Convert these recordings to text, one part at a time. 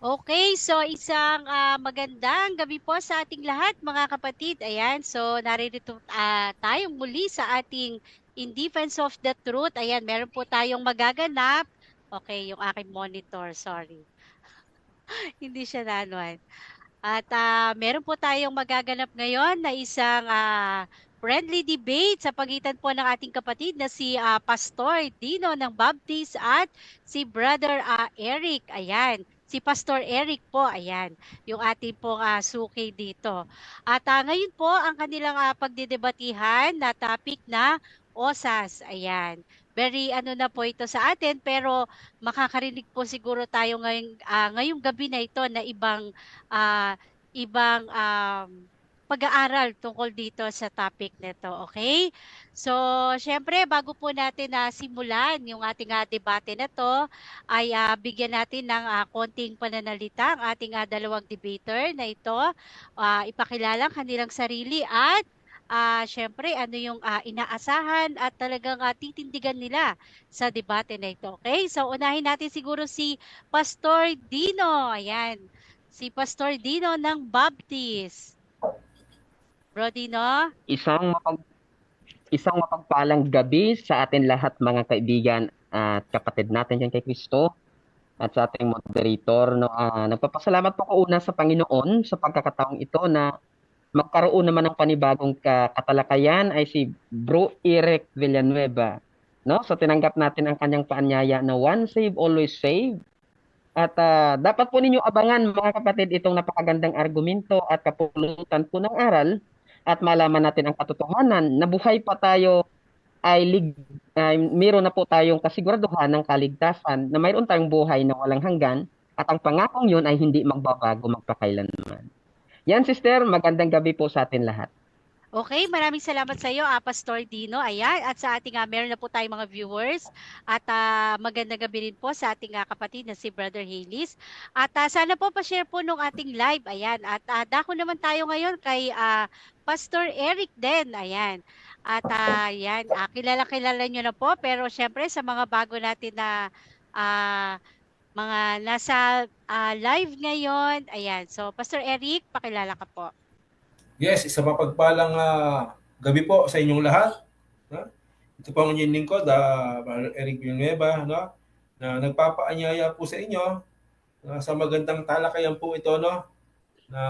Okay, so isang magandang gabi po sa ating lahat mga kapatid. Ayan, so naririto tayong muli sa ating In Defense of the Truth. Ayan, meron po tayong magaganap. Okay, yung aking monitor, sorry. Hindi siya nanuhan. At meron po tayong magaganap ngayon na isang friendly debate sa pagitan po ng ating kapatid na si Pastor Dino ng Baptist at si Brother Eric. Ayan. Si Pastor Eric po, ayan, yung ating pong suki dito. At ngayon po, ang kanilang pagdedebatihan na topic na OSAS. Ayan. Very ano na po ito sa atin, pero makakarinig po siguro tayo ngayong gabi na ito na ah, ibang pag-aaral tungkol dito sa topic nito, okay? So, syempre, bago po natin na simulan yung ating debate na to, ay bigyan natin ng konting pananalita ang ating dalawang debater na ito. Ipakilala ang kanilang sarili at syempre, ano yung inaasahan at talagang titindigan nila sa debate na ito, okay? So, unahin natin siguro si Pastor Dino. Ayan. Si Pastor Dino ng Baptist. Bro Dino? Isang isang mapagpalang gabi sa atin lahat mga kaibigan at kapatid natin diyan kay Kristo at sa ating moderator no. Nagpapasalamat po ko una sa Panginoon sa pagkakataong ito na magkaroon naman ng panibagong katalakayan ay si Bro Eric Villanueva no. So tinanggap natin ang kanyang paanyaya na once saved always saved. At dapat po ninyo abangan mga kapatid itong napakagandang argumento at kapulutan po ng aral at malaman natin ang katotohanan na buhay pa tayo ay meron na po tayong kasiguraduhan ng kaligtasan na mayroon tayong buhay na walang hanggan at ang pangakong yun ay hindi magbabago magpakailanman. Yan sister, magandang gabi po sa atin lahat. Okay, maraming salamat sa iyo, Pastor Dino. Ayan, at sa ating meron na po tayong mga viewers at magandang gabi rin po sa ating kapatid na si Brother Haylis. At sana po pa-share po nung ating live. Ayan, at dako naman tayo ngayon kay Pastor Eric din. Ayan. At yan, kilala-kilala nyo na po pero syempre sa mga bago natin na ah, mga nasa live ngayon. Ayan, so Pastor Eric, pakilala ka po. Yes, isa mapagpalang gabi po sa inyong lahat. No? Ito po ang inyong lingkod, Eric Villanueva, no? Na nagpapaanyaya po sa inyo sa magandang talakayan po ito, no? Na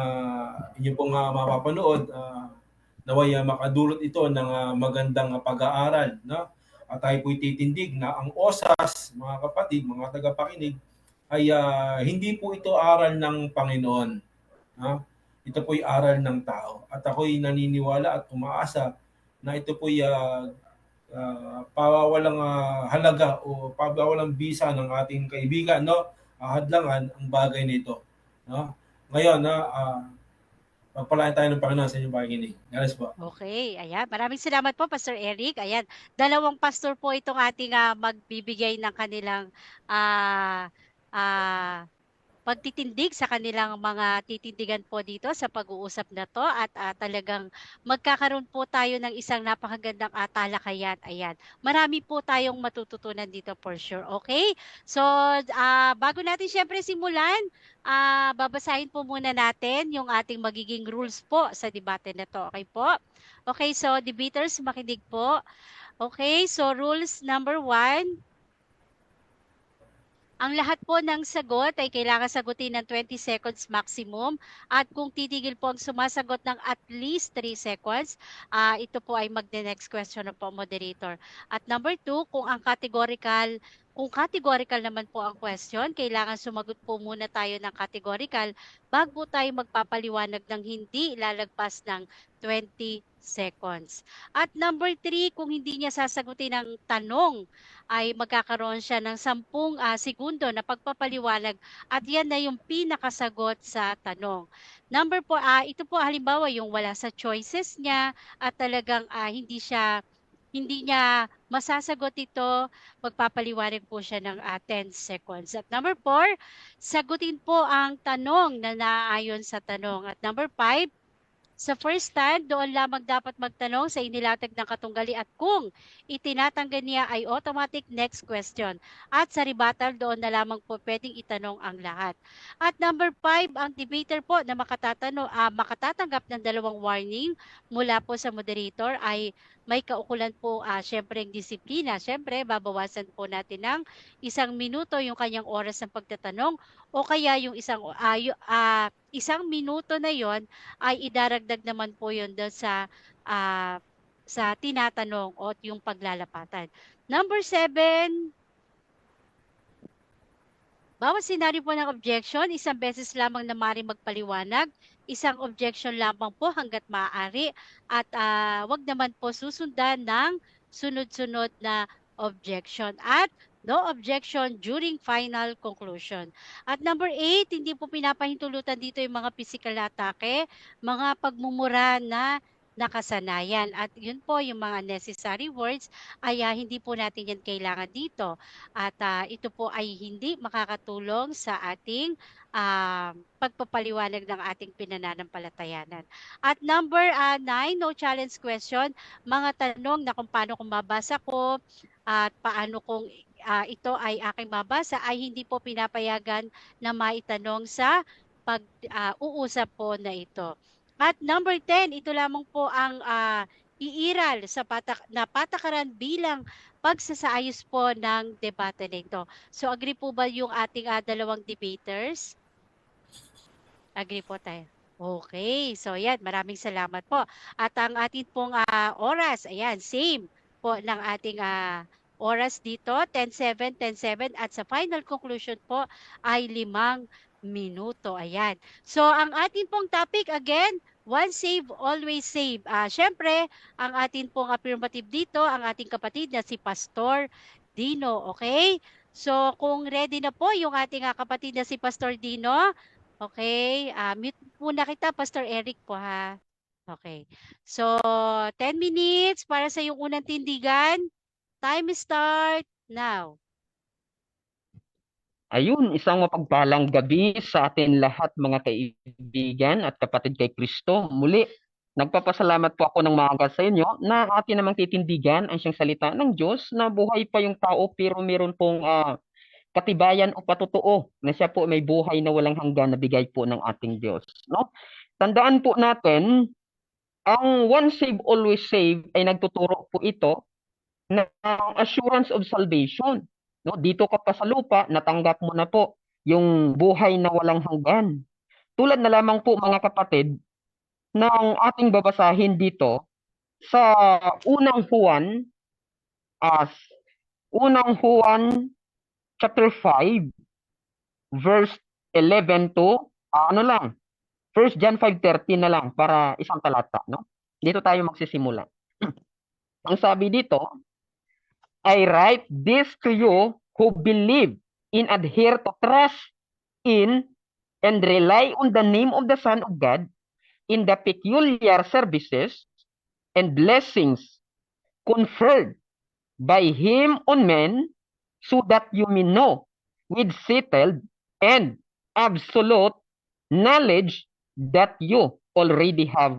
inyo pong mapapanood. Naway makadulot ito ng magandang pag-aaral. No? At tayo po'y titindig na ang OSAS, mga kapatid, mga tagapakinig, ay hindi po ito aral ng Panginoon. No? Ito po'y aral ng tao. At ako'y naniniwala at umaasa na ito po'y pawawalang halaga o pawawalang bisa ng ating kaibigan, no? Hadlangan ang bagay nito. No? Ngayon, pagpalain tayo ng Panginoon sa inyong pakikinig. Galas po. Okay, ayan. Maraming salamat po, Pastor Eric. Ayan, dalawang pastor po itong ating magbibigay ng kanilang ah ah pagtitindig sa kanilang mga titindigan po dito sa pag-uusap na to at talagang magkakaroon po tayo ng isang napakagandang talakayan. Ayan. Marami po tayong matututunan dito for sure. Okay? So, bago natin syempre simulan, babasahin po muna natin yung ating magiging rules po sa debate na to. Okay po? Okay, so debaters, makinig po. Okay, so rules number 1, ang lahat po ng sagot ay kailangan sagutin ng 20 seconds maximum at kung titigil po ang sumasagot ng at least 3 seconds, ito po ay mag-the-next question na po moderator. At number 2, kung categorical naman po ang question, kailangan sumagot po muna tayo ng categorical bago tayo magpapaliwanag ng hindi lalagpas ng 20 seconds. At number 3, kung hindi niya sasagutin ang tanong, ay magkakaroon siya ng 10 segundo na pagpapaliwanag at yan na yung pinakasagot sa tanong. Number 4, ito po halimbawa yung wala sa choices niya at talagang hindi niya masasagot ito, magpapaliwanag po siya ng 10 seconds. At number 4, sagutin po ang tanong na naayon sa tanong. At number 5, Sa first stand, doon lamang dapat magtanong sa inilatag ng katunggali at kung itinatanggal niya ay automatic next question. At sa rebuttal, doon na lamang po pwedeng itanong ang lahat. At number 5, ang debater po na makatatanggap ng 2 warning mula po sa moderator ay may kaukulan po syempre ang disiplina. Syempre, babawasan po natin ng 1 minuto yung kanyang oras ng pagtatanong o kaya yung isang minuto na yon ay idaragdag naman po yun doon sa tinatanong o yung paglalapatan. Number 7, bawat senaryo po ng objection, isang beses lamang na maaaring magpaliwanag, isang objection lamang po hanggat maaari at wag naman po susundan ng sunod-sunod na objection at no objection during final conclusion. At number 8, hindi po pinapahintulutan dito yung mga physical na atake, mga pagmumura na nakasanayan. At yun po yung mga necessary words ay hindi po natin yan kailangan dito. At ito po ay hindi makakatulong sa ating pagpapaliwanag ng ating pinananampalatayanan. At number 9, no challenge question, mga tanong na kung paano kung mabasa ko at paano kung ito ay aking mabasa ay hindi po pinapayagan na maitanong sa pag-uusap po na ito. At number 10, ito lamang po ang iiral sa patakaran bilang pagsasaayos po ng debate nito. So agree po ba yung ating dalawang debaters? Agree po tayo. Okay, so yan, maraming salamat po. At ang ating pong oras, ayan, same po ng ating oras dito, 10-7, 10-7 at sa final conclusion po ay 5 minuto. Ayan. So ang ating pong topic again, one save, always save. Syempre, ang ating pong affirmative dito, ang ating kapatid na si Pastor Dino. Okay? So kung ready na po yung ating kapatid na si Pastor Dino, okay, mute muna kita, Pastor Eric po ha. Okay. So, 10 minutes para sa yung unang tindigan. Time start now. Ayun, isang mapagpalang gabi sa atin lahat mga kaibigan at kapatid kay Kristo. Muli, nagpapasalamat po ako ng maaga sa inyo na atin namang titindigan ang siyang salita ng Diyos na buhay pa yung tao pero meron pong katibayan o patotoo na siya po may buhay na walang hanggan na bigay po ng ating Diyos. No? Tandaan po natin, ang one save, always save ay nagtuturo po ito ng assurance of salvation. No, dito ka pa sa lupa, natanggap mo na po yung buhay na walang hanggan. Tulad na lamang po mga kapatid ng ating babasahin dito sa as unang Juan chapter 5 verse 11 to ano lang, 1 John 5:13 na lang para isang talata, no? Dito tayo magsisimula. Ang sabi dito, I write this to you who believe in, adhere to, trust in, and rely on the name of the Son of God in the peculiar services and blessings conferred by Him on men, so that you may know with settled and absolute knowledge that you already have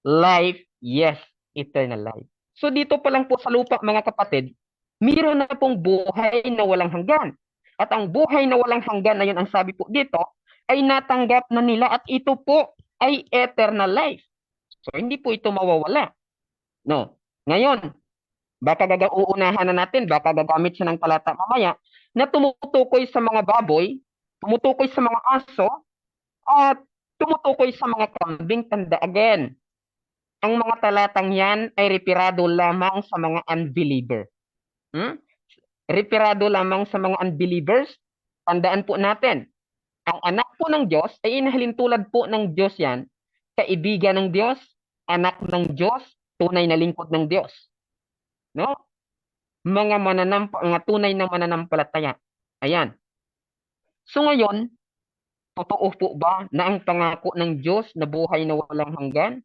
life, yes, eternal life. So dito pa lang po sa lupa mga kapatid, mayroon na pong buhay na walang hanggan. At ang buhay na walang hanggan na yun, ang sabi po dito, ay natanggap na nila at ito po ay eternal life. So hindi po ito mawawala. No. Ngayon, baka uunahan na natin, baka gagamit siya ng talata mamaya, na tumutukoy sa mga baboy, tumutukoy sa mga aso, at tumutukoy sa mga kambing. Tanda again, ang mga talatang yan ay referado lamang sa mga unbeliever. Referado lamang sa mga unbelievers. Tandaan po natin, ang anak po ng Diyos ay inahalintulad po ng Diyos yan, kaibigan ng Diyos, anak ng Diyos, tunay na lingkod ng Diyos. No? Mga tunay na mananampalataya. Ayan. So ngayon, totoo po ba na ang pangako ng Diyos na buhay na walang hanggan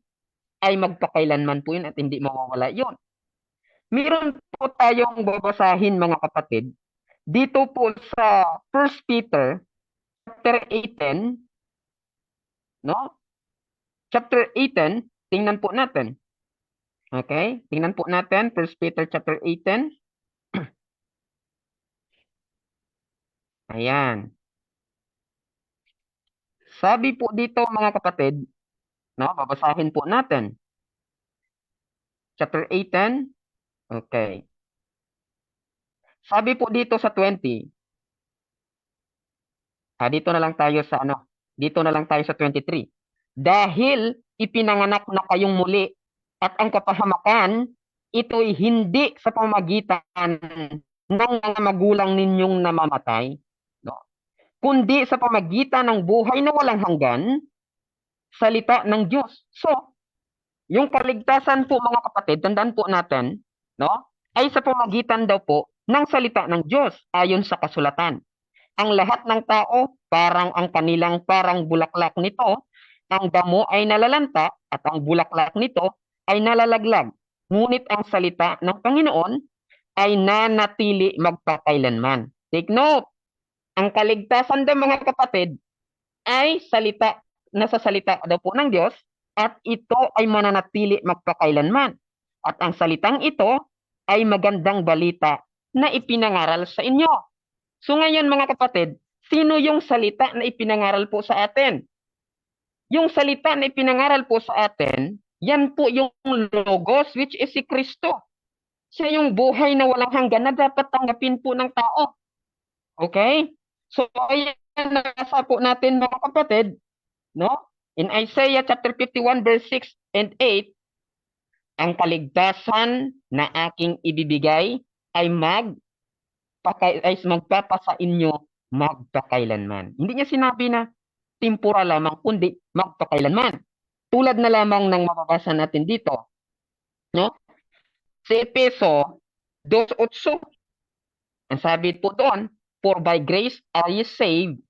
ay magpakailanman po yun at hindi mawawala yun? Meron po tayong babasahin mga kapatid dito po sa 1 Peter chapter 18, no? chapter 18, tingnan po natin. Okay? Tingnan po natin, 1 Peter chapter 18. Ayan. Sabi po dito mga kapatid, no, babasahin po natin. Chapter 18. Okay. Sabi po dito sa 20. Dito na lang tayo sa Dito na lang tayo sa 23. Dahil ipinanganak na kayong muli at ang kapahamakan ito'y hindi sa pamagitan ng mga magulang ninyong namamatay, no? Kundi sa pamagitan ng buhay na walang hanggan, salita ng Diyos. So, yung kaligtasan po mga kapatid, tandaan po natin, no? Ay sa pamagitan daw po ng salita ng Diyos ayon sa kasulatan. Ang lahat ng tao, ang kanilang parang bulaklak nito, ang damo ay nalalanta at ang bulaklak nito ay nalalaglag. Ngunit ang salita ng Panginoon ay nanatili magpakailanman. Take note, ang kaligtasan daw mga kapatid ay nasa salita daw po ng Diyos at ito ay mananatili magpakailanman. At ang salitang ito ay magandang balita na ipinangaral sa inyo. So ngayon mga kapatid, sino yung salita na ipinangaral po sa atin? Yung salita na ipinangaral po sa atin, yan po yung Logos, which is si Kristo. Siya yung buhay na walang hanggan na dapat tanggapin po ng tao. Okay? So ayan, nasa po natin mga kapatid, no? In Isaiah chapter 51 verse 6 and 8, ang kaligtasan na aking ibibigay ay magpapasa inyo magpakailanman. Hindi niya sinabi na temporal lamang, kundi magpakailanman. Tulad na lamang ng mababasa natin dito, no? Sa Efeso 2:8, ang sabi po doon, for by grace are ye saved,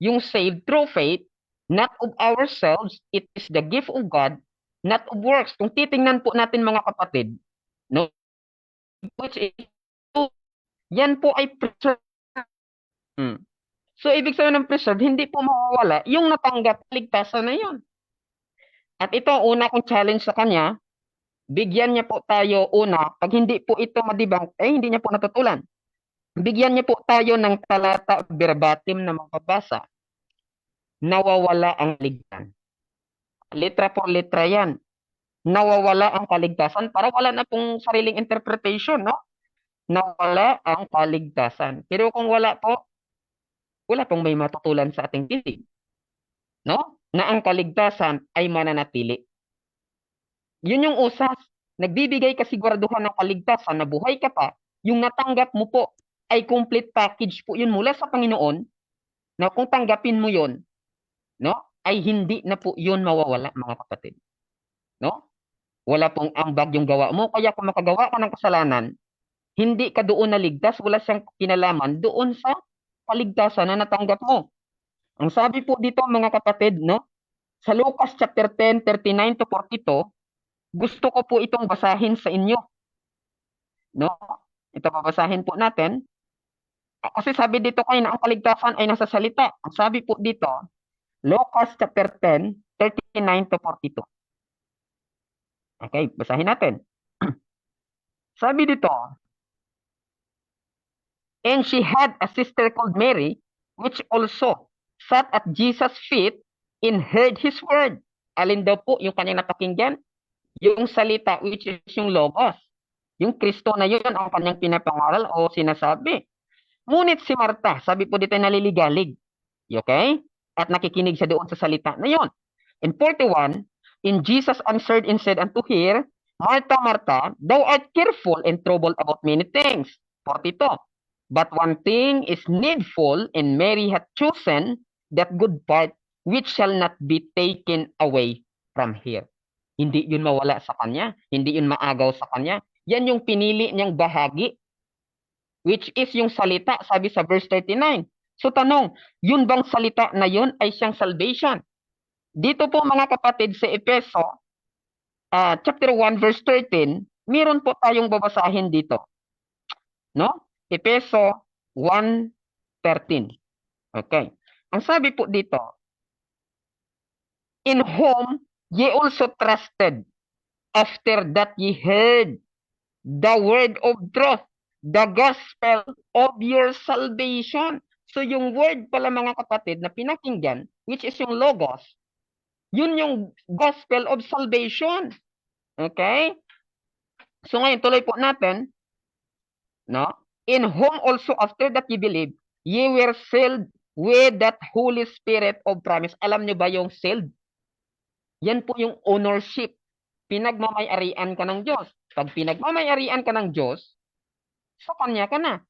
yung saved through faith, not of ourselves, it is the gift of God, not of works. Kung titingnan po natin mga kapatid, no? Which is, yan po ay preserved. So, ibig sabihin ng preserved, hindi po mawawala yung natanggap ligtasan na yun. At ito, una kong challenge sa kanya, bigyan niya po tayo pag hindi po ito madibang, hindi niya po natutulan. Bigyan niya po tayo ng talata verbatim na mababasa. Nawawala ang ligtasan. Letra por letra yan. Nawawala ang kaligtasan para wala na pong sariling interpretation, no? Nawala ang kaligtasan. Pero kung wala pong may matutulan sa ating tinig, no? Na ang kaligtasan ay mananatili. Yun yung usas. Nagbibigay kasiguraduhan ng kaligtasan na buhay ka pa, yung natanggap mo po ay complete package po yun mula sa Panginoon, na kung tanggapin mo yun, no? Ay hindi na po yun mawawala mga kapatid. No? Wala pong ambag yung gawa mo, kaya kung makagawa ka ng kasalanan, hindi ka doon naligtas, wala siyang kinalaman doon sa kaligtasan na natanggap mo. Ang sabi po dito mga kapatid, no? Sa Lucas chapter 10, 39 to 42, gusto ko po itong basahin sa inyo. No? Ito babasahin po natin. Kasi sabi dito kayo na ang kaligtasan ay nasa salita. Ang sabi po dito, Lucas chapter 10, 39 to 42. Okay, basahin natin. Sabi dito, and she had a sister called Mary, which also sat at Jesus' feet and heard his word. Alin daw po yung kanyang napakinggan? Yung salita, which is yung Logos. Yung Kristo na yun ang kanyang pinapangaral o sinasabi. Ngunit si Marta, sabi po dito naliligalig. Okay? At nakikinig siya doon sa salita na yun. In 41, and Jesus answered and said unto her, Martha, Martha, thou art careful and troubled about many things. 42. But one thing is needful, and Mary hath chosen that good part which shall not be taken away from her. Hindi yun mawala sa kanya. Hindi yun maagaw sa kanya. Yan yung pinili niyang bahagi, which is yung salita, sabi sa verse 39. So tanong, yun bang salita na yun ay siyang salvation? Dito po mga kapatid sa Efeso, chapter 1 verse 13, meron po tayong babasahin dito. No? Efeso 1:13. Okay. Ang sabi po dito, in whom Ye also trusted after that ye heard the word of truth, the gospel of your salvation. So yung word pala mga kapatid na pinakinggan, which is yung logos, yun yung gospel of salvation. Okay? So ngayon, tuloy po natin, no? In whom also after that ye believe, ye were sealed with that Holy Spirit of promise. Alam nyo ba yung sealed? Yan po yung ownership. Pinagmamayarian ka ng Diyos. Pag pinagmamayarian ka ng Diyos, sa Kanya ka na.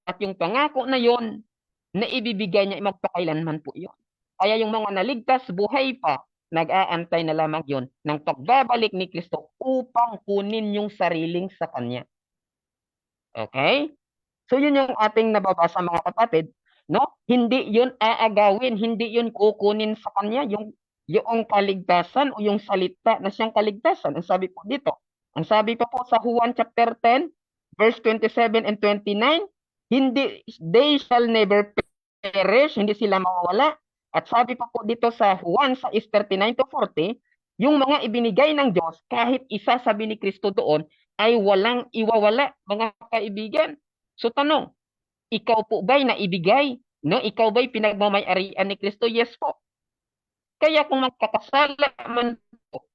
At yung pangako na yon na ibibigay niya, magpakailanman po yun. Kaya yung mga naligtas, buhay pa, nag-aantay na lamang yun ng pagbabalik ni Kristo upang kunin yung sariling sa Kanya. Okay? So yun yung ating nababasa mga kapatid, no? Hindi yun aagawin, hindi yun kukunin sa Kanya, yung kaligtasan o yung salita na siyang kaligtasan. Ang sabi po dito, ang sabi pa po sa Juan chapter 10, verse 27 and 29, hindi, they shall never perish, hindi sila mawawala. At sabi pa po dito sa Juan sa 39 to 40, yung mga ibinigay ng Diyos, kahit isa sabi ni Kristo doon, ay walang iwawala, mga kaibigan. So tanong, ikaw po ba'y naibigay? No? Ikaw ba'y pinagmamayarian ni Kristo? Yes po. Kaya kung magkakasala man po,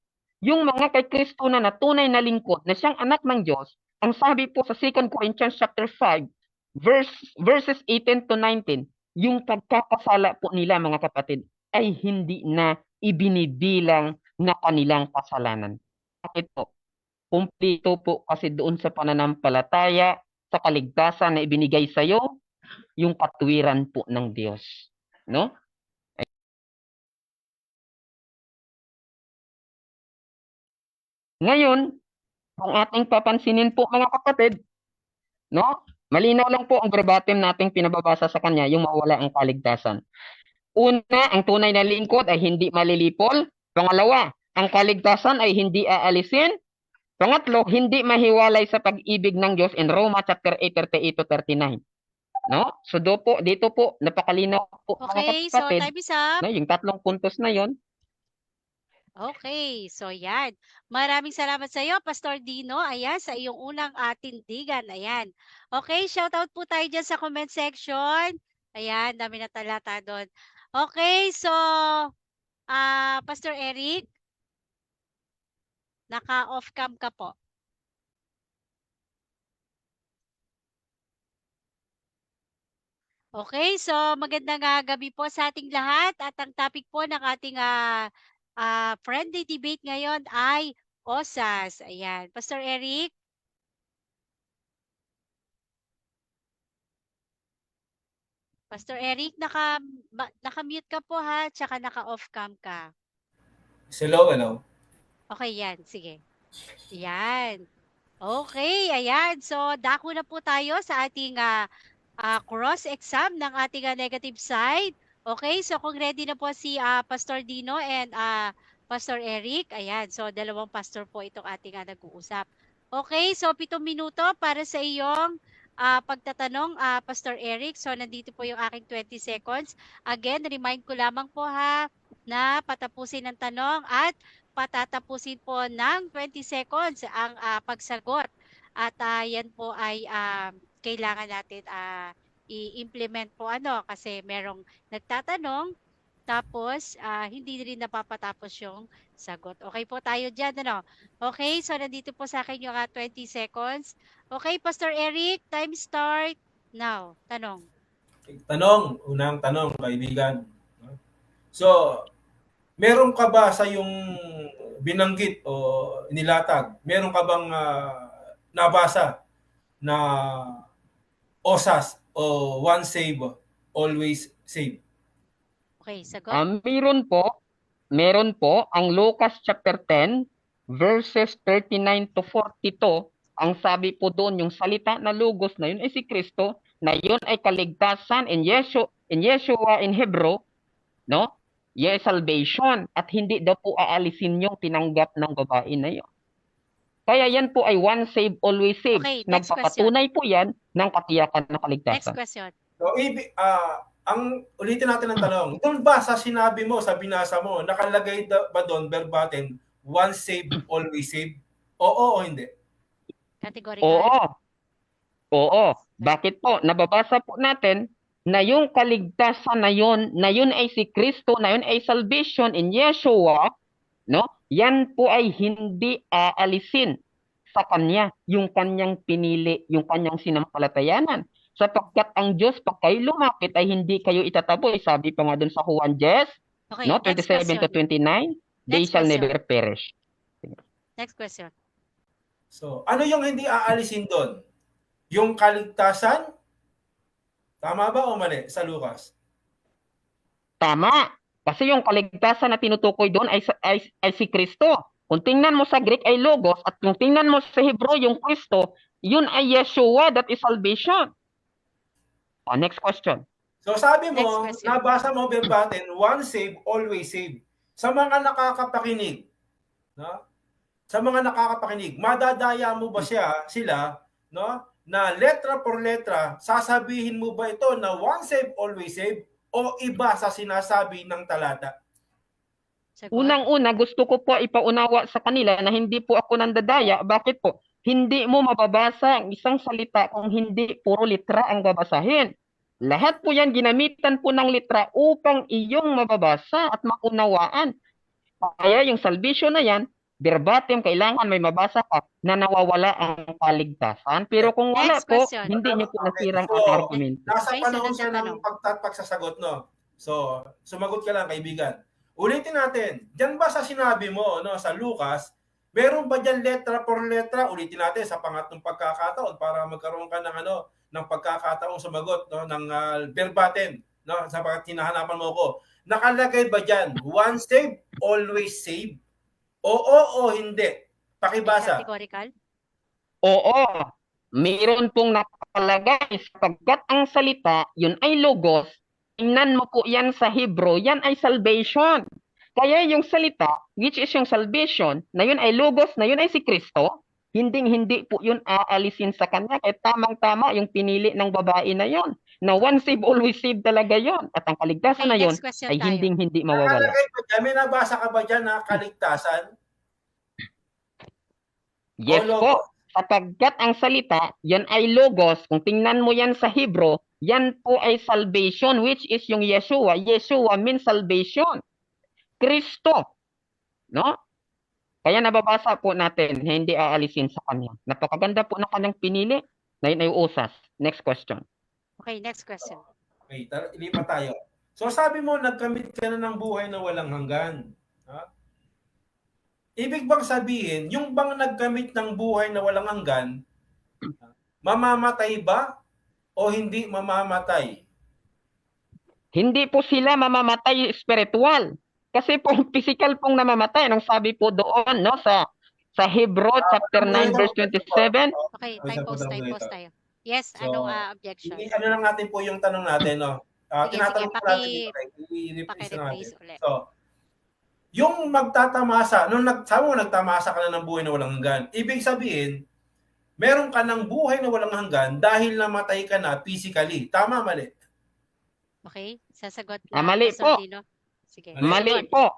yung mga kay Kristo na natunay na lingkod, na siyang anak ng Diyos, ang sabi po sa 2 Corinthians chapter 5, verses 18 to 19, yung pagkakasala po nila mga kapatid, ay hindi na ibinibilang na kanilang kasalanan. Bakit po? Kumplito po kasi doon sa pananampalataya, sa kaligtasan na ibinigay sa iyo, yung katwiran po ng Diyos. No? Ngayon, kung ating papansinin po mga kapatid, no? Malinaw lang po ang verbatim nating pinababasa sa kanya, yung mawala ang kaligtasan. Una, ang tunay na lingkod ay hindi malilipol. Pangalawa, ang kaligtasan ay hindi aalisin. Pangatlo, hindi mahiwalay sa pag-ibig ng Diyos in Roma chapter 8, 38 to 39. No? So dito po, napakalinaw po mga Okay, so kapatid, time is up. no? Yung tatlong puntos na yon. Okay, so yan. Maraming salamat sa iyo, Pastor Dino. Ayan, sa iyong unang tindigan. Ayan. Okay, shout out po tayo dyan sa comment section. Ayan, dami na talata doon. Okay, so, Pastor Eric, naka-off cam ka po. Okay, so magandang gabi po sa ating lahat at ang topic po ng ating friendly debate ngayon ay OSAS. Ayan, Pastor Eric. Pastor Eric, naka-mute ka po ha, tsaka naka-off cam ka. Hello. Okay, yan. Sige. Yan. Okay, ayan. So, dako na po tayo sa ating cross-exam ng ating negative side. Okay, so kung ready na po si Pastor Dino and Pastor Eric, ayan. So, dalawang pastor po itong ating nag-uusap. Okay, so 7 minuto para sa iyong pagtatanong, Pastor Eric. So, nandito po yung aking 20 seconds. Again, remind ko lamang po ha na patapusin ang tanong at patatapusin po ng 20 seconds ang pagsagot. At yan po ay kailangan natin i-implement po kasi merong nagtatanong tapos hindi rin napapatapos yung sagot. Okay po tayo dyan, Okay, so nandito po sa akin yung 20 seconds. Okay, Pastor Eric, time start now. Tanong. Unang tanong, kaibigan. So, meron ka ba sa yung binanggit o nilatag, meron ka bang nabasa na OSAS o one save, always save? Okay, sagot. Meron po ang Lucas chapter 10 verses 39 to 42. Ang sabi po doon, yung salita na logos na yun ay si Kristo, na yun ay kaligtasan in Yeshua in Hebrew, no? Yes, salvation, at hindi daw po aalisin yung tinanggap ng babae na yun. Kaya yan po ay one save, always save. Okay, next Nagpapatunay po yan ng katiyakan ng Next kaligtasan. question. So, Ulitin natin ang tanong. Doon ba sa sinabi mo, sa binasa mo, nakalagay ba doon verbatim, once saved, always saved? Oo o hindi? Categorical. Oo. Oo. Bakit po? Nababasa po natin na yung kaligtasan na yun ay si Kristo, na yun ay salvation in Yeshua, no? Yan po ay hindi aalisin sa kanya, yung kanyang pinili, yung kanyang sinampalatayanan. Sapagkat ang Diyos, pag kayo lumapit, ay hindi kayo itataboy. Sabi pa nga dun sa Juan 10, Okay, no? next 27 to question. 29, they Next shall question. never perish. Next question. So, ano yung hindi aalisin doon? Yung kaligtasan? Tama ba o mali sa Lucas? Tama. Kasi yung kaligtasan na tinutukoy doon ay si Kristo. Kung tingnan mo sa Greek ay Logos at kung tingnan mo sa Hebrew yung Kristo, yun ay Yeshua, that is salvation. Next question. So sabi Next mo, question. nabasa mo verbatim, once saved, always saved. Sa mga nakakapakinig, no? Sa mga nakakapakinig, madadaya mo ba sila, no? Na letra por letra, sasabihin mo ba ito na once saved, always saved o iba sa sinasabi ng talata? Sagot. Unang-una, gusto ko po ipaunawa sa kanila na hindi po ako nandadaya. Bakit po? Hindi mo mababasa ang isang salita kung hindi puro litra ang babasahin. Lahat po yan ginamitan po ng litra upang iyong mababasa at maunawaan. Kaya yung salvation na yan, verbatim, kailangan may mabasa ka na nawawala ang kaligtasan. Pero kung wala Next po, question. hindi niyo po Okay, nasirang so, aking argumento. nasa Okay, panahon sunod na siya ng tanong. pagsasagot, no? So, sumagot ka lang, kaibigan. Ulitin natin, dyan ba sa sinabi mo, no, sa Lucas, meron ba dyan letra por letra? Ulitin natin sa pangatlong pagkakataon para magkaroon ka ng ng pagkakataong sumagot, no, ng verbatim, no, sapagkat hinahanapan mo ko. Nakalagay ba dyan, once saved, always saved? Oo o hindi? Pakibasa. Categorical. Oo, mayroon pong nakalagay sapagkat ang salita, yun ay logos. Tingnan mo po yan sa Hebrew, yan ay salvation. Kaya yung salita, which is yung salvation, na yun ay logos, na yun ay si Kristo, hindi po yun aalisin sa kanya. Kaya tamang-tama yung pinili ng babae na yun. Na once saved, always saved talaga yun. At ang kaligtasan Okay, na yun next question ay tayo. hindi mawawala. Nakalagay ba dyan? May nabasa ka ba dyan na kaligtasan? Yes O po. logos? Sapagkat ang salita, yan ay logos. Kung tingnan mo yan sa Hebrew, yan po ay salvation, which is yung Yeshua. Yeshua means salvation. Kristo. No? Kaya nababasa po natin, hindi aalisin sa kanya. Napakaganda po ng kanyang pinili na yun ay usas. Next question. Okay, next question. Okay, ilipat tayo. So sabi mo, nagkamit ka na ng buhay na walang hanggan. Ha? Ibig bang sabihin, yung bang nagkamit ng buhay na walang hanggan, mamamatay ba o hindi mamamatay? Hindi po sila mamamatay spiritual. Kasi po physical pong namamatay. Anong sabi po doon, no, sa Hebrew chapter 9 verse 27? Okay, typos tayo. Yes, So, anong objection? Ano lang natin po yung tanong natin, no? Sige, Tinatanong sige, po natin dito, i-rephrase na natin. paki-rephrase ulit. So, yung magtatamasa, sabi mo nagtamasa ka na ng buhay na walang hanggan, ibig sabihin, meron ka ng buhay na walang hanggan dahil namatay ka na physically. Tama, mali? Okay, sasagot Mali Pastor po. Dino. Sige. Mali po.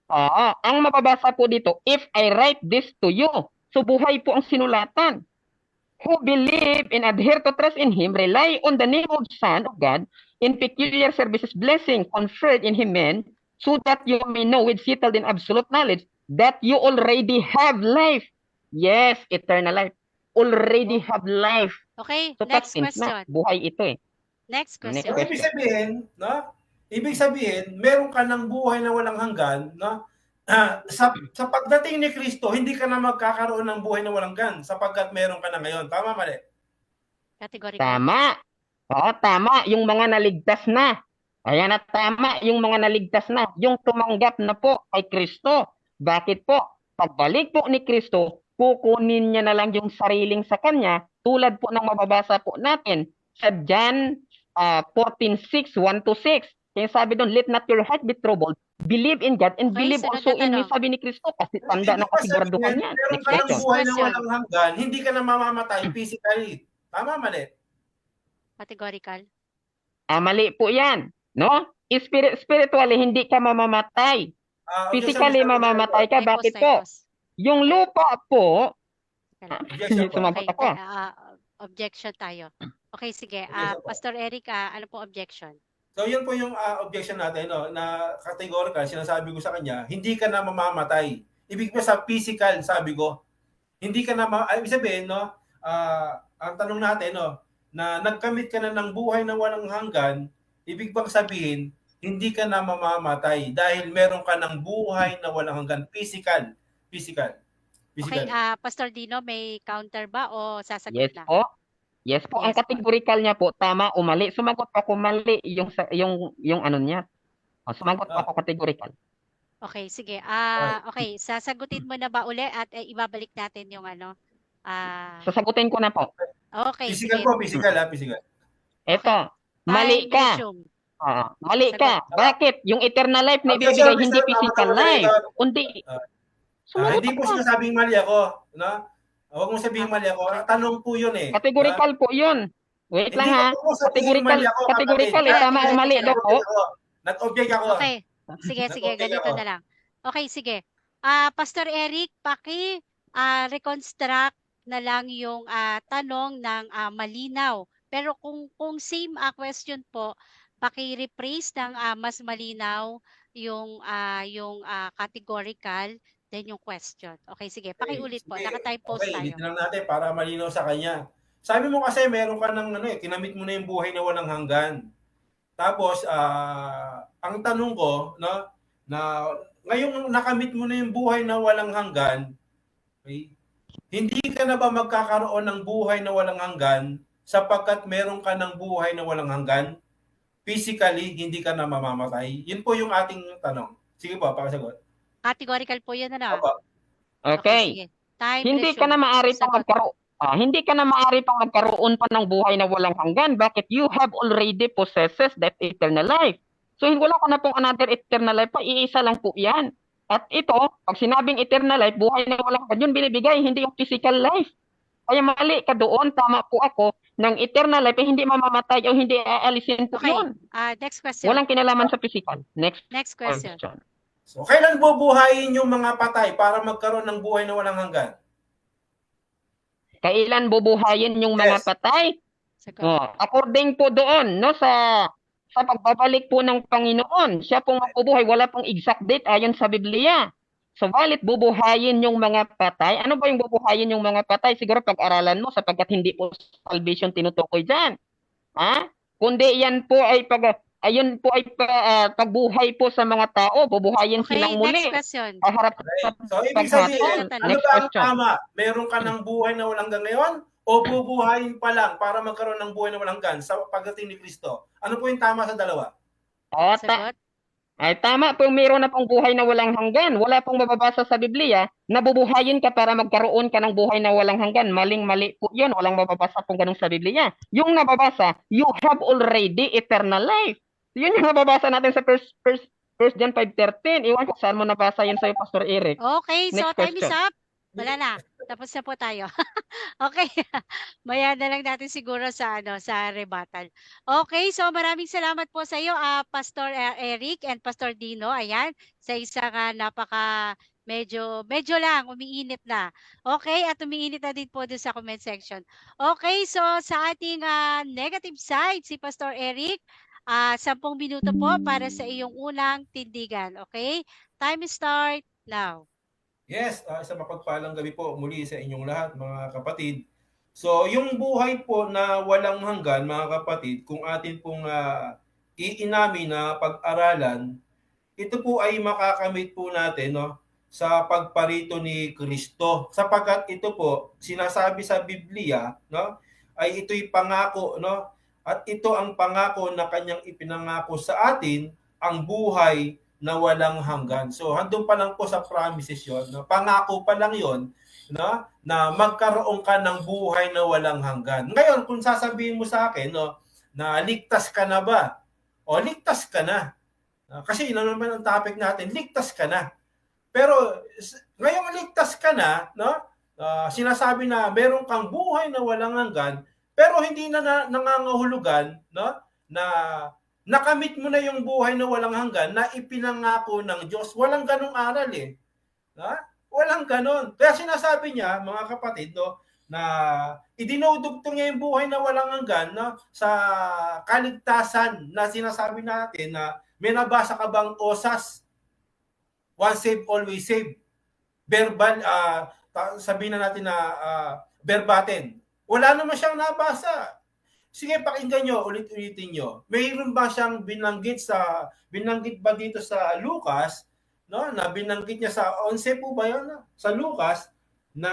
Oo. Ang mababasa po dito, if I write this to you, so buhay po ang sinulatan. Who believe and adhere to trust in Him, rely on the name of Son of God, in peculiar services, blessing conferred in Him, men, so that you may know with settled and absolute knowledge that you already have life. Yes, eternal life. Already have life. Okay, So next past tense question. na. Buhay ito eh. Next Next question. So, ibig sabihin, no? Ibig sabihin, meron ka ng buhay na walang hanggan, no? Sa pagdating ni Kristo, hindi ka na magkakaroon ng buhay na walang hanggan sapagkat meron ka na ngayon. Tama, mali? Categorical. Tama. Oo, tama. Yung mga naligtas na. Ayan na, tama. Yung mga naligtas na. Yung tumanggap na po kay Kristo. Bakit po? Pagbalik po ni Kristo, kukunin niya na lang yung sariling sa kanya, tulad po ng mababasa po natin sa John 14:6, 1-6. Kaya sabi doon, let not your heart be troubled. Believe in God and Okay, believe sunod also na in me, tanong. sabi ni Kristo. Kasi tanda na kasiguraduhan yan. Meron Next ka ng question. buhay na question. walang hanggan, hindi ka na mamamatay physically. Tama, mali? Categorical. Mali po yan. No? Spiritually, hindi ka mamamatay. Objection, Physically, Mr. Moderator. mamamatay ka. Bakit po? Typos. Yung lupa po, Teka lang. Objection po. sumagot Okay, ako. objection tayo. Okay, sige. Objection po. Pastor Eric, ano pong objection? So yun po yung objection natin, no, na categorical, sinasabi ko sa kanya, hindi ka na mamamatay. Ibig ko sa physical, sabi ko, hindi ka na ibig sabihin, no, ang tanong natin, no, na nagkamit ka na ng buhay na walang hanggan, ibig bang sabihin, hindi ka na mamamatay dahil meron ka ng buhay na walang hanggan, physical. Okay, Physical. Pastor Dino, may counter ba o sasagot Yes na? po. Yes po. Ang Yes po. categorical niya po, tama o mali. Sumagot ako mali yung ano niya. Sumagot Ah. ako categorical. Okay, sige. Okay, sasagutin mo na ba uli at ibabalik natin yung ano? Sasagutin ko na po. Okay, Physical sige. po, physical physical. Eto, mali Time ka. resume. Mali Sagot. ka. Bakit? Yung eternal life na Objection, ibibigay, hindi Mr. physical life. Kundi, sumagot hindi po ako. sinasabing mali ako, no? Huwag mong sabihin mali ako. Okay. Tanong po yun eh. Categorical po yun. Wait lang Hindi ha. ko po sabihin Categorical, mali ako, categorical kapatid. tama o mali daw po. Nag-object ako. Okay. Sige, Nag-object ganito ako. na lang. Okay, sige. Pastor Eric, reconstruct na lang yung tanong ng malinaw. Pero kung same question po, paki-rephrase ng mas malinaw yung categorical then yung question. Okay, sige. Pakiulit po. Sige. Naka-time pause Okay, tayo. ulitin lang natin para malinaw sa kanya. Sabi mo kasi meron ka ng kinamit mo na yung buhay na walang hanggan. Tapos, ang tanong ko, no, na ngayong nakamit mo na yung buhay na walang hanggan, okay, hindi ka na ba magkakaroon ng buhay na walang hanggan sapagkat meron ka ng buhay na walang hanggan? Physically, hindi ka na mamamatay? Yun po yung ating tanong. Sige po, pakisagot. Categorical po yun, ano? Opo. Okay, Okay. sige. Time Hindi ka resume. na maaari pang Sagot. magkaroon. Hindi ka na maaari pang magkaroon pa ng buhay na walang hanggan. Bakit? You have already possesses that eternal life. So, wala ka na pong another eternal life pa. Iisa lang po yan. At ito, pag sinabing eternal life, buhay na walang hanggan, yun binibigay, hindi yung physical life. Kaya mali ka doon, tama po ako, ng eternal life, hindi mamamatay o hindi aalisin po Okay. yun. Next question. Walang kinalaman sa physical. Next question. So, kailan bubuhayin yung mga patay para magkaroon ng buhay na walang hanggan? Kailan bubuhayin yung mga Yes. patay? Sagot. According po doon, no, sa pagbabalik po ng Panginoon, siya pong mabubuhay, wala pong exact date ayon sa Biblia. So, balit bubuhayin yung mga patay. Ano ba yung bubuhayin yung mga patay? Siguro pag-aralan mo sapagkat hindi po salvation tinutukoy dyan. Kundi yan po ay ayun po ay pagbuhay po sa mga tao, bubuhayin Okay, silang muli. next question. Harap Okay. sa So, ibig sabihin, Paghatol. ano Next ba ang question. tama? Meron ka ng buhay na walang hanggan ngayon? O bubuhayin pa lang para magkaroon ng buhay na walang hanggan sa pagdating ni Kristo? Ano po yung tama sa dalawa? Sagot. Ay tama po, meron na pong buhay na walang hanggan. Wala pong mababasa sa Biblia na bubuhayin ka para magkaroon ka ng buhay na walang hanggan. Maling-mali po yun. Walang mababasa pong ganun sa Biblia. Yung nababasa, you have already eternal life. Yun yung nababasa natin sa First John 5:13. Iwan ko saan mo nabasa yun sa'yo, Pastor Eric. Okay, so Next time is question. up. Wala na. Tapos na po tayo. Okay. Maya na lang natin siguro sa rebuttal. Okay, so maraming salamat po sa iyo, Pastor Eric and Pastor Dino. Ayan, sa isang medyo lang umiinit na. Okay, at umiinit na din po doon sa comment section. Okay, so sa ating negative side, si Pastor Eric, 10 minuto po para sa iyong unang tindigan. Okay? Time start now. Yes, isang mapagpalang gabi po muli sa inyong lahat, mga kapatid. So, yung buhay po na walang hanggan, mga kapatid, kung atin pong iinamin na pag-aralan, ito po ay makakamit po natin, no, sa pagparito ni Kristo. Sapagkat ito po, sinasabi sa Biblia, no, ay ito'y pangako, no, at ito ang pangako na kanyang ipinangako sa atin, ang buhay na walang hanggan. So, handun pa lang po sa promises yon, no? Pangako pa lang yon, no? Na magkaroon ka ng buhay na walang hanggan. Ngayon, kung sasabihin mo sa akin, no, na ligtas ka na ba? O ligtas ka na. Kasi yun naman ang topic natin, ligtas ka na. Pero ngayong ligtas ka na, no? Sinasabi na meron kang buhay na walang hanggan, pero hindi na nangangahulugan, no, na nakamit mo na yung buhay na walang hanggan na ipinangako ng Diyos. Walang ganong aral eh. Ha? Walang ganon. Kaya sinasabi niya, mga kapatid, no, na idinudugtong niya yung buhay na walang hanggan, no, sa kaligtasan na sinasabi natin na may nabasa ka bang osas? Once saved, always saved. Verbal, sabihin na natin na verbatim. Wala naman siyang nabasa. Sige, pakinggan nyo, ulit-ulitin nyo. Mayroon ba siyang binanggit ba dito sa Lucas, no? Na binanggit niya sa 11 po ba 'yon, no? Sa Lucas na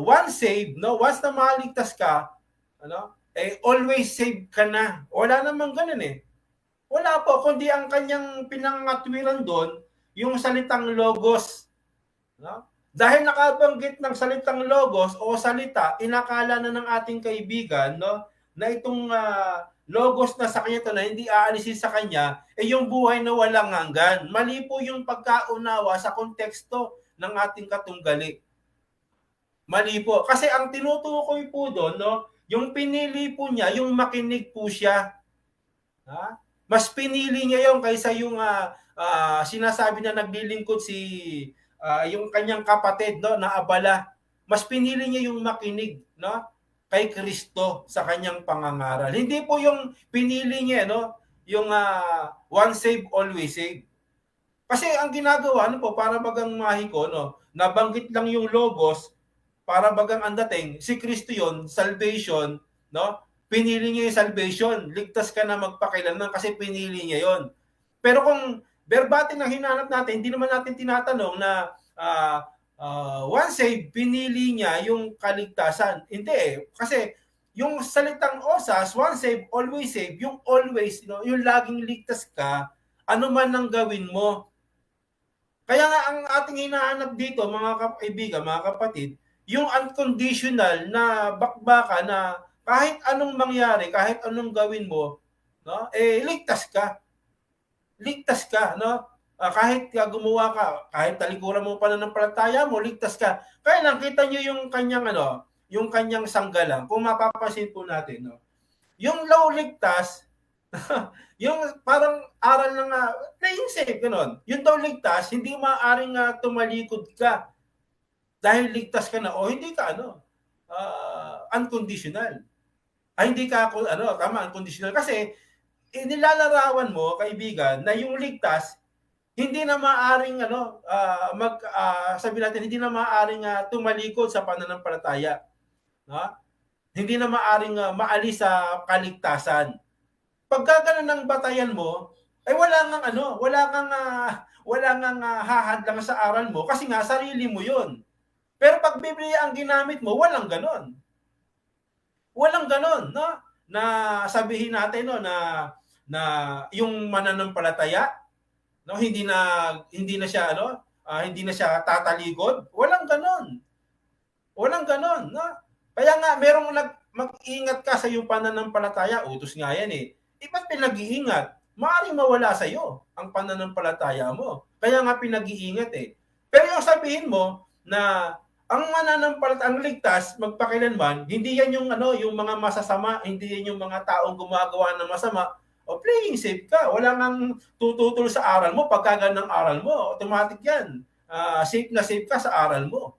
once saved, no? Once na maligtas ka, ano? Always saved ka na. Wala namang ganoon eh. Wala po, kundi ang kanyang pinangatwiran doon, yung salitang logos, no? Dahil nakabanggit ng salitang logos o salita, inakala na ng ating kaibigan, no, na itong logos na sa kanya to na hindi aalisin sa kanya, yung buhay na walang hanggan. Mali po yung pagkaunawa sa konteksto ng ating katunggali. Mali po. Kasi ang tinutukoy po doon, no, yung pinili po niya, yung makinig po siya. Ha? Mas pinili niya yung kaysa yung sinasabi na naglilingkod yung kanyang kapatid, no, na abala. Mas pinili niya yung makinig, no, kay Kristo sa kanyang pangangaral. Hindi po yung pinili niya, no, yung once saved, always saved. Kasi ang ginagawa, ano po, para bagang mahiko, no, nabanggit lang yung logos, para bagang ang dating, si Kristo yun, salvation, no, pinili niya yung salvation, ligtas ka na magpakailanman kasi pinili niya yon. Pero kung verbatim ang hinanap natin, hindi naman natin tinatanong na once saved, pinili niya yung kaligtasan. Hindi eh. Kasi yung salitang osas, once saved, always saved, yung always, yung laging ligtas ka, ano man ang gawin mo. Kaya nga ang ating hinahanap dito, mga kaibigan, mga kapatid, yung unconditional na bakbaka na kahit anong mangyari, kahit anong gawin mo, no, ligtas ka. Ligtas ka, no? Kahit gumawa ka, kahit talikuran mo pananampalataya mo, ligtas ka. Kaya lang, kita nyo yung kanyang, yung kanyang sanggalang. Kung mapapansin po natin, no? Yung low ligtas, yung parang aral ng playing safe, gano'n. Yung daw ligtas, hindi maaaring tumalikod ka dahil ligtas ka na o hindi ka, unconditional. Ay, hindi ka, tama, unconditional. Kasi, nilalarawan mo, kaibigan, na yung ligtas, hindi na maaring sabi natin hindi na maaring tumalikod sa pananampalataya, no? Hindi na maaring maalis sa kaligtasan. Pagka ganun ng batayan mo, ay wala ngang hahadlang sa aral mo kasi nga sarili mo 'yon. Pero pag Biblia ang ginamit mo, walang ganon. Walang ganon, no? Na sabihin natin, no, na yung mananampalataya, no, hindi na siya hindi na siya tatalikod. Walang ganon. Walang ganon, no? Kaya nga merong mag-ingat ka sa iyong pananampalataya, utos nga yan eh. Ba't pinag-iingat? Maaaring mawala sa iyo ang pananampalataya mo. Kaya nga pinag-iingat eh. Pero yung sabihin mo na ang mananampalataya, ang ligtas, magpakilanman, hindi yan yung yung mga masasama, hindi yan yung mga taong gumagawa ng masama. O playing safe ka, wala nang tututol sa aral mo, pagkagan ng aral mo, automatic yan. Safe na safe ka sa aral mo.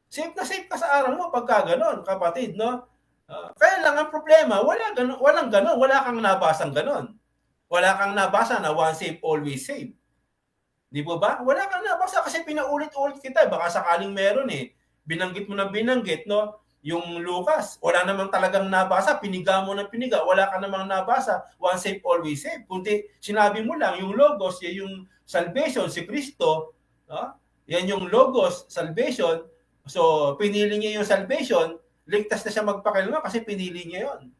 Safe na safe ka sa aral mo pagka ganon, kapatid, no? Kaya lang ang problema, walang ganon, wala kang nabasang ganon. Wala kang nabasa na once safe, always safe. Di ba ba? Wala kang nabasa kasi pinaulit-ulit kita. Baka sakaling meron eh. Binanggit mo na binanggit, no? Yung Lucas, wala namang talagang nabasa. Piniga mo ng piniga. Wala ka namang nabasa. Once safe, always safe. Kundi sinabi mo lang, yung logos, yung salvation, si Kristo, no? Yan yung logos, salvation. So, pinili niya yung salvation. Ligtas na siya magpakailanman kasi pinili niya yon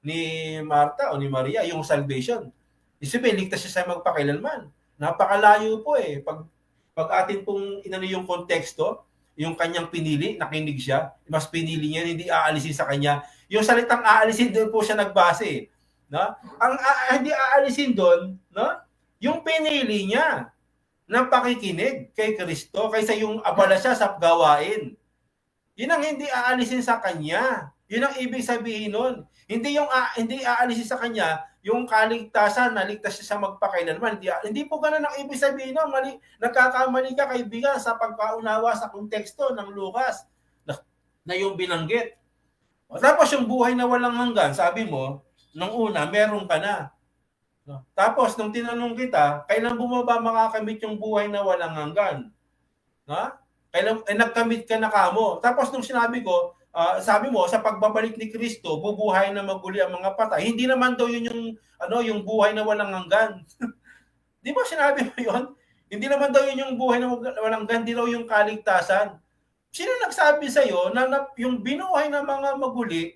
ni Marta o ni Maria, yung salvation. Isipin, ligtas siya magpakailanman. Napakalayo po eh. Pag atin pong inano yung konteksto, yung kanyang pinili, nakinig siya, mas pinili niya, hindi aalisin sa kanya. Yung salitang aalisin, doon po siya nagbase. No? Ang hindi aalisin doon, no? Yung pinili niya ng pakikinig kay Kristo kaysa yung abala siya sa gawain. Yun ang hindi aalisin sa kanya. Yun ang ibig sabihin nun. Hindi yung hindi aalisin sa kanya yung kaligtasan, naligtas siya sa magpakailanman. Hindi po ganun ang ibig sabihin nun. Nagkakamali ka, kaibigan, sa pagkaunawa sa konteksto ng Lucas na yung binanggit. Tapos yung buhay na walang hanggan, sabi mo, nung una, meron ka na. Tapos, nung tinanong kita, kailan bumaba makakamit yung buhay na walang hanggan? Kailan, nagkamit ka na kamo. Tapos, nung sinabi ko, sabi mo, sa pagbabalik ni Kristo, bubuhay na maguli ang mga patay. Hindi naman daw yun yung buhay na walang hanggan. Di ba sinabi mo yun? Hindi naman daw yun yung buhay na walang hanggan, hindi daw yung kaligtasan. Sino nagsabi sa'yo na yung binuhay ng mga maguli,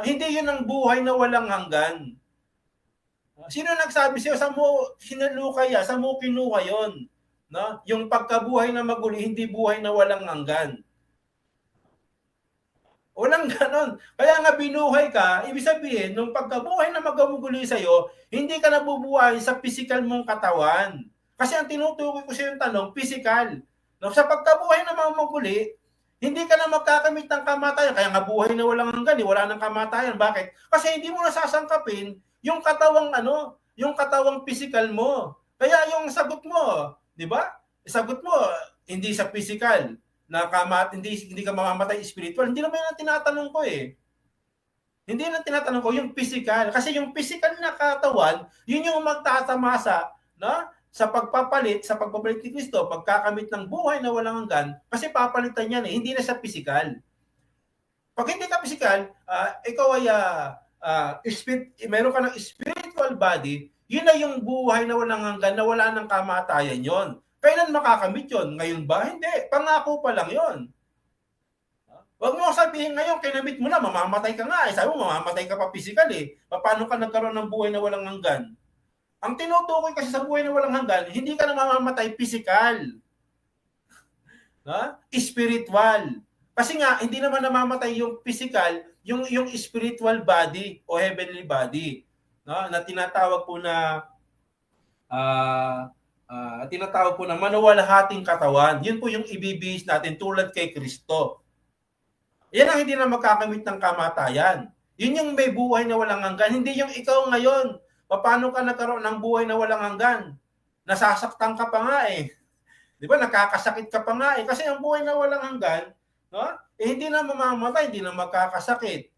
hindi yun ang buhay na walang hanggan? Sino nagsabi sa'yo? Saan mo sinaluka yan? Saan mo kinuha yun? Yung pagkabuhay na maguli, hindi buhay na walang hanggan. Walang ganon. Kaya nga binuhay ka, ibig sabihin, nung pagkabuhay na magaguli sa'yo, hindi ka nabubuhay sa physical mong katawan. Kasi ang tinutukoy ko sa yung tanong, physical. Sa pagkabuhay na magaguli, hindi ka na magkakamit ng kamatayan. Kaya nga buhay na walang hanggan, wala nang kamatayan. Bakit? Kasi hindi mo nasasangkapin yung katawang yung katawang physical mo. Kaya yung sagot mo, di ba? Sagot mo, hindi sa physical na hindi ka mamamatay spiritual. Hindi naman yung tinatanong ko eh. Hindi na tinatanong ko yung physical. Kasi yung physical na katawan, yun yung magtatamasa sa pagbabalik ni Kristo, pagkakamit ng buhay na walang hanggan, kasi papalitan yan eh, hindi na sa physical. Pag hindi ka physical, ikaw ay meron ka ng spiritual body, yun na yung buhay na walang hanggan, na wala ng kamatayan yon. Kailan makakamit yon? Ngayon ba? Hindi. Pangako pa lang yon. Huwag mo sabihin ngayon, kinamit mo na, mamamatay ka nga. Sabi mo, mamamatay ka pa physical eh. Paano ka nagkaroon ng buhay na walang hanggan? Ang tinutukoy kasi sa buhay na walang hanggan, hindi ka na mamamatay physical. Spiritual. Kasi nga, hindi naman namamatay yung physical, yung spiritual body o heavenly body. Na tinatawag po na manuwalhating katawan. Yun po yung ibibihis natin tulad kay Kristo. Yan ang hindi na magkakamit ng kamatayan. Yun yung may buhay na walang hanggan. Hindi yung ikaw ngayon. Paano ka nagkaroon ng buhay na walang hanggan? Nasasaktan ka pa nga eh. Di ba? Nakakasakit ka pa nga eh. Kasi ang buhay na walang hanggan, hindi na mamamatay, hindi na magkakasakit.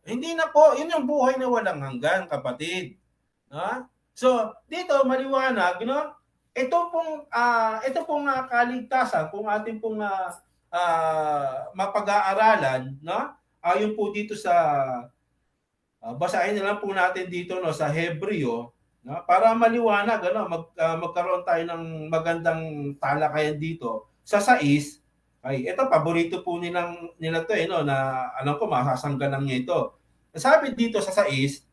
Hindi na po. Yun yung buhay na walang hanggan, kapatid. So, dito maliwanag, ito pong kaligtasan kung ating pong mapag-aaralan, ayon po dito sa basahin na lang po natin dito sa Hebreo, para maliwanag, magkaroon tayo ng magandang talakayan dito sa 6. Ay, ito paborito po nila to na alam ko masasanggalang niya ito. Sabi dito sa 6,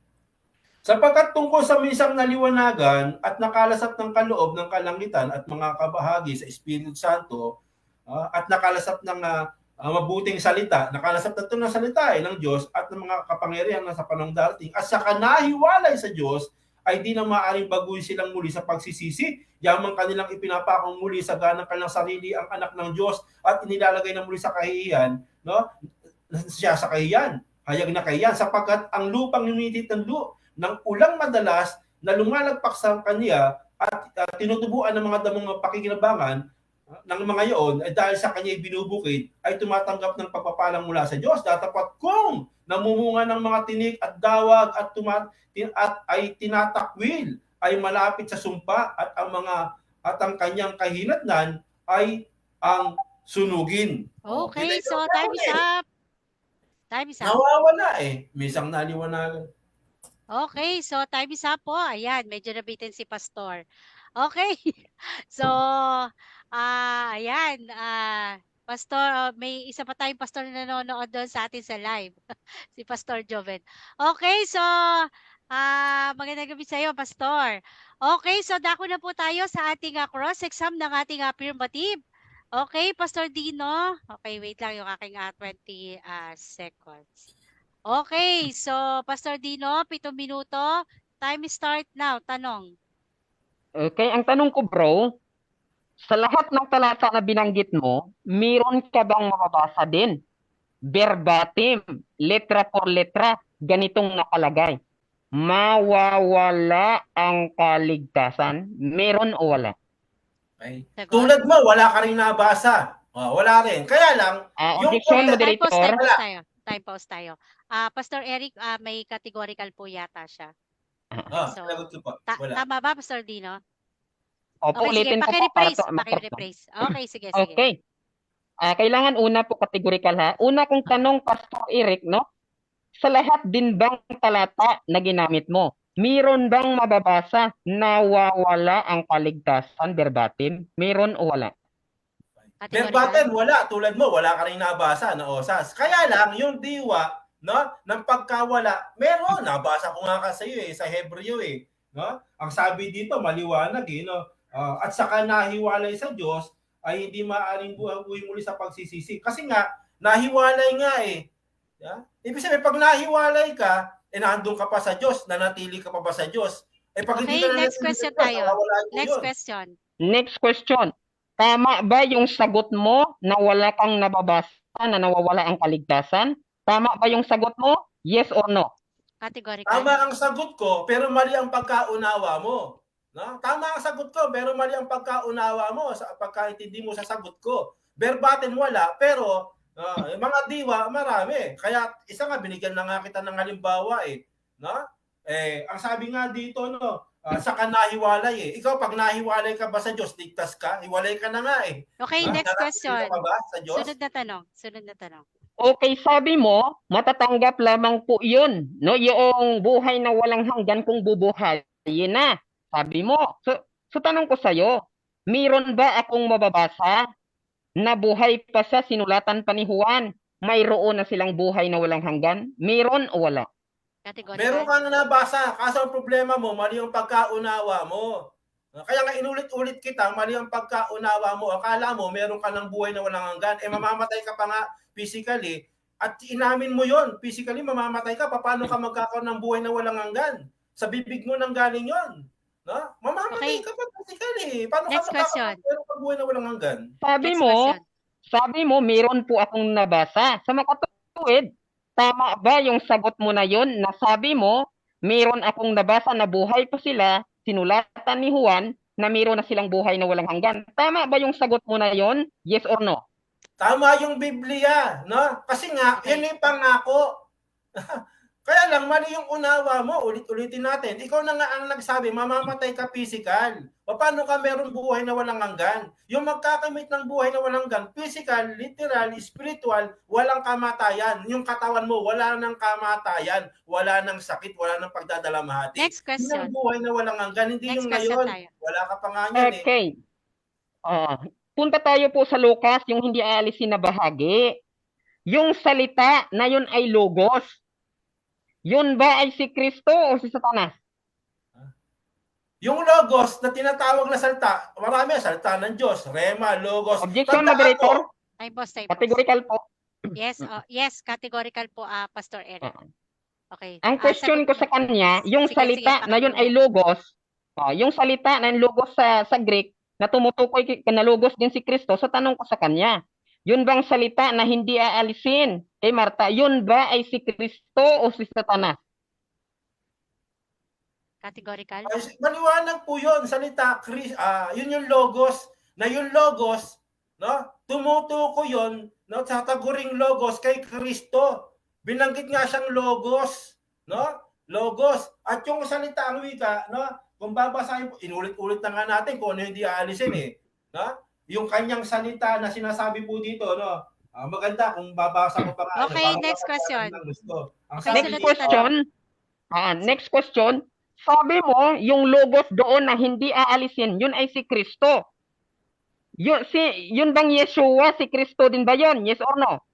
sapagkat tungkol sa minsang naliwanagan at nakalasap ng kaloob ng kalangitan at mga kabahagi sa Espiritu Santo, at nakalasap ng mabuting salita, nakalasap na ito ng salita ng Diyos at ng mga kapangyarihan na sa panahong darating, at sa kanahiwalay sa Diyos, ay di na maaaring baguhin silang muli sa pagsisisi, yamang kanilang ipinapakong muli sa ganang kanilang sarili ang anak ng Diyos at inilalagay na muli sa kahihiyan, siya sa kahihiyan, hayag na kahihiyan, sapagkat ang lupang unitit ng ulang madalas na lumalagpak sa kanya at tinutubuan ng mga damong pakikinabangan ng mga iyon, ay dahil sa kanya binubukid, ay tumatanggap ng pagpapalang mula sa Diyos. Datapat kung namumunga ng mga tinik at dawag at ay tinatakwil, ay malapit sa sumpa at ang kanyang kahinatnan ay ang sunugin. Okay, so time is up. Time is up. Nawawala eh. Misang naliwanagan. Okay, so time is up po. Ayan, medyo nabitin si Pastor. Okay. So, ayan, Pastor, may isa pa tayong pastor na nanonood doon sa atin sa live. Si Pastor Joven. Okay, so, magandang gabi sa iyo, Pastor. Okay, so dako na po tayo sa ating cross-exam ng ating affirmative. Okay, Pastor Dino. Okay, wait lang yung aking 20 seconds. Okay, so Pastor Dino, 7 minuto. Time start now. Tanong. Okay, ang tanong ko bro, sa lahat ng talata na binanggit mo, meron ka bang mababasa din verbatim, letra por letra, ganitong nakalagay. Mawawala ang kaligtasan. Meron o wala? Okay. Sagot? Tulad mo, wala ka rin nabasa. Wala rin. Kaya lang, yung Objection, content, Time pause, moderator. time pause wala. tayo. Time pause tayo. Pastor Eric, may categorical po yata siya. So, Sinagot ko po. Wala. tama ba, Pastor Dino? Opo, Okay, sige. ulitin ko po para Paki-rephrase. to makorto. Paki-rephrase. Okay, sige, sige. Okay. Kailangan una po categorical ha. Una kong tanong, Pastor Eric, no? Sa lahat din bang talata na ginamit mo, meron bang mababasa na wawala ang kaligtasan verbatim? Meron o wala? Verbatim, wala. Tulad mo, wala ka rin nabasa na osas. Kaya lang, yung diwa, no, ng pagkawala, meron. Nabasa ko nga sa iyo sa Hebreo no? Ang sabi dito, maliwanag no? At saka nahiwalay sa Diyos ay hindi maaaring buhay muli sa pagsisisi. Kasi nga, nahiwalay nga Yeah? Ibig sabihin, pag nahiwalay ka, nandun ka pa sa Diyos, nanatili ka pa ba sa Diyos? Pag hindi ka next question tayo. Next question. Next question. Tama ba yung sagot mo na wala kang nababasa na nawawala ang kaligtasan? Tama ba yung sagot mo? Yes or no? Categorical. Tama ang sagot ko, pero mali ang pagkaunawa mo. No? Tama ang sagot ko, pero mali ang pagkaunawa mo sa pagkaintindi mo sa sagot ko. Verbatim wala, pero yung mga diwa, marami. Kaya isa nga, binigyan na nga kita ng halimbawa no? Ang sabi nga dito, no, saka nahiwalay Ikaw, pag nahiwalay ka ba sa Diyos, ligtas ka? Hiwalay ka na nga Okay, next question. Ka ba sa Diyos? Sunod na tanong. Sunod na tanong. Okay, sabi mo, matatanggap lamang po yun. No? Yung buhay na walang hanggan kung bubuhayin na. Sabi mo. So tanong ko sa'yo, mayroon ba akong mababasa na buhay pa sa sinulatan pa ni Juan? Mayroon na silang buhay na walang hanggan? Mayroon o wala? Categorical. Meron ka na nabasa, kaso ang problema mo, mali yung pagkaunawa mo. Kaya nga inulit-ulit kita, mali ang pagkaunawa mo. Akala mo, meron ka ng buhay na walang hanggan. Mamamatay ka pa nga physically, at inamin mo yon physically, mamamatay ka. Paano ka magkakaroon ng buhay na walang hanggan? Sa bibig mo nang galing yon. No? Mamamatay ka pa physically. Paano Next ka magkakaroon ng buhay na walang hanggan? Sabi mo, meron po akong nabasa. Sa makatuwid, tama ba yung sagot mo na yon na sabi mo, meron akong nabasa na buhay pa sila, sinulatan ni Juan, na meron na silang buhay na walang hanggan. Tama ba yung sagot mo na yon? Yes or no? Tama yung Biblia, no? Kasi nga, yun yung pangako. Kaya lang, mali yung unawa mo. Ulit-ulitin natin. Ikaw na nga ang nagsabi, mamamatay ka physical. Paano ka meron buhay na walang hanggan? Yung magkakamit ng buhay na walang hanggan, physical, literal, spiritual, walang kamatayan. Yung katawan mo, wala nang kamatayan, wala nang sakit, wala nang pagdadalamhati. Next question. Yung buhay na walang hanggan, hindi Next yung ngayon. tayo. Wala ka pa nga yan Okay. Punta tayo po sa Lucas, yung hindi aalisin na bahagi. Yung salita na yun ay logos. Yun ba ay si Kristo o si Satanas? Yung logos na tinatawag na salita, marami salita ng Diyos, rema, logos. Objection, moderator. Time pause. Categorical po. Yes, categorical po, Pastor Eric. Okay. Ang question ko sa kanya, yung salita na yun ay logos, yung salita na logos sa Greek, na tumutukoy na logos din si Kristo, so tanong ko sa kanya, yun bang salita na hindi aalisin kay Marta, yun ba ay si Kristo o si Satanas? Categorical? Maliwanag po yun, salita, yun yung logos, na yung logos, no? Tumutukoy yun, no? Sa taguring logos kay Kristo. Binanggit nga siyang logos, no? Logos. At yung salita ang wika, no? Kung babasahin po, inulit-ulit na nga natin kung ano hindi aalisin no? Yung kanyang salita na sinasabi po dito, no? Maganda kung babasa ko pa nga. Okay, next question. Next question. Sabi mo, yung logos doon na hindi aalisin, yun ay si Kristo. Yun bang Yeshua, si Kristo din ba yun? Yes or no?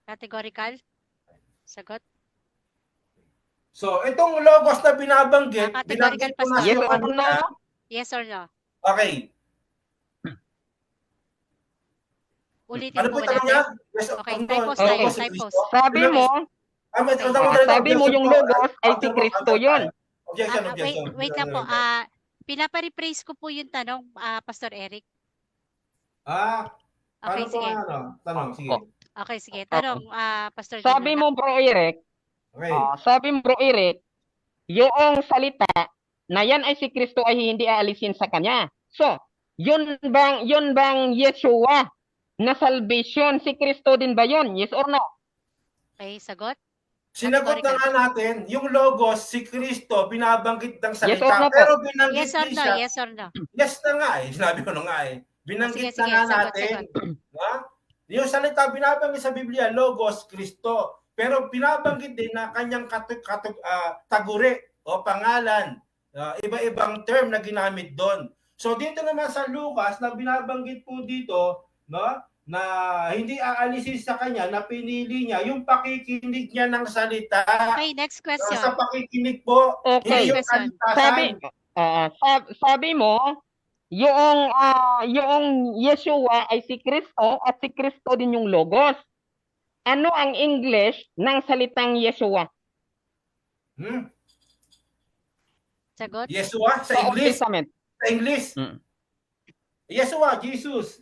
Categorical? Sagot? So, itong logos na binabanggit, categorical pa yes or no? Yes or no? Okay. Ulitin po natin. Yes, okay, typos tayo, typos. Sabi mo yung logos ay si Kristo yun. Objection. Wait lang po. Pinapa-rephrase ko po yung tanong, Pastor Eric. Okay, sige. Tanong, sige. Okay, sige. Okay. Tanong, Pastor Dino. Sabi mo, Bro Eric, Okay. sabi mo, Bro Eric, yung salita na yan ay si Kristo ay hindi aalisin sa kanya. So, yun bang Yeshua na salvation, si Kristo din ba yun? Yes or no? Okay, sagot? Sinagot na nga natin, yung logos, si Kristo, binabanggit ng Yes or salita, no po? pero binanggit Yes or din no? siya. Yes or no? Yes na nga eh. Sinabi ko na nga eh. Binanggit Sige, na nga sagot, natin. sagot. Ha? Yung salita binabanggit sa Biblia, logos, Kristo. Pero binabanggit din na kanyang taguri o pangalan. Iba-ibang term na ginamit doon. So dito naman sa Lucas, na binabanggit po dito, no? Na hindi aalisin sa kanya, na pinili niya yung pakikinig niya ng salita. Okay, next question. Sa pakikinig po, Okay. hindi yung Next question. kaligtasan. Sabi mo, yung Yeshua ay si Kristo at si Kristo din yung logos. Ano ang English ng salitang Yeshua? Sagot? Yeshua sa Sa Old English. Testament. Sa English. Yeshua, Jesus.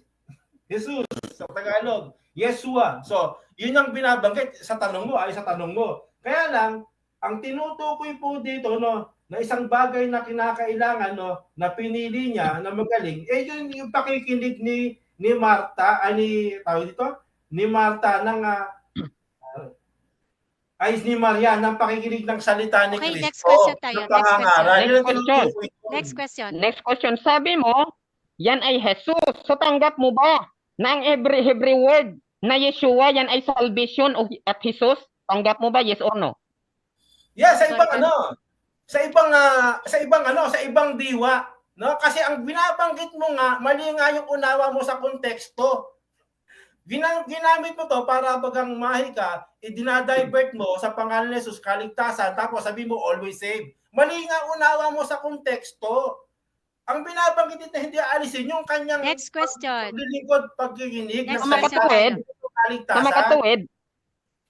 Jesus sa Tagalog. Yeshua. So, yun ang binabanggit sa tanong mo, ay sa tanong mo. Kaya lang, ang tinutukoy po dito, no, na isang bagay na kinakailangan, no, na pinili niya na magaling, eh yun yung pakikinig ni Marta, ni Marta ng ni Maria ng pakikinig ng salita ni Okay, Kristo. next question tayo. Next question. Next question. Next question. Sabi mo, yan ay Jesus. So tanggap mo ba na ang Hebrew word na Yeshua yan ay salvation at Jesus? Tanggap mo ba? Yes or no? Yeah, sa ibang diwa, no? Kasi ang binabanggit mo nga, mali nga yung unawa mo sa konteksto. Ginamit mo to para bagang mahi ka, dinadivert mo sa pangalan ni Jesus, kaligtasan, tapos sabi mo always save. Mali nga unawa mo sa konteksto. Ang binabanggit dito hindi aalisin yung kanyang Next question. pagkikinig Next ng question salita tayo. ng kaligtasan. Sa makatuwid,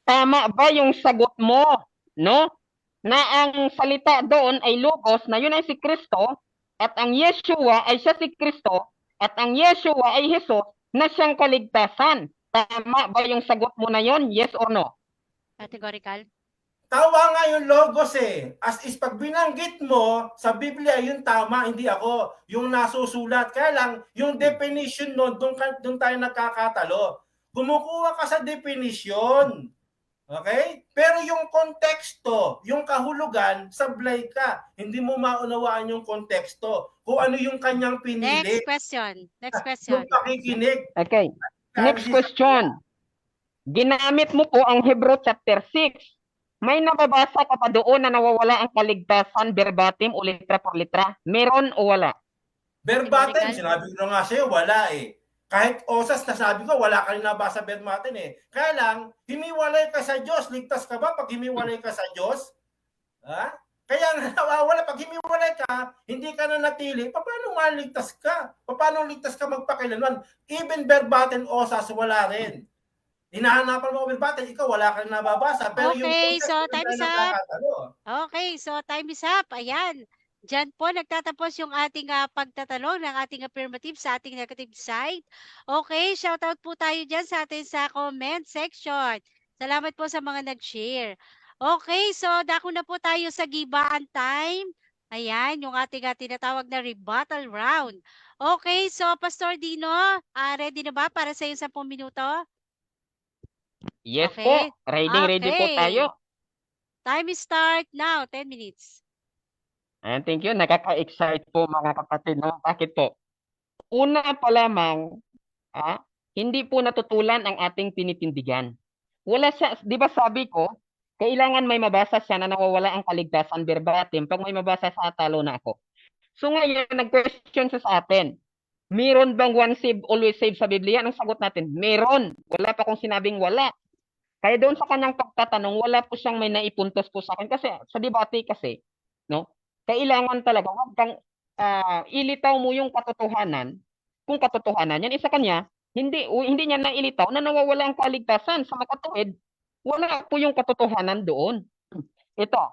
tama ba yung sagot mo, no? Na ang salita doon ay logos, na yun ay si Kristo, at ang Yeshua ay siya si Kristo, at ang Yeshua ay Jesus na siyang kaligtasan. Tama ba yung sagot mo na yon? Yes or no? Categorical. Tawa nga yung logos eh. As is, pag binanggit mo sa Biblia, yung tama, hindi ako. Yung nasusulat. Kaya lang, yung definition nun, doon tayo nagkakatalo. Kumukuha ka sa definition. Okay? Pero yung konteksto, yung kahulugan, sablay ka. Hindi mo maunawaan yung konteksto. Kung ano yung kanyang pinili. Next question. Yung pakikinig. Okay. Next question. Ginamit mo po ang Hebrew chapter 6. May nababasa ka pa doon na nawawala ang kaligtasan verbatim o litra por litra? Meron o wala? Verbatim, sinabi ko nga sa'yo, wala eh. Kahit osas na sabi ko, wala ka rin nabasa verbatim eh. Kaya lang, himiwalay ka sa Diyos. Ligtas ka ba pag himiwalay ka sa Diyos? Ha? Kaya nga nawawala, pag himiwalay ka, hindi ka na natili, paano maligtas ka? Paano ligtas ka magpakilanman? Even verbatim osas, wala rin. Hinahanapan mo verbatim, ikaw wala ka rin nababasa. Pero Okay, yung so time is up. Okay, so time is up. Ayan. Diyan po nagtatapos yung ating pagtatanong ng ating affirmative sa ating negative side. Okay, shoutout po tayo dyan sa ating sa comment section. Salamat po sa mga nag-share. Okay, so dako na po tayo sa gibaan time. Ayan, yung ating tinatawag na rebuttal round. Okay, so Pastor Dino, ready na ba para sa yung 10 minuto? Yes Okay. po. Ready po tayo. Time is start now, 10 minutes. Ayan, thank you. Nakaka-excite po mga kapatid. No? Bakit po? Una pa lamang, hindi po natutulan ang ating pinitindigan. Wala siya, di ba sabi ko, kailangan may mabasa siya na nawawala ang kaligtasan verbatim. Pag may mabasa sa talo na ako. So ngayon, nag-question siya sa atin. Meron bang one save, always save sa Biblia? Ang sagot natin, meron. Wala pa kong sinabing wala. Kaya doon sa kanyang pagtatanong, wala po siyang may naipuntos po sa akin. Kasi sa debate kasi, no? Kailangan talaga, wag kang ilitaw mo yung katotohanan. Kung katotohanan yan, isa kanya, hindi niya nailitaw na nawawala ang kaligtasan. Sa makatuwid, wala po yung katotohanan doon. Ito,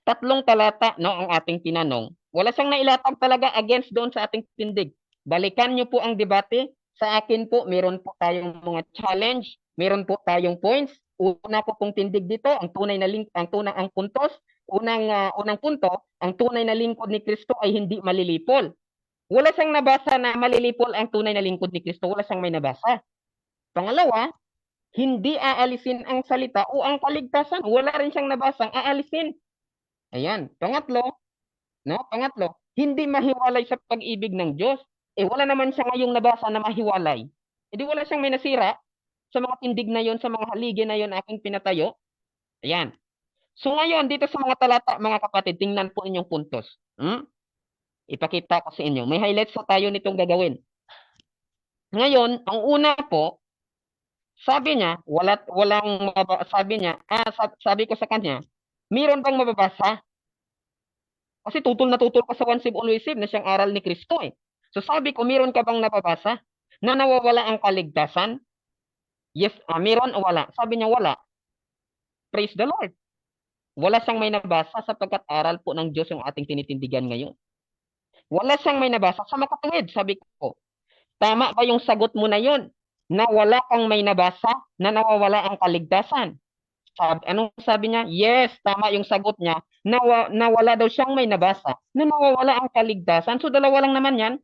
3 talata, no, ang ating tinanong. Wala siyang nailatag talaga against doon sa ating tindig. Balikan niyo po ang debate. Sa akin po, meron po tayong mga challenge Meron po tayong points. Una ko pong tindig dito, ang tunay na ang puntos, unang punto, ang tunay na lingkod ni Kristo ay hindi malilipol. Wala siyang nabasa na malilipol ang tunay na lingkod ni Kristo. Wala siyang may nabasa. Pangalawa, hindi aalisin ang salita o ang kaligtasan. Wala rin siyang nabasang aalisin. Ayan. Pangatlo, hindi mahiwalay sa pag-ibig ng Diyos. Wala naman siya ngayong nabasa na mahiwalay. Di wala siyang may nasira sa mga tindig na yon, sa mga haligi na yon aking pinatayo. Ayan. So ngayon, dito sa mga talata, mga kapatid, tingnan po inyong puntos. Ipakita ko sa inyo. May highlights po tayo nitong gagawin. Ngayon, ang una po, sabi niya, sabi ko sa kanya, mayroon bang mababasa? Kasi tutol na tutol ka sa one save, always save na siyang aral ni Kristo eh. So sabi ko, mayroon ka bang nababasa na nawawala ang kaligtasan? Yes, mayroon o wala? Sabi niya, wala. Praise the Lord. Wala siyang may nabasa sapagkat aral po ng Diyos yung ating tinitindigan ngayon. Wala siyang may nabasa sa makatuwid, sabi ko. Tama ba yung sagot mo na yun? Na wala kang may nabasa na nawawala ang kaligtasan? Anong sabi niya? Yes, tama yung sagot niya. Wala daw siyang may nabasa na nawawala ang kaligtasan. So dalawa lang naman yan.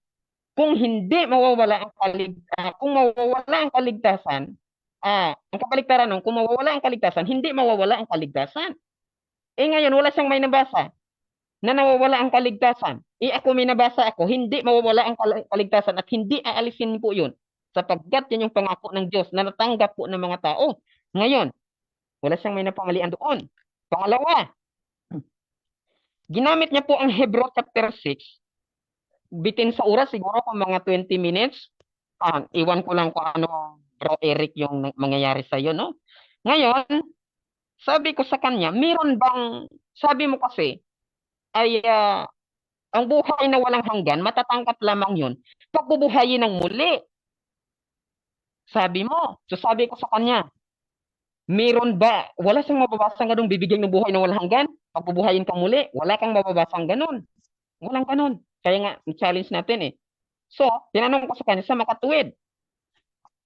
Kung hindi mawawala ang kaligtasan, ang kabaliktaran nun, kung mawawala ang kaligtasan, hindi mawawala ang kaligtasan. Ngayon, wala siyang may nabasa na nawawala ang kaligtasan. Ako may nabasa ako, hindi mawawala ang kaligtasan at hindi aalisin po yun. Sapagkat yan yung pangako ng Diyos na natanggap po ng mga tao. Ngayon, wala siyang may napamalian doon. Pangalawa, ginamit niya po ang Hebrew chapter 6. Bitin sa oras, siguro kung mga 20 minutes. Iwan ko lang kung ano, Bro Eric, yung mangyayari sa iyo, no? Ngayon, sabi ko sa kanya, sabi mo kasi, ay ang buhay na walang hanggan, matatangkat lamang yun. Pagbubuhayin ng muli. Sabi mo. So sabi ko sa kanya, meron ba, wala siyang mababasang ganun, bibigyan ng buhay na walang hanggan? Pagbubuhayin kang muli, wala kang mababasang ganun. Walang ganun. Kaya nga, challenge natin eh. So, tinanong ko sa kanya sa makatuwid.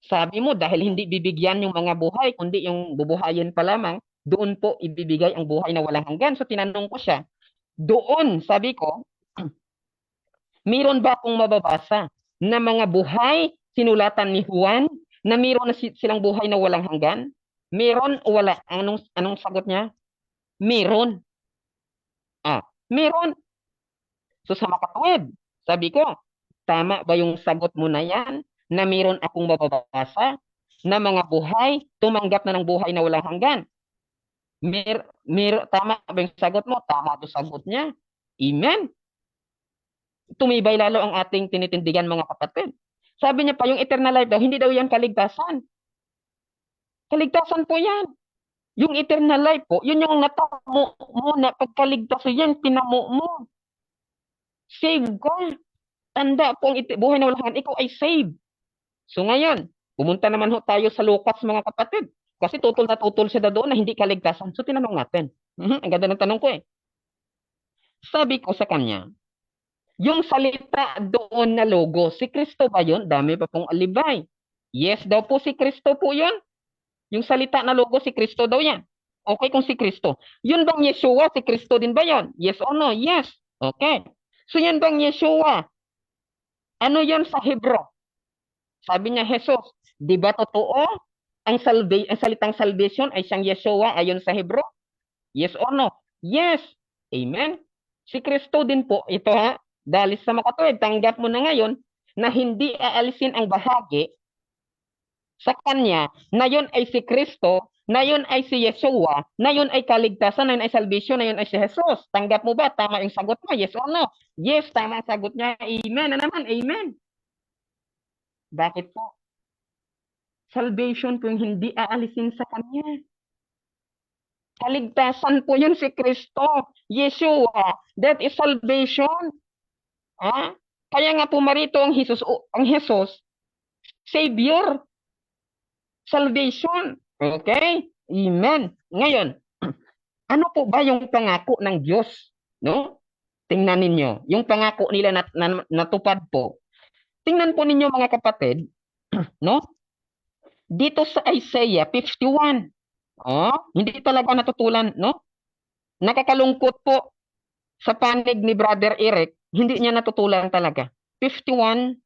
Sabi mo, dahil hindi bibigyan yung mga buhay, kundi yung bubuhayin pa lamang, doon po ibibigay ang buhay na walang hanggan. So, tinanong ko siya, doon, sabi ko, meron ba akong mababasa na mga buhay sinulatan ni Juan na meron na silang buhay na walang hanggan? Meron o wala? Anong sagot niya? Meron. Meron. So sa makatuwid, sabi ko, tama ba yung sagot mo na yan na meron akong mababasa na mga buhay tumanggap na ng buhay na walang hanggan? Tama ba yung sagot mo? Tama to sagot niya. Amen. Tumibay lalo ang ating tinitindigan, mga kapatid. Sabi niya pa, yung eternal life daw, hindi daw yan kaligtasan. Kaligtasan po yan. Yung eternal life po, yun yung natamo mo na pagkaligtasan yan, tinamo mo. Save ka. Tanda po ang buhay na walang hanggan, ikaw ay save. So ngayon, pumunta naman ho tayo sa Lucas, mga kapatid. Kasi tutol na tutol siya doon na hindi kaligtasan. So tinanong natin. Ang ganda ng tanong ko eh. Sabi ko sa kanya, yung salita doon na logo, si Kristo ba yun? Dami pa pong alibay. Yes daw po, si Kristo po yun. Yung salita na logo, si Kristo daw yan. Okay kung si Kristo. Yun bang Yeshua, si Kristo din ba yun? Yes or no? Yes. Okay. So yun bang Yeshua? Ano yun sa Hebrew? Sabi niya, Jesus, di ba totoo? Ang salitang salvation ay siyang Yeshua ayon sa Hebrew? Yes or no? Yes. Amen. Si Kristo din po, ito ha, dahil sa makatuwid, tanggap mo na ngayon na hindi aalisin ang bahagi sa kanya, na yun ay si Kristo, na yun ay si Yeshua, na yun ay kaligtasan, na yun ay salvation, na yun ay si Jesus. Tanggap mo ba? Tama yung sagot mo? Yes or no? Yes, tama ang sagot niya. Amen na naman. Amen. Bakit po? Salvation po yung hindi aalisin sa kanya. Kaligtasan po yun si Kristo. Yeshua. That is salvation. Kaya nga po marito ang Jesus, Savior. Salvation. Okay? Amen. Ngayon, ano po ba yung pangako ng Diyos? No? Tingnan ninyo. Yung pangako nila natupad po. Tingnan po ninyo, mga kapatid, no? Dito sa Isaiah 51, hindi talaga natutulan, no? Nakakalungkot po sa panig ni Brother Eric, hindi niya natutulan talaga. 51,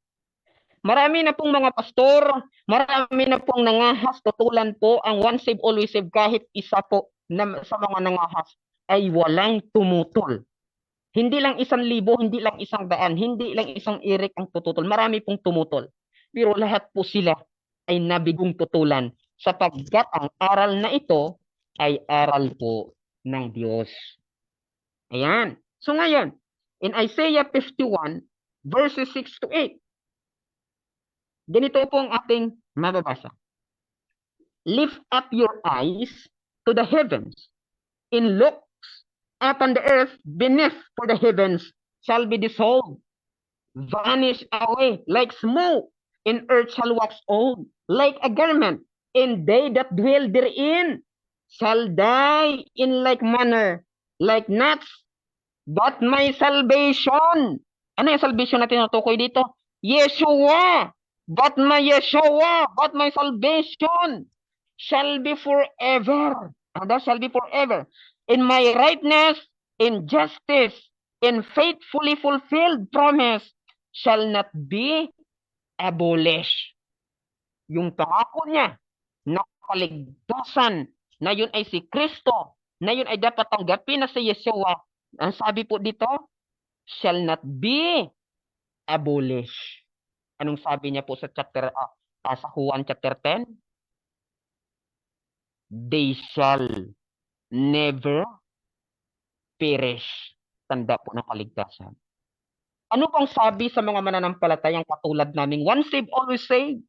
marami na pong mga pastor, marami na pong nangahas, tutulan po ang once save, always save, kahit isa po na, sa mga nangahas ay walang tumutol. Hindi lang 1,000, hindi lang 100, hindi lang isang Eric ang tututol. Marami pong tumutol. Pero lahat po sila ay nabigong tutulan sapagkat ang aral na ito ay aral po ng Diyos. Ayan. So ngayon, in Isaiah 51, verses 6 to 8, ganito po ang ating mababasa. Lift up your eyes to the heavens, and look upon the earth beneath, for the heavens shall be dissolved, vanish away like smoke, and earth shall wax old like a garment, and they that dwell therein shall die in like manner, like gnats. But my salvation, ano yung salvation na tinutukoy dito? Yeshua. But my salvation shall be forever. That shall be forever. In my rightness, in justice, in faithfully fulfilled promise shall not be abolished. Yung pangako niya na kaligtasan, na yun ay si Kristo, na yun ay dapat tanggapin na si Yeshua. Ang sabi po dito, shall not be abolished. Anong sabi niya po sa sa Juan chapter 10? They shall never perish. Tanda po ng kaligtasan. Ano pang sabi sa mga mananampalatayang katulad naming once saved, always saved?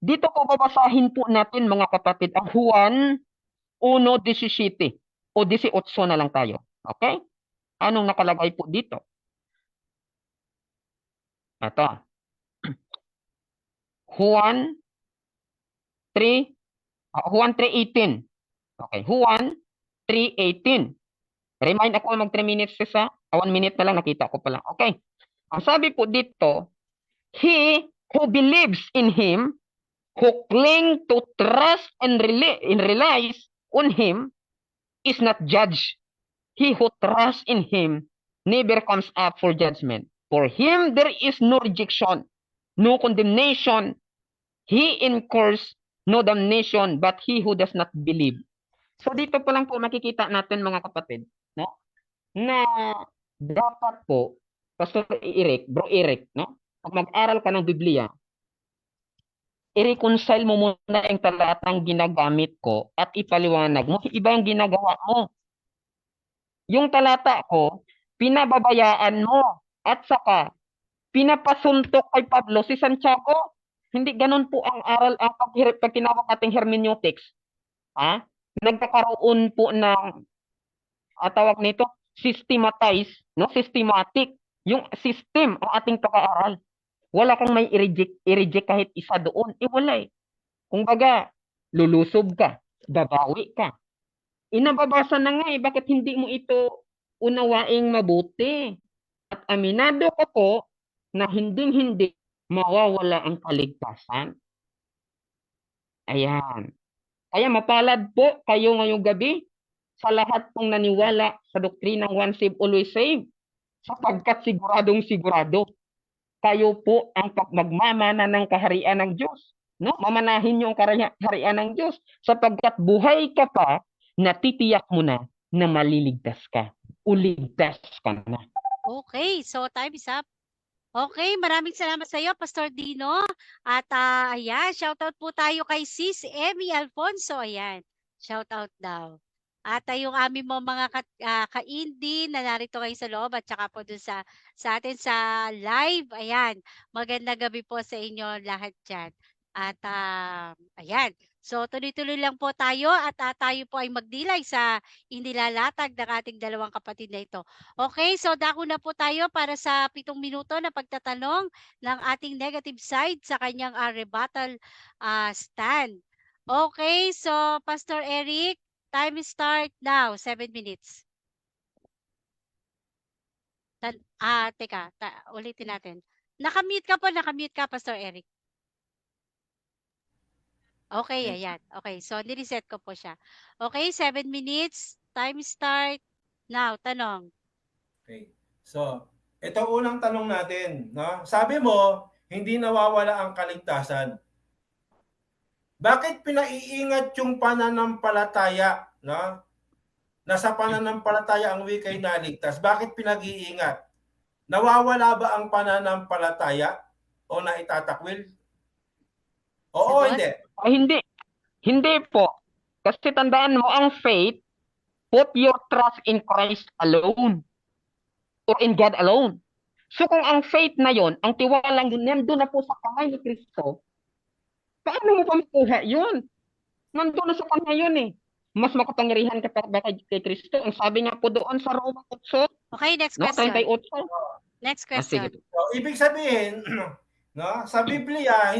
Dito po babasahin po natin mga kapatid ang Juan 1:17 o 18 na lang tayo. Okay? Anong nakalagay po dito? Ito. Juan 3:18. Okay, Juan 3:18. Remind ako mag 3 minutes sa 1 minute na lang, nakita ko pa lang. Okay. Ang sabi po dito, he who believes in him, who cling to trust and relies on him, is not judged. He who trusts in him never comes up for judgment. For him there is no rejection, no condemnation. He incurs no damnation, but he who does not believe. So dito pa lang po makikita natin mga kapatid, no? Na dapat po, Pastor Eric, Bro Eric, no? Pag mag-aral ka ng Biblia, i-reconcile mo muna yung talatang ginagamit ko at ipaliwanag mo, iba yung ginagawa mo. Yung talata ko, pinababayaan mo at saka pinapasuntok kay Pablo si Santiago. Hindi ganun po ang aral, ang pag tinawag nating hermeneutics. Ha? Nagkakaroon po ng tawag nito, systematize, no? Systematic. Yung system ang ating pag-aaral. Wala kang may i-reject kahit isa doon. Wala eh. Kung baga, lulusob ka, babawi ka. Inababasa na nga eh, bakit hindi mo ito unawaing mabuti? At aminado ko po na hinding-hindi mawawala ang kaligtasan. Ayan. Kaya mapalad po kayo ngayong gabi sa lahat pong naniwala sa doktrinang once saved, always saved. Sapagkat siguradong sigurado, kayo po ang magmamana ng kaharian ng Diyos. No? Mamanahin niyo ang kaharian ng Diyos sapagkat buhay ka pa, natitiyak mo na maliligtas ka. Uligtas ka na. Okay, so time is up. Okay, maraming salamat sa iyo, Pastor Dino. At ayan, shoutout po tayo kay Sis Emmy Alfonso. Ayan, shoutout daw. At yung aming mga ka-indie na narito kayo sa loob at saka po dun sa atin sa live. Ayan, magandang gabi po sa inyo lahat dyan. At ayan, so tuloy-tuloy lang po tayo at tayo po ay magdilay sa inilalatag ng ating dalawang kapatid na ito. Okay, so dako na po tayo para sa 7 minuto na pagtatanong ng ating negative side sa kanyang rebuttal stand. Okay, so Pastor Eric, time start now, 7 minutes. Teka, ulitin natin. Nakamute ka po, Pastor Eric. Okay, ayan. Okay, so nireset ko po siya. Okay, 7 minutes. Time start. Now, tanong. Okay. So, ito unang tanong natin, no? Sabi mo, hindi nawawala ang kaligtasan. Bakit pinaiingat yung pananampalataya, no? Nasa pananampalataya ang wika'y naligtas. Bakit pinag-iingat? Nawawala ba ang pananampalataya o naitatakwil? Oo, Sagot? hindi. Ay, hindi. Hindi po. Kasi tandaan mo, ang faith, put your trust in Christ alone or in God alone. So kung ang faith na yon, ang tiwalang yun, nandun na po sa kamay ni Kristo, paano mo pa makuha yun? Nandun na sa kanya yun eh. Mas makapangyarihan ka pa ba kay Kristo? Ang sabi nga po doon sa Roma 8, Okay, next no, question. 38. Next Sige. question. So, ibig sabihin, no, sa Biblia,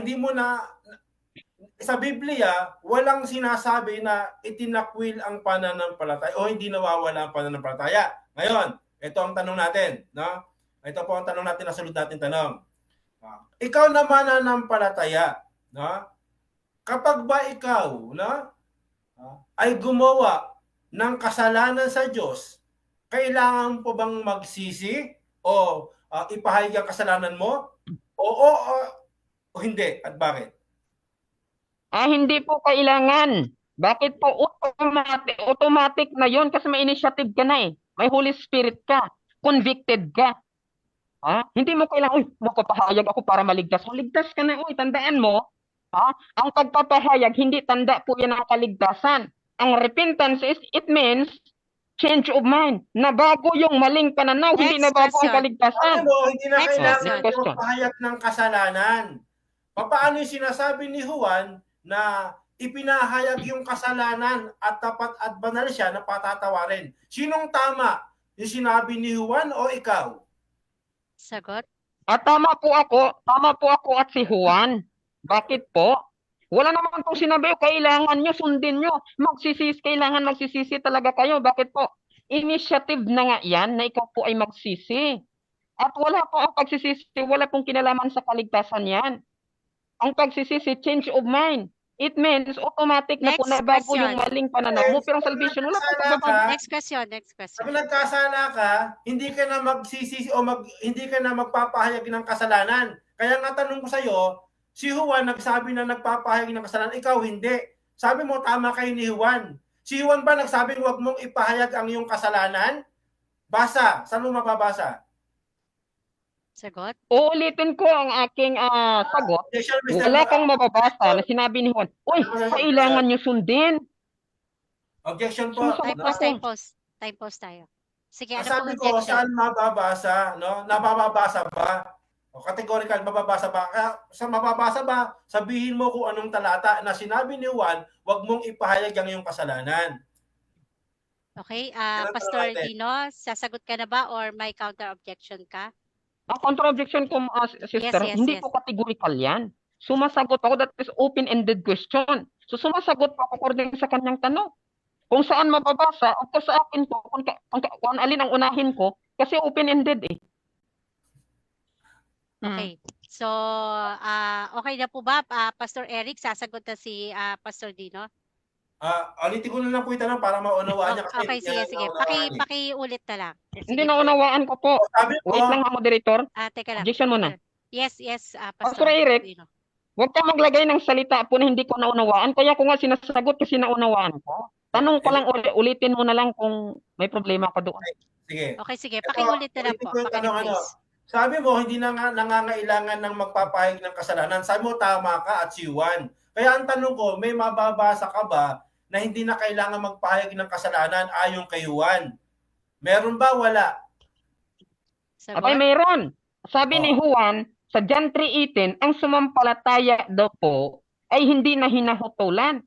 sa Biblia, walang sinasabi na itinakwil ang pananampalataya o hindi nawawala ang pananampalataya. Ngayon, ito ang tanong natin, no? Ito po ang tanong natin na sunod natin tanong. Ikaw na mananampalataya, no? Kapag ba ikaw, no, ay gumawa ng kasalanan sa Diyos, kailangan po bang magsisi o ipahayag ang kasalanan mo? O hindi at bakit? Hindi po kailangan. Bakit po automatic na yon kasi may initiative ka na eh. May Holy Spirit ka. Convicted ka. Hindi mo kailangan, uy, magpapahayag ako para maligtas. Maligtas ka na, uy, tandaan mo, ang pagpapahayag, hindi tanda po yan ang kaligtasan. Ang repentance it means change of mind. Nabago yung maling pananaw, hindi Next nabago ang question. kaligtasan. Sabi mo, hindi na Next kailangan Next question. question. magpahayag ng kasalanan. Paano yung sinasabi ni Juan na ipinahayag yung kasalanan at tapat at banal siya na patatawarin? Sinong tama? Yung sinabi ni Juan o ikaw? Sagot? Tama po ako at si Juan. Bakit po? Wala naman pong sinabi, kailangan nyo, sundin nyo. Kailangan magsisisi talaga kayo. Bakit po? Initiative na nga yan na ikaw po ay magsisi. At wala po ang pagsisisi, wala pong kinalaman sa kaligtasan yan. Ang pagsisisi, change of mind. It means automatic na po Next nabago yung question. maling pananaw mo, pero ang salvation, wala pong pagbabago. Next question. Next question. Pag nagkasala ka, hindi ka na magsisisi o hindi ka na magpapahayag ng kasalanan. Kaya nga tanong ko sa iyo, si Juan nagsabi na nagpapahayag ng kasalanan, ikaw hindi. Sabi mo tama kay ni Juan. Si Juan ba nagsabing huwag mong ipahayag ang iyong kasalanan? Basa. Saan mo mababasa? Sagot? Uulitin ko ang aking sagot. Objection, Mr. Wala kang mababasa na sinabi ni Juan, uy, kailangan nyo sundin. Objection po. Sumasagot Time ako. pause, time pause. Time pause tayo. Sige, Ang ano sabi pong ko, objection? saan mababasa? No? Nababasa ba? O categorical, mababasa ba? Kaya sa mababasa ba, sabihin mo kung anong talata na sinabi ni Juan, wag mong ipahayag ang iyong kasalanan. Okay, Yan ang Pastor tanong natin. Dino, sasagot ka na ba or may counter objection ka? Ang counter-objection ko, sister, Yes, hindi yes. po categorical yan. Sumasagot ako, that is open-ended question. So sumasagot po ako according sa kanyang tanong. Kung saan mababasa, o kung sa akin po, kung alin ang unahin ko, kasi open-ended eh. Okay. So, okay na po ba, Pastor Eric? Sasagot na si Pastor Dino? Ulitin ko na lang po yung tanong para maunawaan niya. kasi Okay, hindi niya sige. naunawaan eh. Pakiulit na lang. Hindi Sige. na unawaan ko po. Sabi mo, Wait lang ha, moderator. Teka lang. Objection muna. Yes, Pastor Pastor Eric. Dino. Huwag ka maglagay ng salita po na hindi ko naunawaan. Kaya ko nga sinasagot kasi naunawaan ko. Tanong ko lang ulitin mo na lang kung may problema ka doon. sige. Okay, sige. Ito, Pakiulit na lang ulitin po. ko yung tanong, Paki-rephrase. Sabi mo, hindi na nga nangangailangan ng magpapahayag ng kasalanan. Sabi mo, tama ka at si Juan. Kaya ang tanong ko, may mababasa ka ba na hindi na kailangan magpahayag ng kasalanan ayon kay Juan? Meron ba? Wala. Abay, Sagot? mayroon. Sabi ni Oh. Juan, sa John 3:18, ang sumampalataya daw po ay hindi na hinahutulan.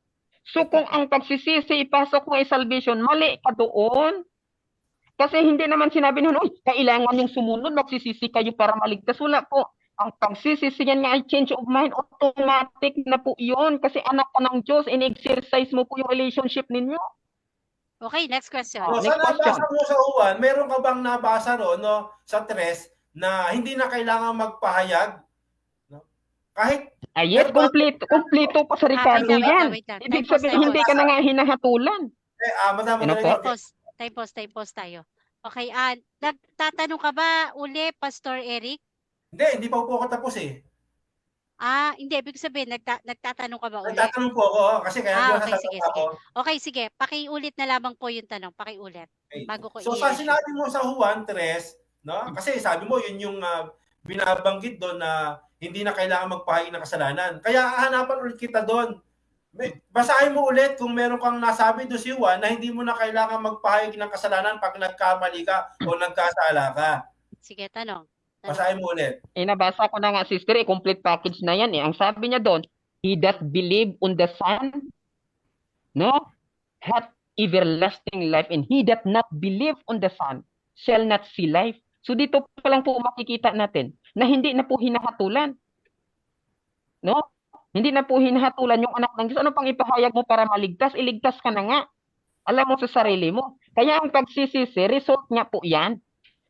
So kung ang pagsisisi ipasok mo ay salvation, mali ka doon. Kasi hindi naman sinabi nun, uy, kailangan yung sumunod, magsisisi kayo para maligtas. Wala po. Ang pagsisisi yan nga ay change of mind, automatic na po yun. Kasi anak ka ng Diyos, in-exercise mo po yung relationship ninyo. Okay, next question. So, Next sa nabasa question. mo sa Juan, meron ka bang nabasa ro, no, sa 3 na hindi na kailangan magpahayag? No? Kahit Yes, kahit bago, kumpleto pa sa Ricardo Wait lang, yan. wait lang. Ibig Time pause, sabihin, time hindi ka pause. na nga hinahatulan. Madam Ano po? Moderator, Time pause tayo. Okay, nagtatanong ka ba uli, Pastor Eric? hindi pa po ako tapos eh. Hindi, ibig sabihin, nagtatanong ka ba uli? Nagtatanong po ako kasi kaya di ba Okay, sasagot sige, ako. sige. Okay, sige, pakiulit na lamang po yung tanong, pakiulit, Okay. bago ko So sa i-issue. sinabi mo sa Juan 3, no? Kasi sabi mo yun yung binabanggit doon na hindi na kailangan magpahayag ng kasalanan. Kaya hahanapan ulit kita doon. Basahin mo ulit kung meron kang nasabi doon si Juan na hindi mo na kailangan magpahayag ng kasalanan pag nagkamali ka o nagkasala ka. Sige, tanong. Basahin mo ulit. Nabasa ko na nga, sister, complete package na yan eh. Ang sabi niya doon, he that believe on the Son, no, hath everlasting life, and he that not believe on the Son shall not see life. So dito pa lang po makikita natin na hindi na po hinahatulan. No? Hindi na po hinahatulan yung anak ng Diyos. Ano pang ipahayag mo para maligtas? Iligtas ka na nga. Alam mo sa sarili mo. Kaya ang pagsisisi, result niya po yan.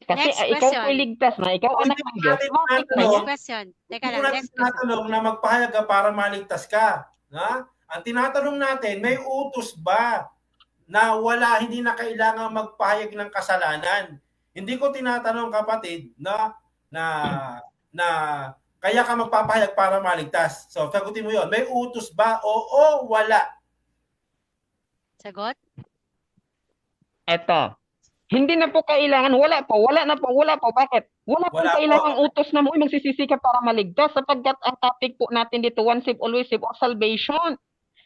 Kasi Next ikaw question. po iligtas na, ikaw anak ng Diyos. Matik na Next yan. question. Teka Hindi lang, mo natin next question. tinatanong na magpahayag ka para maligtas ka. Na? Ang tinatanong natin, may utos ba na hindi na kailangan magpahayag ng kasalanan? Hindi ko tinatanong, kapatid, na kaya ka magpapahayag para maligtas. So, sagutin mo yon. May utos ba? Oo, wala. Sagot? Eto. Hindi na po kailangan, wala po. Bakit? Wala po Wala po. kailangang utos na mo, magsisisi ka para maligtas sapagkat ang topic po natin dito, once saved, always saved, or salvation.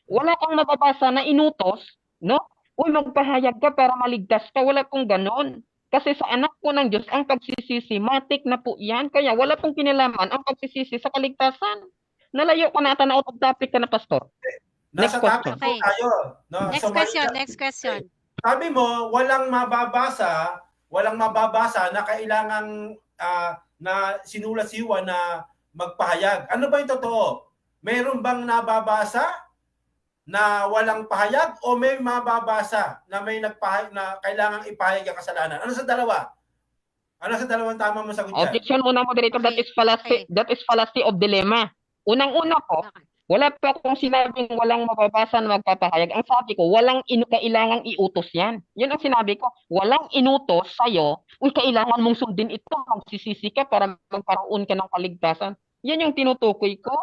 Wala kang mababasa na inutos, no? Uy, magpahayag ka para maligtas ka. Wala pong ganon. Kasi sa anak po ng Diyos, ang pagsisisi, matik na po yan. Kaya wala pong kinalaman ang pagsisisi sa kaligtasan. Nalayo ko na out of topic ka na, Pastor. Nasa Next topic question. po Okay. tayo. No? Next So, question. sabi mo, walang mababasa na kailangang na sinulat si Juan na magpahayag. Ano ba yung totoo? Meron bang nababasa na walang pahayag o may mababasa na may nagpahayag na kailangang ipahayag ang kasalanan? Ano sa dalawa? Ano sa dalawang tama mo sagot dyan? Objection muna, moderator. Okay. That is fallacy of dilemma. Unang-una po, Okay. wala pa akong sinabing walang mababasa na magpapahayag. Ang sabi ko, walang kailangang iutos yan. Yun ang sinabi ko. Walang inutos sa'yo, uy, kailangan mong sundin ito, magsisisi ka para magkaroon ka ng kaligtasan. Yan yung tinutukoy ko.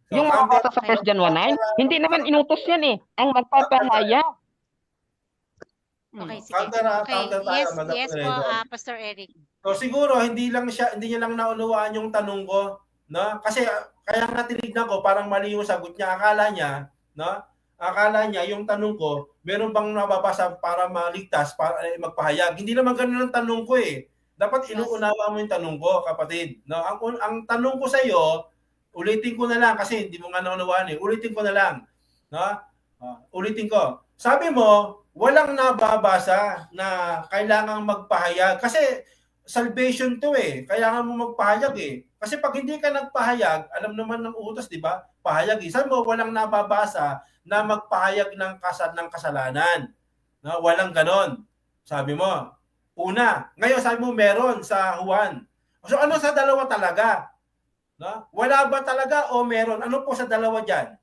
So, Yung mababasa sa 1 John 1:9, hindi naman inutos yan eh. Ang magpapahayag. Okay, sige. Counter tayo, Yes, Madam yes po, Moderator. Pastor Eric. So siguro hindi niya lang naunawaan yung tanong ko, no? Kasi kaya nga tinignan ko parang mali yung sagot niya. Akala niya yung tanong ko, meron bang nababasa para maligtas, para magpahayag. Hindi naman ganoon ang tanong ko eh. Dapat inuunawa mo yung tanong ko, kapatid. No? Ang tanong ko sa iyo, ulitin ko na lang kasi hindi mo nga naunawaan eh. Ulitin ko na lang, no? Ulitin ko. Sabi mo, walang nababasa na kailangang magpahayag kasi salvation to eh. Kailangan mo magpahayag eh. Kasi pag hindi ka nagpahayag, alam naman ng utos, di ba? Pahayag eh. Sabi mo, walang nababasa na magpahayag ng kasalanan. No? Walang ganon. Sabi mo. Una. Ngayon, sabi mo, meron sa Juan. So, ano sa dalawa talaga? No? Wala ba talaga o meron? Ano po sa dalawa dyan?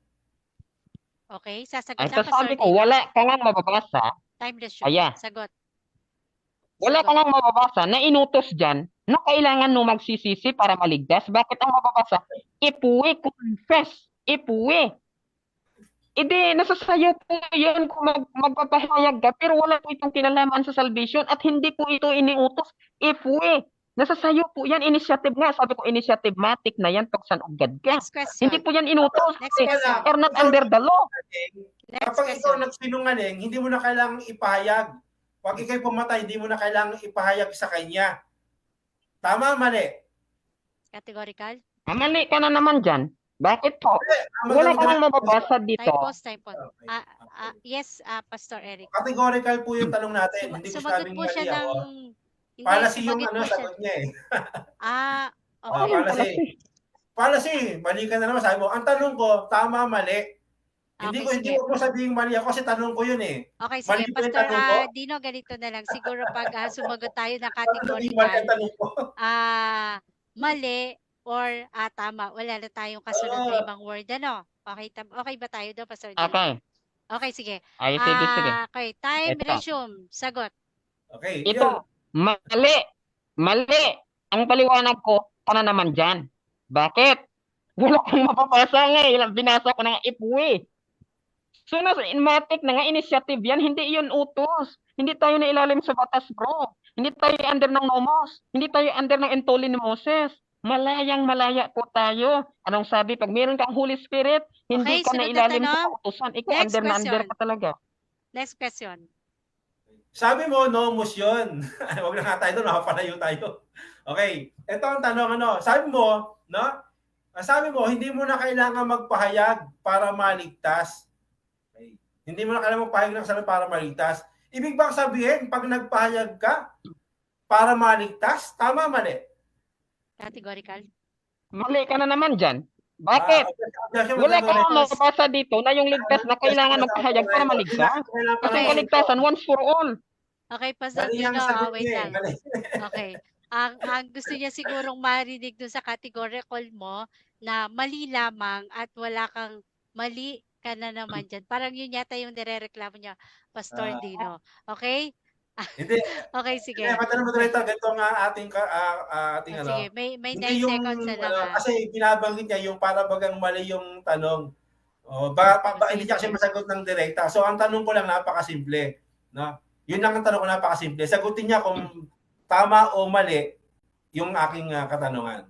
Okay, sasagot Ay, na, sabi Pastor ko, Dino. wala ka nga mababasa. Timeless yun. Aya. Sagot. Wala ka nga mababasa na inutos dyan na kailangan mo magsisisi para maligtas. Bakit ang mababasa? If we confess. Hindi, nasa sayo po yun kung magpapahayag ka, pero wala po itong kinalaman sa salvation at hindi po ito iniutos. Nasa sayo po yan, initiative nga. Sabi ko, initiative, matik na yan, tuksan ugad ka. Next question. Hindi po yan inutos. Next question. You're not under the law. Next Kapag ikaw question. nagsinungaling, hindi mo na kailangang ipahayag. Pag ikaw'y pumatay, hindi mo na kailangang ipahayag sa kanya. Tama, mali. Categorical. Mali ka na naman dyan. Bakit po? Wala ka nang mababasa dito. Time pause. Yes, Pastor Eric. Categorical po yung tanong natin. Hindi ko Sumagot sabing po siya mali ng... ako. Hindi, Policy yung sumagot po siya. sagot niya eh. Okay. Policy. Policy. Mali ka na naman. Sabi mo, ang tanong ko, tama, mali. Hindi Okay, ko sabing mali ako kasi tanong ko yun eh. Okay, Mali sige. ba yung Pastor tanong ko? Dino, ganito na lang. Siguro pag sumagot tayo ng Hindi mali ang categorical, tanong ko. mali or tama? Wala na tayong kasunod na Oo. ibang word, ano? Okay, okay ba tayo doon, Pastor Dino? Okay. Okay, sige. Ay, sige, sige. Okay, time, Ito. resume, sagot. Okay, Ito, yun. mali. Mali. Ang paliwanag ko, ka na naman dyan. Bakit? Wala kang mapapasa nga eh. Binasa ko na nga ipuwi. So, nasa inmatic na nga initiative yan, hindi yun utos. Hindi tayo na ilalim sa batas, bro. Hindi tayo under ng nomos. Hindi tayo under ng entoli ni Moses. Malayang malaya po tayo. Anong sabi? Pag meron kang Holy Spirit, hindi Okay, ka na sunod na ilalim sa tanong. kautusan. Ikaw Next under question. ka talaga. Next question. Sabi mo, nomos yun. Huwag na nga tayo doon, makapalayo tayo. Okay, ito ang tanong, ano, sabi mo, no? Sabi mo, hindi mo na kailangan magpahayag para maligtas. Okay. Hindi mo na kailangan magpahayag ng kasalanan para maligtas. Ibig bang sabihin, pag nagpahayag ka para maligtas, tama, mali? Categorical. Mali ka na naman dyan. Bakit? Objection, Wala magandang kang Tapos, mabasa dito na yung ligtas na kailangan magpahayag para maligtas. Kasi yung Okay. kaligtasan, once for all. okay, Pastor Mali ang Dino, sagot wait niya eh. lang. Mali. Okay. Ang gusto niya sigurong marinig doon sa categorical mo na mali lamang at wala kang mali ka na naman dyan. Parang yun yata yung nirereklamo niya, Pastor Ah, Dino. Okay? hindi, Okay, hindi, sige. moderator, ganito nga ating Sige, ano, may hindi 9 yung seconds na lang ano, kasi binabanggit niya yung para bagang mali yung tanong. Sige, Hindi niya kasi sige. masagot ng direkta. So ang tanong ko lang napakasimple, no? Yun lang ang tanong ko napakasimple. Sagutin niya kung tama o mali yung aking katanungan.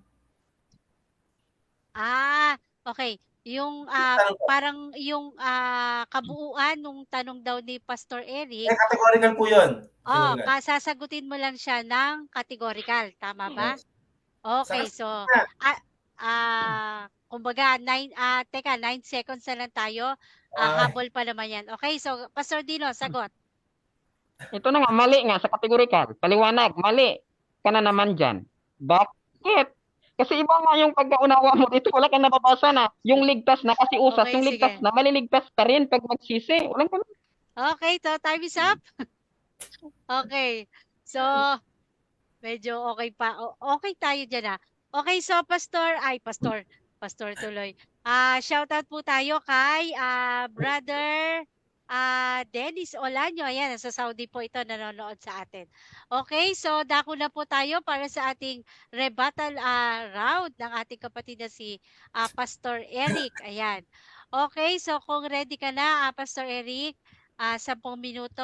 Okay. Yung Tanong ko, parang yung kabuuan nung tanong daw ni Pastor Eric, categorical po 'yun. Categorical. sasagutin mo lang siya ng categorical, tama ba? Yes. Okay, Sagot so na. kumbaga 9 seconds na lang tayo. Ay, Habol pa naman 'yan. Okay, so Pastor Dino, sagot. Ito na nga, mali nga sa kategorikal. Paliwanag, mali ka na naman dyan. Bakit? Kasi iba nga yung pagkaunawa mo dito, wala kang nababasa na. Yung ligtas na kasi usas, Okay, yung ligtas sige. na, maliligtas ka rin pag magsisi. Walang ka. Okay, so time is up. Okay. So, medyo okay pa. Okay tayo diyan. Okay, so Pastor tuloy. Shout out po tayo kay brother Dennis Olanyo. Ayan, sa Saudi po ito nanonood sa atin. Okay, so dako na po tayo para sa ating rebuttal round ng ating kapatid na si Pastor Eric. Ayan. Okay, so kung ready ka na, Pastor Eric, 10 minuto,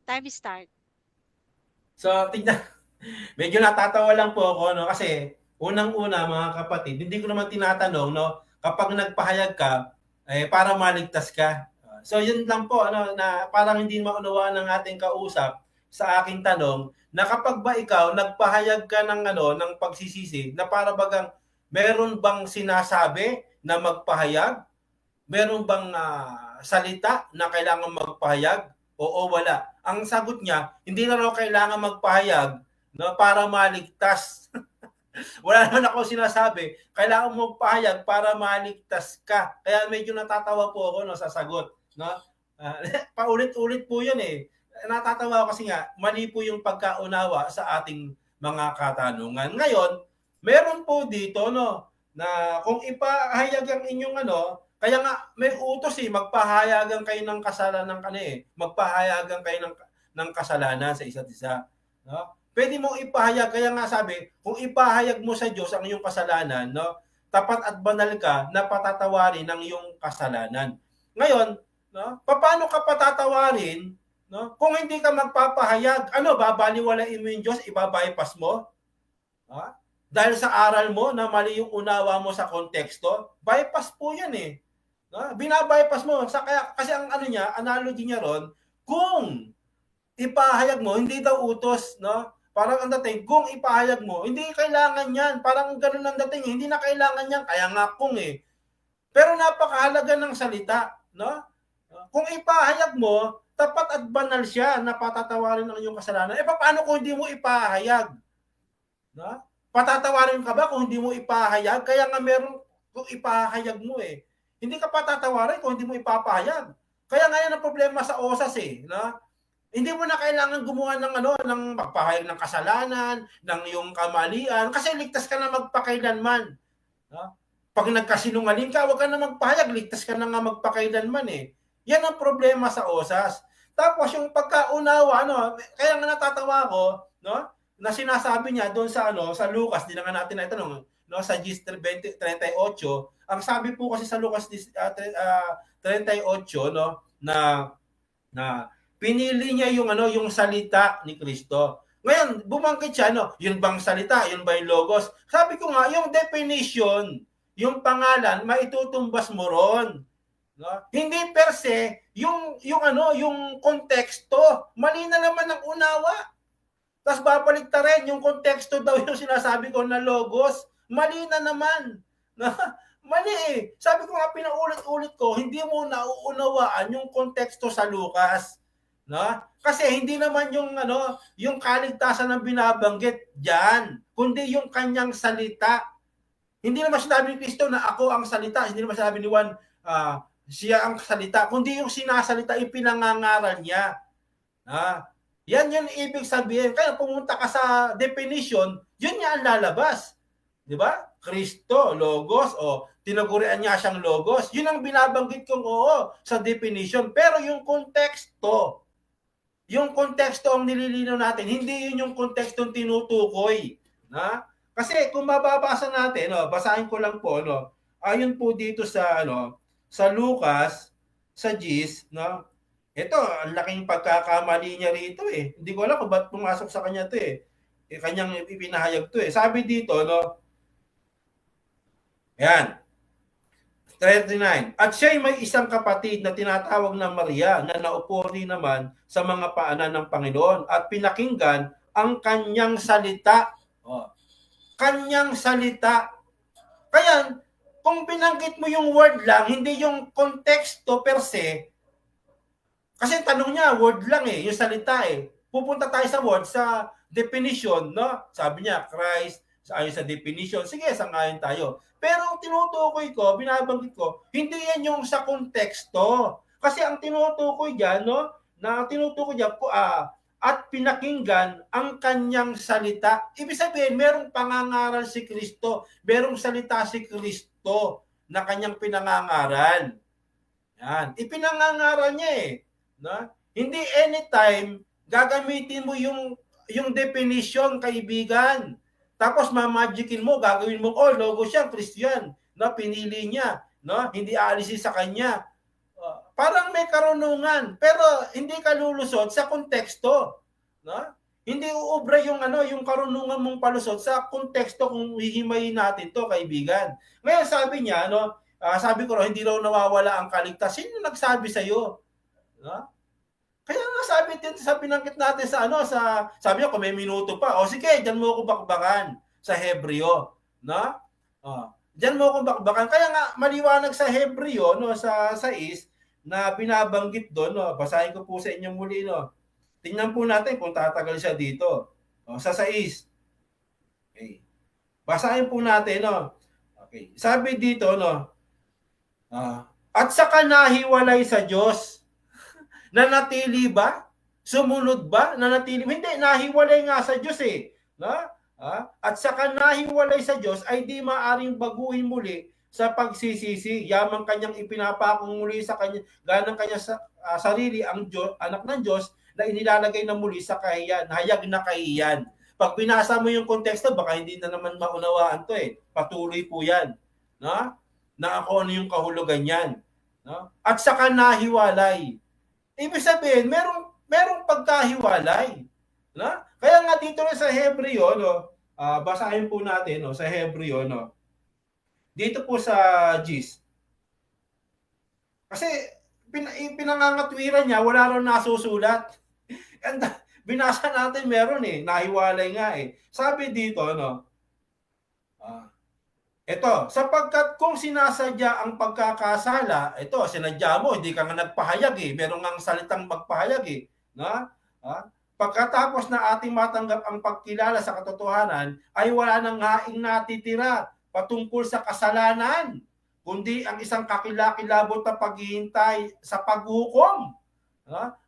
time start. so tingnan, medyo natatawa lang po ako, no, kasi unang-una mga kapatid, hindi ko naman tinatanong, no, kapag nagpahayag ka para maligtas ka. So yun lang po, ano, na parang hindi maunawaan ng ating kausap sa aking tanong na kapag ba ikaw nagpahayag ka ng ano ng pagsisisi na para bagang meron bang sinasabi na magpahayag? Meron bang salita na kailangan magpahayag? Oo, wala. Ang sagot niya, hindi na raw kailangan magpahayag, no, para maligtas. Wala naman ako sinasabi, kailangan mo pahayag para maligtas ka. Kaya medyo natatawa po ako, no, sa sagot, no? Ah, paulit-ulit po 'yun eh. Natatawa ako kasi nga mali po yung pagkaunawa sa ating mga katanungan. Ngayon, meron po dito, no, na kung ipahayag ang inyong ano, kaya nga may utos eh, magpahayagan kayo ng kasalanan magpahayagan kayo ng kasalanan sa isa't isa, no? Pwede mong ipahayag, kaya nga sabi, kung ipahayag mo sa Diyos ang iyong kasalanan, no, tapat at banal ka na patatawarin ang iyong kasalanan. Ngayon, no, paano ka patatawarin, no, kung hindi ka magpapahayag? Ano, babaliwalain mo yung Diyos, ibabypass mo? Ha? Dahil sa aral mo na mali yung unawa mo sa konteksto, bypass po yan eh. No? Binabypass mo. Kasi ang ano niya, analogy niya ron, kung ipahayag mo, hindi daw utos, no? Parang ang dating, kung ipahayag mo, hindi kailangan yan. Parang ganun ang dating, hindi na kailangan yan. Kaya nga kung eh. Pero napakahalaga ng salita, no? Kung ipahayag mo, tapat at banal siya na patatawarin ang iyong kasalanan. Paano kung hindi mo ipahayag? No? Patatawarin ka ba kung hindi mo ipahayag? Kaya nga meron kung ipahayag mo eh. Hindi ka patatawarin kung hindi mo ipapahayag. Kaya nga yan ang problema sa OSAS eh. No? Hindi mo na kailangan gumawa ng ng magpahayag ng kasalanan, ng yung kamalian, kasi ligtas ka na magpakailanman. No? Pag nagkasinungaling ka, wag ka na magpahayag, ligtas ka na nga magpakailanman eh. Yan ang problema sa OSAS. Tapos yung pagkaunawa, kaya nga natatawa ko, no? Na sinasabi niya doon sa sa Lucas, di na nga natin naitanong, no, sa Gis 38, ang sabi po kasi sa Lucas 38, no, na pinili niya yung yung salita ni Kristo. Ngayon, bumangkit siya, yun bang salita, yun ba yung logos? Sabi ko nga, yung definition, yung pangalan, maitutumbas mo ron. No? Hindi per se, yung konteksto, mali na naman ang unawa. Tapos babalik ta rin, yung konteksto daw yung sinasabi ko na logos, mali na naman. Mali eh. Sabi ko nga, pinaulit-ulit ko, hindi mo nauunawaan yung konteksto sa Lucas. No? Kasi hindi naman yung kaligtasan ng binabanggit diyan, kundi yung kanyang salita. Hindi naman sinabi ni Kristo na ako ang salita, hindi naman sinabi ni Juan siya ang salita, kundi yung sinasalita ipinangangaral niya. Yan yung ibig sabihin. Kaya pumunta ka sa definition, yun niya ang lalabas. Di ba? Kristo, logos, o tinagurian niya siyang logos. Yun ang binabanggit kong oo sa definition. Pero yung konteksto ang nililinaw natin. Hindi yun yung kontekstong tinutukoy. Kasi kung mababasa natin, basahin ko lang po, ayon po dito sa sa Lucas, sa Gis, ito, ang laking pagkakamali niya rito eh. Hindi ko alam kung ba't pumasok sa kanya to eh. Kanyang ipinahayag to eh. Sabi dito, ayan, 39. At siya'y may isang kapatid na tinatawag na Maria na naupo rin naman sa mga paanan ng Panginoon at pinakinggan ang kanyang salita. Kanyang salita. Kaya, kung binanggit mo yung word lang, hindi yung konteksto per se, kasi tanong niya, word lang eh, yung salita eh. Pupunta tayo sa word, sa definition, no? Sabi niya, Christ, ayon sa definition. Sige, sangayon tayo. Pero ang tinutukoy ko, binabanggit ko, hindi yan yung sa konteksto. Kasi ang tinutukoy diyan, at pinakinggan ang kanyang salita. Ibig sabihin, merong pangangaral si Kristo, merong salita si Kristo na kanyang pinangangaral. Yan. Ipinangangaral niya eh. Hindi anytime gagamitin mo yung definition, kaibigan. Tapos mamagicin mo, gagawin mo, logo siya, Christian. Pinili niya. Hindi aalisin sa kanya. Parang may karunungan, pero hindi ka lulusot sa konteksto. Hindi uubra yung karunungan mong palusot sa konteksto kung hihimayin natin to, kaibigan. Ngayon sabi niya, sabi ko hindi raw nawawala ang kaligtasan. Sino nagsabi sa iyo? Kaya nga sabi din sa pinanggit natin sa sabi niya kung may minuto pa, sige, diyan mo ako bakbakan sa Hebreo, diyan mo ako bakbakan. Kaya nga maliwanag sa Hebreo, sa 6 na binabanggit doon, basahin ko po sa inyo muli, Tingnan po natin kung tatagal siya dito. Sa 6. Okay. Basahin po natin, Okay. Sabi dito, at saka nahiwalay sa Diyos. Nanatili ba? Sumunod ba? Nanatili? Hindi, nahiwalay nga sa Diyos eh. At saka nahiwalay sa Diyos ay di maaring baguhin muli sa pagsisisi. Yamang kanyang ipinapakong muli sa kanya, ganang kanya sarili ang Diyos, anak ng Diyos na inilalagay na muli sa kahiyan, hayag na kahiyan. Pag binasa mo yung konteksto, baka hindi na naman maunawaan to eh. Patuloy po yan. Na ako ano yung kahulugan yan. At saka nahiwalay. Ibig sabihin, merong pagkahiwalay. Kaya nga dito rin sa Hebreo, basahin po natin sa Hebreo, dito po sa Gis. Kasi pinangangatwiran niya, wala raw nasusulat. And binasa natin meron eh, nahiwalay nga eh. Sabi dito, ito, sapagkat kung sinasadya ang pagkakasala, ito, sinadya mo, hindi ka nga nagpahayag eh. Meron nga salitang magpahayag eh. Pagkatapos na ating matanggap ang pagkilala sa katotohanan, ay wala nang haing natitira patungkol sa kasalanan, kundi ang isang kakilakilabot na paghihintay sa paghukom.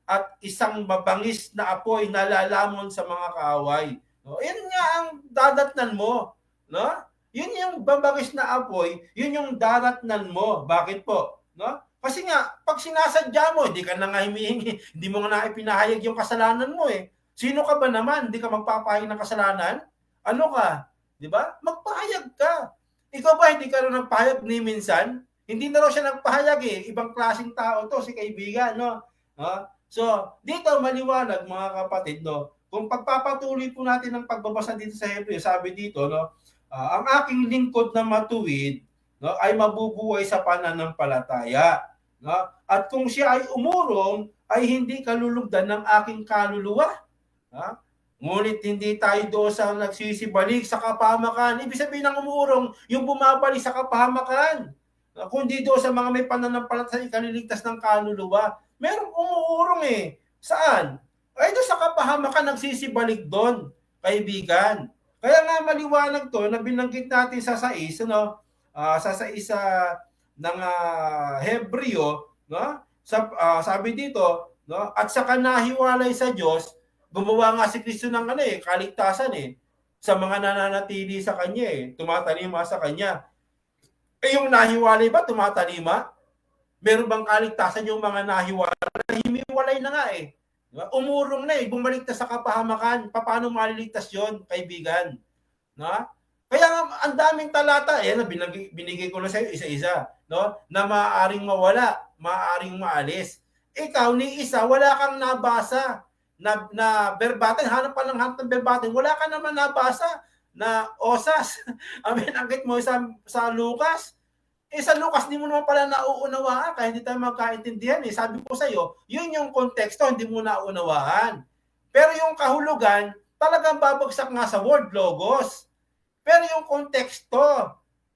at isang mabangis na apoy na lalamon sa mga kaaway. No? Yan nga ang dadatnan mo. No? Yun yung mabangis na apoy, yun yung daratnan mo. Bakit po? No? Kasi nga, pag sinasadya mo, hindi ka na nga humihingi, hindi mo nga na ipinahayag yung kasalanan mo eh. Sino ka ba naman? Hindi ka magpapahayag ng kasalanan? Ano ka? Di ba? Magpahayag ka. Ikaw ba hindi ka rin nagpahayag ni minsan? Hindi na raw siya nagpahayag eh. Ibang klaseng tao to, si kaibigan, no? So, dito maliwanag mga kapatid, no? Kung pagpapatuloy po natin ang pagbabasa dito sa Hebreo, sabi dito, no? Ang aking lingkod na matuwid, no, ay mabubuhay sa pananampalataya. No? At kung siya ay umurong, ay hindi kalulugdan ng aking kaluluwa. Ha? Ngunit hindi tayo doon sa nagsisibalik sa kapahamakan. Ibig sabihin ng umuurong, yung bumabalik sa kapahamakan. Kundi doon sa mga may pananampalataya, ikaliligtas ng kaluluwa. Merong umuurong eh. Saan? Ay doon sa kapahamakan, nagsisibalik doon, kaibigan. Kaya nga maliwanag to na binanggit natin sa 6, ano, sa 6 ng Hebreo, no? Sabi dito, no? At sa kanahiwalay sa Diyos, gumawa nga si Kristo ng kaligtasan sa mga nananatili sa kanya tumatalima sa kanya. Yung nahiwalay ba tumatalima? Meron bang kaligtasan yung mga nahiwalay? Himiwalay na nga Diba? Umurong na bumalik na sa kapahamakan. Paano maliligtas yon, kaibigan? No? Kaya ang daming talata na binigay ko na sa iyo isa-isa, no? Na maaaring mawala, maaaring maalis. Ikaw ni isa wala kang nabasa na verbatim, hanap pa ng hanap ng verbatim, wala ka naman nabasa na osas. Binanggit mo sa Lucas. Sa Lucas, di mo naman pala nauunawaan kaya hindi tayo magkaintindihan Sabi ko sa iyo, yun yung konteksto, hindi mo nauunawaan. Pero yung kahulugan, talagang babagsak nga sa word logos. Pero yung konteksto,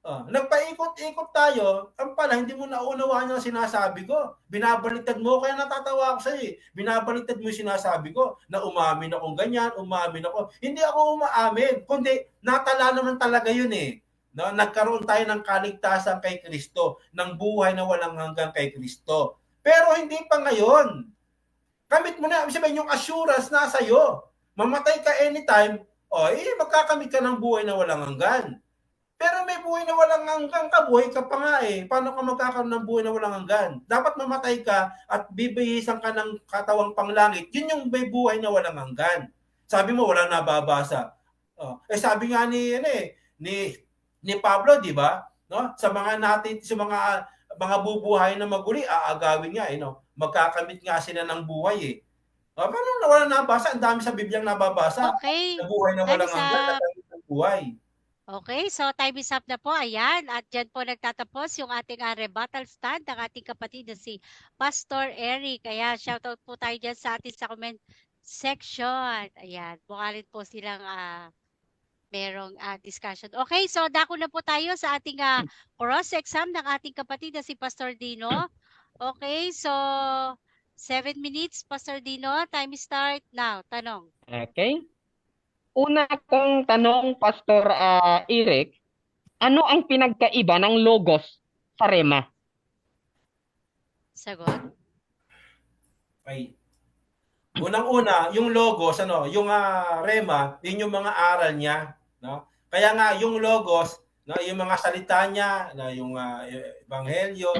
nagpaikot-ikot tayo, ang pala, hindi mo naunawaan yung sinasabi ko. Binabaliktad mo, kaya natatawa ako sa'yo Binabaliktad mo yung sinasabi ko, na umamin akong ganyan, umamin ako. Hindi ako umaamin, kundi natala naman talaga yun No, nagkaroon tayo ng kaligtasan kay Kristo, ng buhay na walang hanggang kay Kristo. Pero hindi pa ngayon. Kamit mo na, sabihin yung assurance nasa iyo. Mamatay ka anytime, magkakamit ka ng buhay na walang hanggan. Pero may buhay na walang hanggan ka, buhay ka pa nga Paano ka magkakaroon ng buhay na walang hanggan? Dapat mamatay ka at bibihisan ka ng katawang panglangit. Yun yung may buhay na walang hanggan. Sabi mo, wala nababasa. Sabi nga ni Pablo, di ba? No? Sa mga bubuhay na maguli, aagawin nga magkakamit nga sila ng buhay Paano wala nabasa? Ang dami sa Bibliang nababasa. Okay. Sa buhay na walang hanggan, ng buhay. Okay, so time is up na po. Ayan, at dyan po nagtatapos yung ating rebuttal stand ng ating kapatid na si Pastor Eric. Ayan, shoutout po tayo dyan sa ating sa comment section. Ayan, bukalit po silang merong discussion. Okay, so dako na po tayo sa ating cross-exam ng ating kapatid na si Pastor Dino. Okay, so 7 minutes, Pastor Dino. Time start now. Tanong. Okay. Una kong tanong, Pastor Eric, ano ang pinagkaiba ng logos sa rema? Sagot. Okay. Unang-una, yung logos, yung rema, yun yung mga aral niya, no? Kaya nga yung logos, yung mga salita niya, yung ebanghelyo,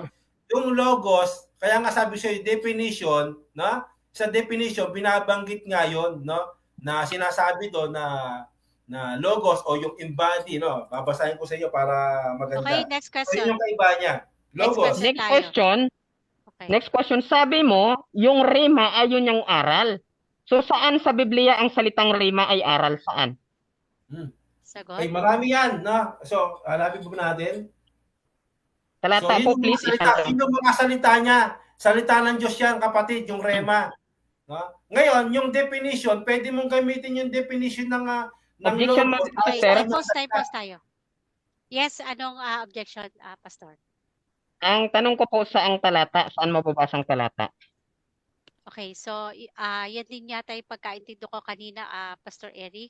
yung logos, kaya nga sabi sa definition, no? Sa definition binabanggit nga yon, no? Na sinasabi do na logos o yung embody, no? Babasahin ko sa iyo para maganda. Okay, next question. So, yun yung kaiba niya. Logos. Next question, sabi mo, yung rema ay yun yung aral. So saan sa Biblia ang salitang rema ay aral? Saan? Sagot. Ay, marami yan, no? So, hanapin po natin. Talata po, please. Yun yung mga salita niya. Salita ng Diyos yan, kapatid, yung rema. No? Ngayon, yung definition, pwede mong gamitin yung definition ng objection, logos. Okay, pause tayo. Yes, anong objection, Pastor? Ang tanong ko po sa ang talata, saan mababasang talata? Okay, so yan din yata yung pagkaintindi ko kanina, Pastor Eric.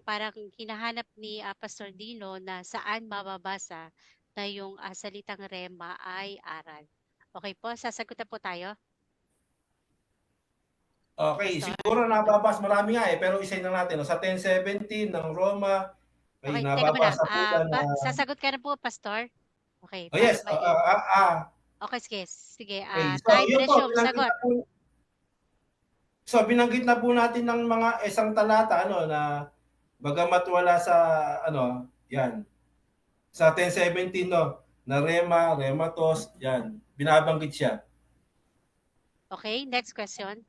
Parang hinahanap ni Pastor Dino na saan mababasa na yung salitang rema ay aral. Okay po, sasagutan po tayo. Okay, Pastor. siguro nababas marami nga pero isahin lang natin. No? Sa 10:17 ng Roma, ay Okay, teka muna. nababasa po yan na, Sasagot ka na po, Pastor. Okay, oh para yes, Okay, sige. Sige, okay. So, time yun po, resume, sagot. binanggit na po natin ng mga isang talata, na bagamat wala sa, yan, sa 10:17, no, na rematos, yan, binabanggit siya. Okay, next question.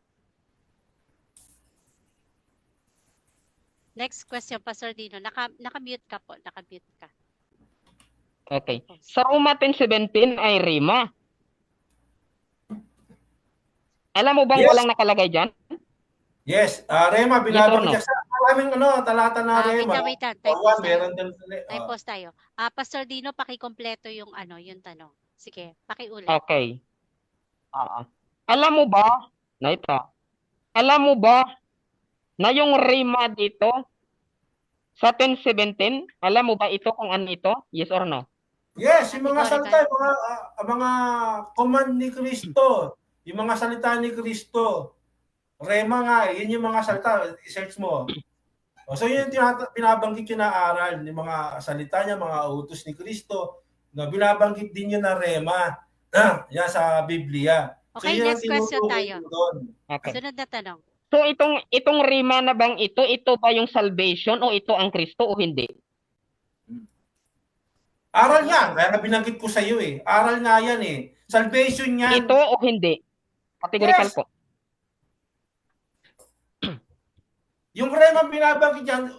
Next question, Pastor Dino. Naka-mute ka po. Naka-mute ka. Okay. Sa Roma 10:17 ay rima. Alam mo bang Yes. walang nakalagay dyan? Yes, rema, binabanggit no? siya. Sa maraming talata na Wait rema. lang, wait lang. Or Time one, pause tayo. meron din. Time pause tayo. Pastor Dino, pakikompleto yung yung tanong. Sige, pakiulit. Okay. Alam mo ba, na ito, alam mo ba na yung rima dito sa 10:17, alam mo ba ito kung ano ito? Yes or no? Yes, yung mga Categorical. salita, mga command ni Kristo, yung mga salita ni Kristo. Rema nga, yun yung mga salita, i-search mo. So yun yung binabanggit yung na aral, yung mga salita niya, mga utos ni Kristo, na binabanggit din yun na rema. Yan sa Biblia. So Okay, yun ang next question tinutukoy tayo. ko doon. Okay. Sunod na tanong. So itong rima na bang ito ba yung salvation o ito ang Kristo o hindi? Aral nga, kaya binanggit ko sa iyo eh. Aral nga yan eh. Salvation yan. Ito o hindi? Categorical Yes. po. Yung rema binabanggit yan,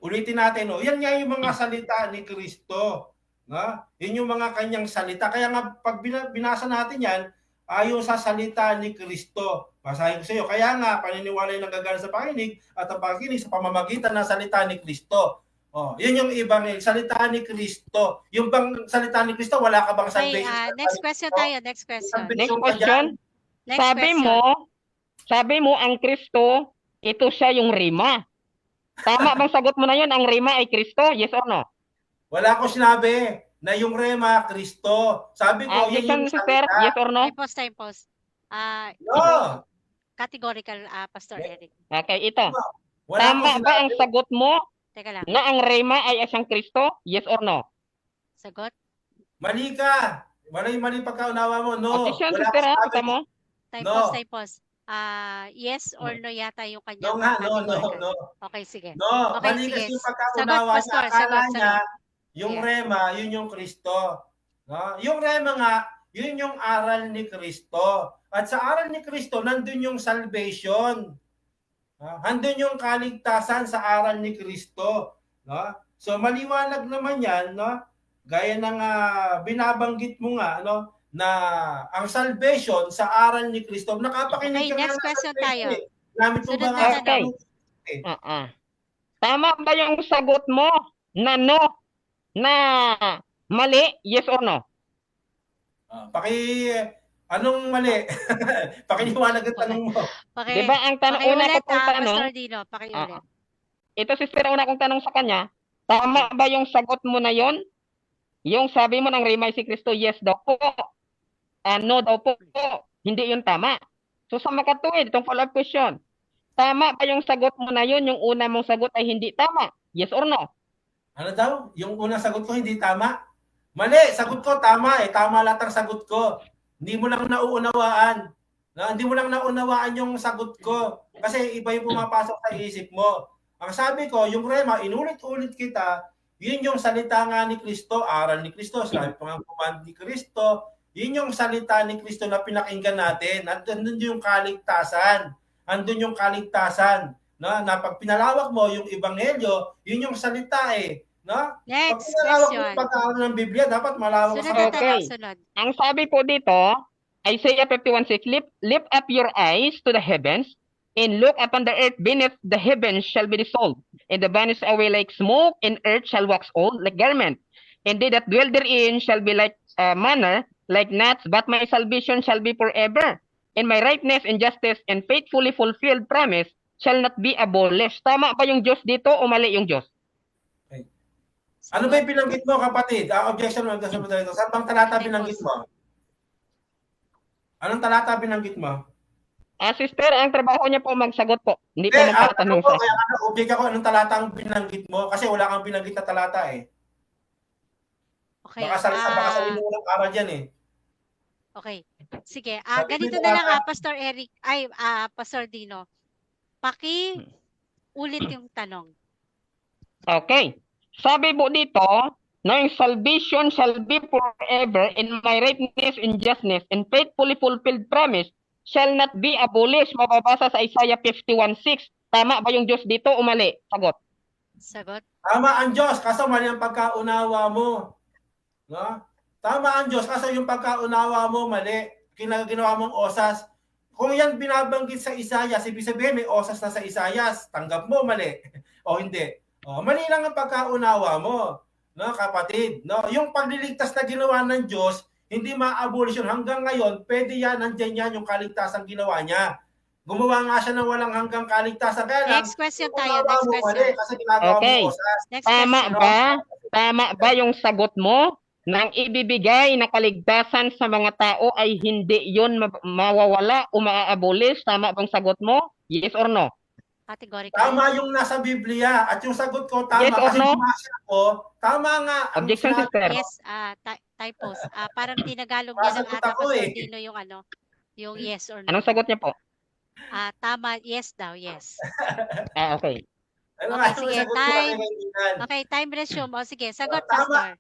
ulitin natin, yan nga yung mga salita ni Kristo. No? Yun yung mga kanyang salita. Kaya nga, pag binasa natin yan, ayon sa salita ni Kristo. Basahin ko sa iyo. Kaya nga, paniniwala yung nagagana sa pakinig at ang pakinig sa pamamagitan ng salita ni Kristo. Yun yung ibang salita ni Kristo. Yung bang salita ni Kristo, wala ka bang Okay, salvation? next question tayo. Next question. Next question. Next Sabi question. mo ang Kristo, ito siya yung rima. Tama bang sagot mo na yun, ang rima ay Kristo? Yes or no? Wala ko sinabi na yung rema, Kristo. Sabi ko, yun Objection, yung sister. salita. Yes or no? Time pause. No. Categorical, Pastor Eric. Okay, ito. Wala ko Tama ba ang sinabi. sagot mo Teka lang. na ang rema ay isang Kristo? Yes or no? Sagot. Mali ka. Mali pagkaunawa mo. No. Objection, Wala ko sister, ha? sinabi. Kita mo? Time No. pause. Yes or no yata yung kanya. No nga, no. Okay, sige. No, Okay, mali sige. kasi yung pagkaunawa Sagot, niya. Pastor, Akala sagot. niya, yung Yes. rema, yun yung Kristo. No? Yung rema nga, yun yung aral ni Kristo. At sa aral ni Kristo, nandun yung salvation. Handun yung kaligtasan sa aral ni Kristo. No? So maliwanag naman yan, no? Gaya ng binabanggit mo nga, no? Na ang salvation sa aral ni Kristo, nakapakinig Okay, ka next nga question salvation tayo. eh. Gamit mo Sunod ba na nga tanong. Okay. Tama ba yung sagot mo na no? Na mali? Yes or no? Anong mali? Pakiliwanag ang tanong mo. Diba ang tanong, una ko pong tanong, Pastor Dino, pakiulit. ito sister, una kong tanong sa kanya, tama ba yung sagot mo na yon? Yung sabi mo ng rima si Kristo, yes daw po. No daw po. Hindi yun tama. So sa makatuwid, itong follow-up question, tama ba yung sagot mo na yun? Yung una mong sagot ay hindi tama? Yes or no? Ano daw? Yung unang sagot ko hindi tama? Mali, sagot ko tama eh. Tama lahat ang sagot ko. Hindi mo lang nauunawaan. Hindi mo lang naunawaan yung sagot ko. Kasi iba yung pumapasok sa isip mo. Ang sabi ko, yung rema, inulit-ulit kita, yun yung salita nga ni Kristo, aral ni Kristo, sabi pa nga command ni Kristo, yun yung salita ni Kristo na pinakinggan natin. Andun yung kaligtasan. Andun yung kaligtasan. Na pag pinalawak mo yung ebanghelyo, yun yung salita eh. No? Next pag question. pag-aaral ng Biblia, dapat malawak Sunod sa na Okay. tanong, sunod. Ang sabi po dito, Isaiah 51:6, lift up your eyes to the heavens and look upon the earth beneath the heavens shall be dissolved, and the vanish away like smoke, and earth shall wax old like garment. And they that dwell therein shall be like manna, like gnats, but my salvation shall be forever. And my rightness and justice and faithfully fulfilled promise shall not be abolished. Tama ba yung Diyos dito o mali yung Diyos? Ano ba yung binanggit mo, kapatid? Objection mo. Saan bang talata binanggit mo? Anong talata binanggit mo? Sister, ang trabaho niya po magsagot po. Hindi po Eh, magtatanong po, sa kaya object ako anong talata ang binanggit mo kasi wala kang binanggit na talata eh. Okay. Baka sa inyo walang aral dyan eh. Okay. Sige. Sabi mo Ganito yung na lang, talata. Pastor Eric, Pastor Dino. Ulit yung tanong. Okay. Sabi po dito, na yung salvation shall be forever in my righteousness and justness and faithfully fulfilled promise shall not be abolished. Mababasa sa Isaiah 51:6. Tama ba yung Diyos dito o mali? Sagot. Sagot. Tama ang Diyos, kaso mali ang pagkaunawa mo. No? Tama ang Diyos, kaso yung pagkaunawa mo mali. Ginawa mong osas. Kung yan binabanggit sa Isaiah, ibig sabihin may osas na sa Isaiah, tanggap mo mali. O hindi. Mali lang ang pagkaunawa mo. No, kapatid. No? Yung pagliligtas na ginawa ng Diyos, hindi ma-abolish yun. Hanggang ngayon, pwede yan, nandyan yan yung kaligtasan ginawa niya. Gumawa nga siya ng walang hanggang kaligtasan. Kaya lang, Next question kung tayo. unawa Next mo mali, question. kasi ginagawa Okay. mo osas. Next Tama question. Tama ba yung sagot mo nang ibibigay na kaligtasan sa mga tao ay hindi yun mawawala o maa-abolish? Tama bang sagot mo? Yes or no? Categorical. Tama yung nasa Biblia at yung sagot ko tama Yes or kasi no? bumasa ako. Tama nga. Ang Objection, sinabi sister. Yes, typos. Parang tinagalog niya ng Masagot ata, ako Pastor eh. Dino, yung yes or no. Anong sagot niya po? Tama, yes daw, yes. Okay. Ano Okay, nga yung sige, sagot ko kasi time. kaibigan? Okay, time resume. O sige, sagot, Tama. Pastor.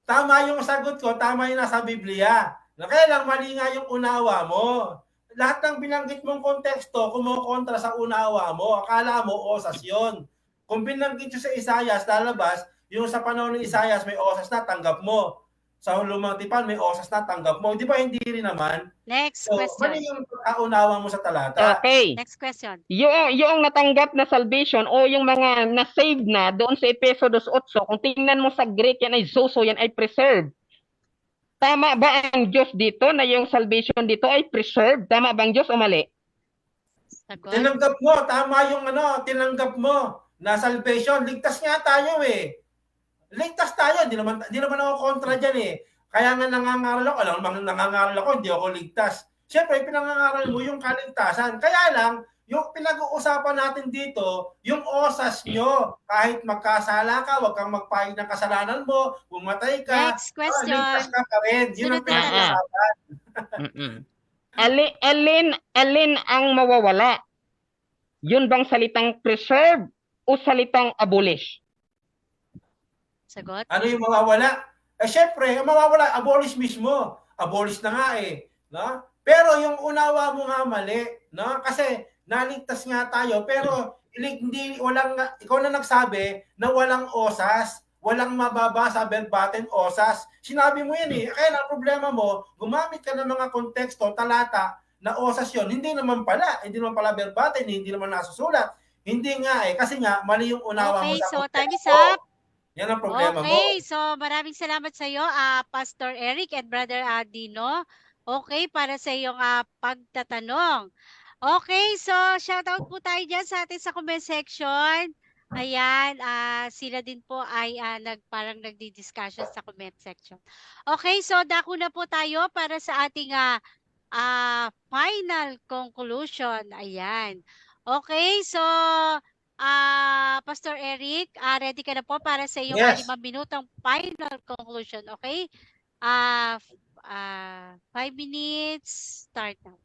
Tama yung sagot ko, tama yung nasa Biblia. Kaya lang mali nga yung unawa mo. Lahat ng binanggit mong konteksto, kumukontra sa unawa mo. Akala mo, osas yun. Kung binanggit yung sa Isayas, lalabas, yung sa panahon ng Isayas, may osas na, tanggap mo. Sa Lumang Tipan, may osas na, tanggap mo. Di ba hindi rin naman? Next So, question. mali yung unawa mo sa talata. Okay. Next question. Yung natanggap na salvation o yung mga na-save na doon sa Efeso 2:8, kung tingnan mo sa Greek, yan ay zoso, yan ay preserved. Tama ba ang Diyos dito na yung salvation dito ay preserved? Tama ba ang Diyos o mali? Sagot. Tinanggap mo, tama yung tinanggap mo na salvation. Ligtas nga tayo eh. Ligtas tayo, di naman ako kontra diyan eh. Kaya nga nangangaral ako, alam mo nangangaral ako, hindi ako ligtas. Siyempre, pinangangaral mo yung kaligtasan. Kaya lang, yung pinag-uusapan natin dito, yung osas nyo, kahit magkasala ka, wag kang magpahid ng kasalanan mo, pumatay ka, Next question. ligtas ka pa rin. Yun ang Sunod na pinag-uusapan. Alin ang mawawala? Yun bang salitang preserve o salitang abolish? Sagot. Ano yung mawawala? Syempre, ang mawawala, abolish mismo. Abolish na nga eh. No? Pero yung unawa mo nga mali. No? Kasi naligtas nga tayo. Pero ikaw na nagsabi na walang osas. Walang mababasa, verbatim, osas. Sinabi mo yan eh. Kaya ang problema mo, gumamit ka ng mga konteksto, talata, na osas yon. Hindi naman pala verbatim, hindi naman nasusulat. Hindi nga eh. Kasi nga, mali yung unawa mo sa so konteksto. time is up. Yan ang problema mo. Okay, so maraming salamat sa iyo, Pastor Eric and Brother Dino. Okay, para sa iyong pagtatanong. Okay, so shoutout po tayo dyan sa atin sa comment section. Ayan, sila din po ay parang nagdi-discussion sa comment section. Okay, so dako na po tayo para sa ating final conclusion. Ayan. Okay, so Pastor Eric, ready ka na po para sa iyong Yes. 5 minutong final conclusion, okay? 5 minutes, start now.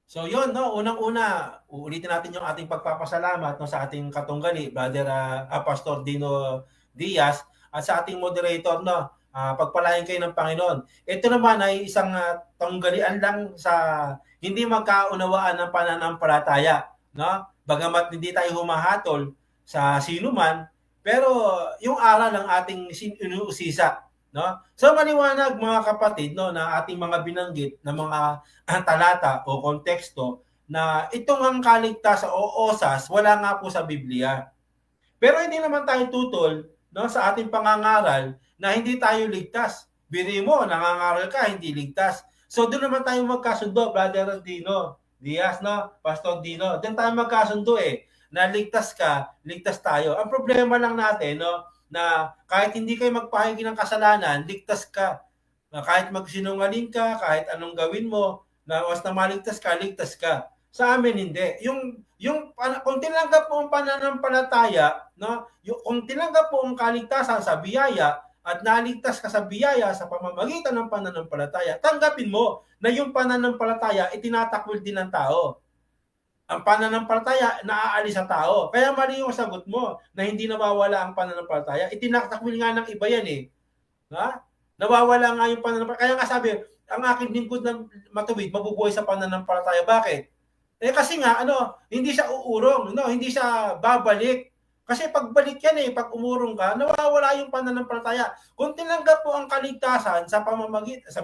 So yun, no, unang-una, uulitin natin yung ating pagpapasalamat no, sa ating katunggali, Brother Pastor Dino Diaz, at sa ating moderator, no, pagpalain kayo ng Panginoon. Ito naman ay isang tunggalian lang sa hindi magkaunawaan ng pananampalataya. No? Bagamat hindi tayo humahatol sa sinuman, pero yung aral ng ating inuusisa. No? So maliwanag mga kapatid no, na ating mga binanggit na mga talata o konteksto na itong ang kaligtasan o osas wala nga po sa Biblia. Pero hindi naman tayo tutol no, sa ating pangangaral na hindi tayo ligtas. Biri mo, nangangaral ka, hindi ligtas. So doon naman tayo magkasundo, Brother Dino Diaz, no? Pastor Dino. Doon tayo magkasundo eh. Na ligtas ka, ligtas tayo. Ang problema lang natin, no, na kahit hindi kayo magpahagi ng kasalanan, ligtas ka. Kahit magsinungaling ka, kahit anong gawin mo, Na basta maligtas ka, ligtas ka. Sa amin hindi. Kung tinanggap mo ang pananampalataya, no, kung tinanggap mo ang kaligtasan sa biyaya at naligtas ka sa biyaya sa pamamagitan ng pananampalataya, tanggapin mo na yung pananampalataya itinatakwil din ng tao. Ang pananampalataya naaalis sa tao. Kaya mali yung sagot mo na hindi nawawala ang pananampalataya. Itinatakwil nga ng iba yan eh. Ha? Nawawala nga yung pananampalataya. Kaya nga sabi, ang aking lingkod ng matuwid, mabubuhay sa pananampalataya. Bakit? Kasi nga, hindi siya uurong, hindi siya babalik. Kasi pagbalik yan pag umurong ka, nawawala yung pananampalataya. Kung tinanggap mo ang kaligtasan sa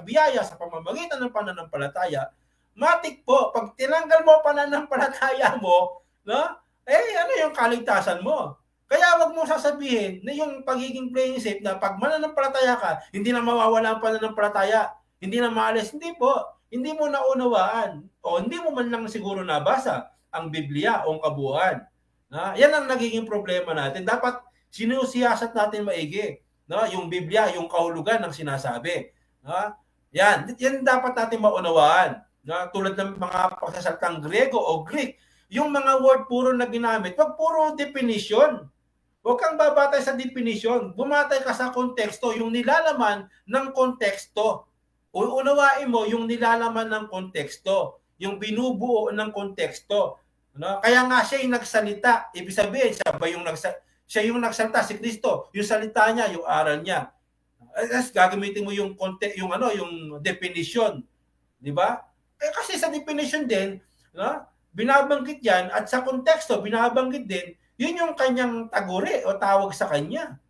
biyaya, sa pamamagitan ng pananampalataya, matik po, pag tinanggal mo pananampalataya mo, ano yung kaligtasan mo? Kaya wag mo sasabihin na yung pagiging playing safe na pag mananampalataya ka, hindi na mawawala ang pananampalataya, hindi na maalis. Hindi po. Hindi mo naunawaan o hindi mo man lang siguro nabasa ang Biblia o ang kabuuan. Yan ang nagiging problema natin. Dapat sinusiyasat natin maigi. Yung Biblia, yung kahulugan ng sinasabi. Yan dapat natin maunawaan. Tulad ng mga pagsasalitang Grego o Greek, yung mga word puro na ginamit, wag puro definition. Huwag kang babatay sa definition. Bumatay ka sa konteksto, yung nilalaman ng konteksto. Uunawain mo yung nilalaman ng konteksto, yung binubuo ng konteksto. Kaya nga siya yung nagsalita. Ibig sabihin, siya yung nagsalita, si Kristo. Yung salita niya, yung aral niya. Gagamitin mo yung definition. Di ba? Kasi sa definition din, binabanggit yan at sa konteksto, binabanggit din, yun yung kanyang taguri o tawag sa kanya.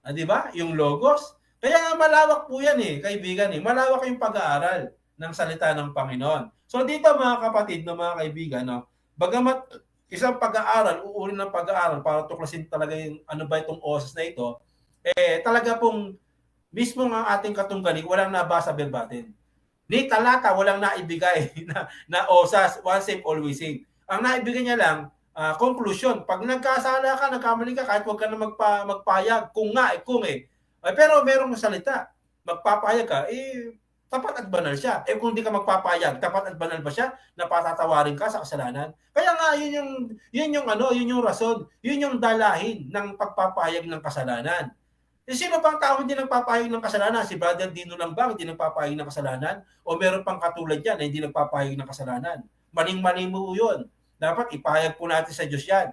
Di ba? Yung logos. Kaya nga malawak po yan kaibigan Malawak yung pag-aaral ng salita ng Panginoon. So dito mga kapatid, mga kaibigan, bagamat isang pag-aaral, uurin ng pag-aaral para tuklasin talaga yung ano ba itong osas na ito, talaga pong mismo ang ating katunggali, walang nabasa verbatim. Ni talata, walang naibigay na osas, once saved, always saved. Ang naibigay niya lang, conclusion. Pag nagkasala ka, nagkamali ka, kahit huwag ka na magpayag, kung pero merong salita, magpapayag ka, tapat at banal siya. Kung di ka magpapayag, tapat at banal ba siya na patatawarin ka sa kasalanan? Kaya nga, yun yung rason, yun yung dalahin ng pagpapayag ng kasalanan. Sino pang tao hindi nagpapahayag ng kasalanan? Si Brother Dino lang ba hindi nagpapahayag ng kasalanan? O meron pang katulad yan na hindi nagpapahayag ng kasalanan? Maling-mali mo yun. Dapat ipahayag po natin sa Diyos yan.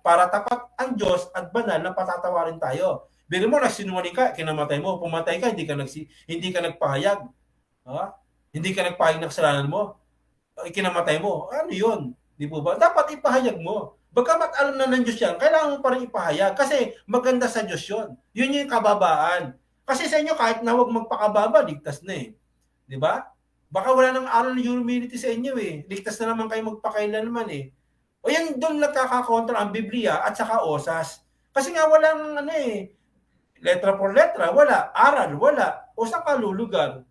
Para tapat ang Diyos at banal na patatawarin tayo. Biro mo, nagsinungaling ka, kinamatay mo. Pumatay ka, hindi ka nagpahayag. Hindi ka nagpahayag ng kasalanan mo. Kinamatay mo. Ano yun? Di po ba? Dapat ipahayag mo. Bagamat alam na ng Diyos yan, kailangan mo pa rin ipahayag kasi maganda sa Diyos yun. Yun yung kababaan. Kasi sa inyo, kahit na huwag magpakababa, ligtas na Di ba? Baka wala nang aral ng humility sa inyo Ligtas na naman kayo magpakailanman O yan, doon nagkakakontra ang Biblia at saka osas. Kasi nga walang letra por letra, wala. Aral, wala. O saan ka lulugar?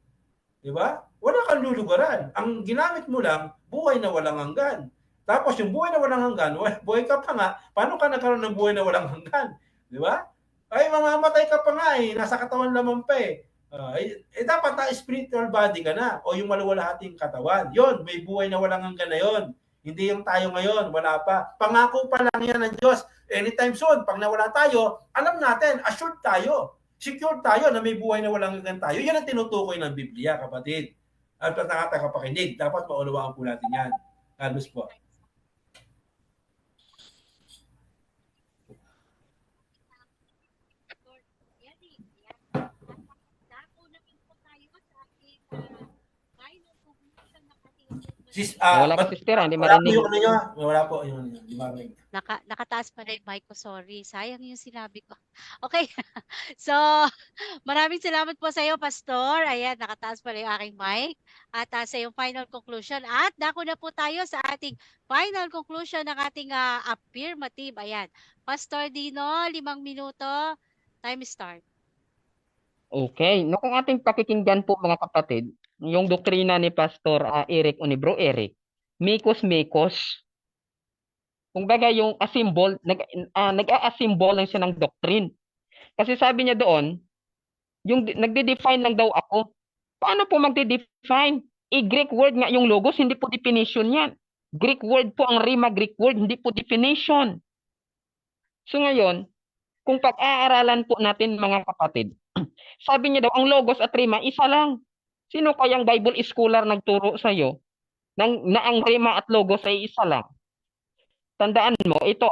Di ba? Wala kang lulugaran. Ang ginamit mo lang, buhay na walang hanggan. Tapos yung buhay na walang hanggan, buhay ka pa nga, paano ka nagkaroon ng buhay na walang hanggan? Di ba? Ay, mamamatay ka pa nga nasa katawan lamang pa dapat na spiritual body ka na o yung maluwalhating katawan. Yon, may buhay na walang hanggan na yon. Hindi yung tayo ngayon, wala pa. Pangako pa lang yan ng Diyos. Anytime soon, pag nawala tayo, alam natin, assured tayo, secure tayo na may buhay na walang hanggan tayo. Yan ang tinutukoy ng Biblia, kapatid. At nakatakapakinig, dapat maunawaan po natin yan. Carlos po. Wala ka, sister, hindi marinig. Wala po yung Nakataas pa na yung mic ko, sorry. Sayang yung sinabi ko. Okay. So, maraming salamat po sa iyo, Pastor. Ayan, nakataas pa na yung aking mic. At sa yung final conclusion. At dako na po tayo sa ating final conclusion ng ating affirmative. Ayan. Pastor Dino, 5 minuto. Time start. Okay. No, kung ating pakikinggan po mga kapatid, yung doktrina ni Pastor Eric Unibro Eric, Mikos. Kumbaga yung asimbol, nag-a-asimbol lang siya ng doctrine. Kasi sabi niya doon, yung nagde-define lang daw ako. Paano po magde-define? Greek word nga yung logos, hindi po definition yan. Greek word po ang rhema, Greek word, hindi po definition. So ngayon, kung pag-aaralan po natin mga kapatid, sabi niya daw, ang logos at rhema, isa lang. Sino kayang Bible scholar nagturo sa'yo na ang rhema at logos ay isa lang? Tandaan mo, ito,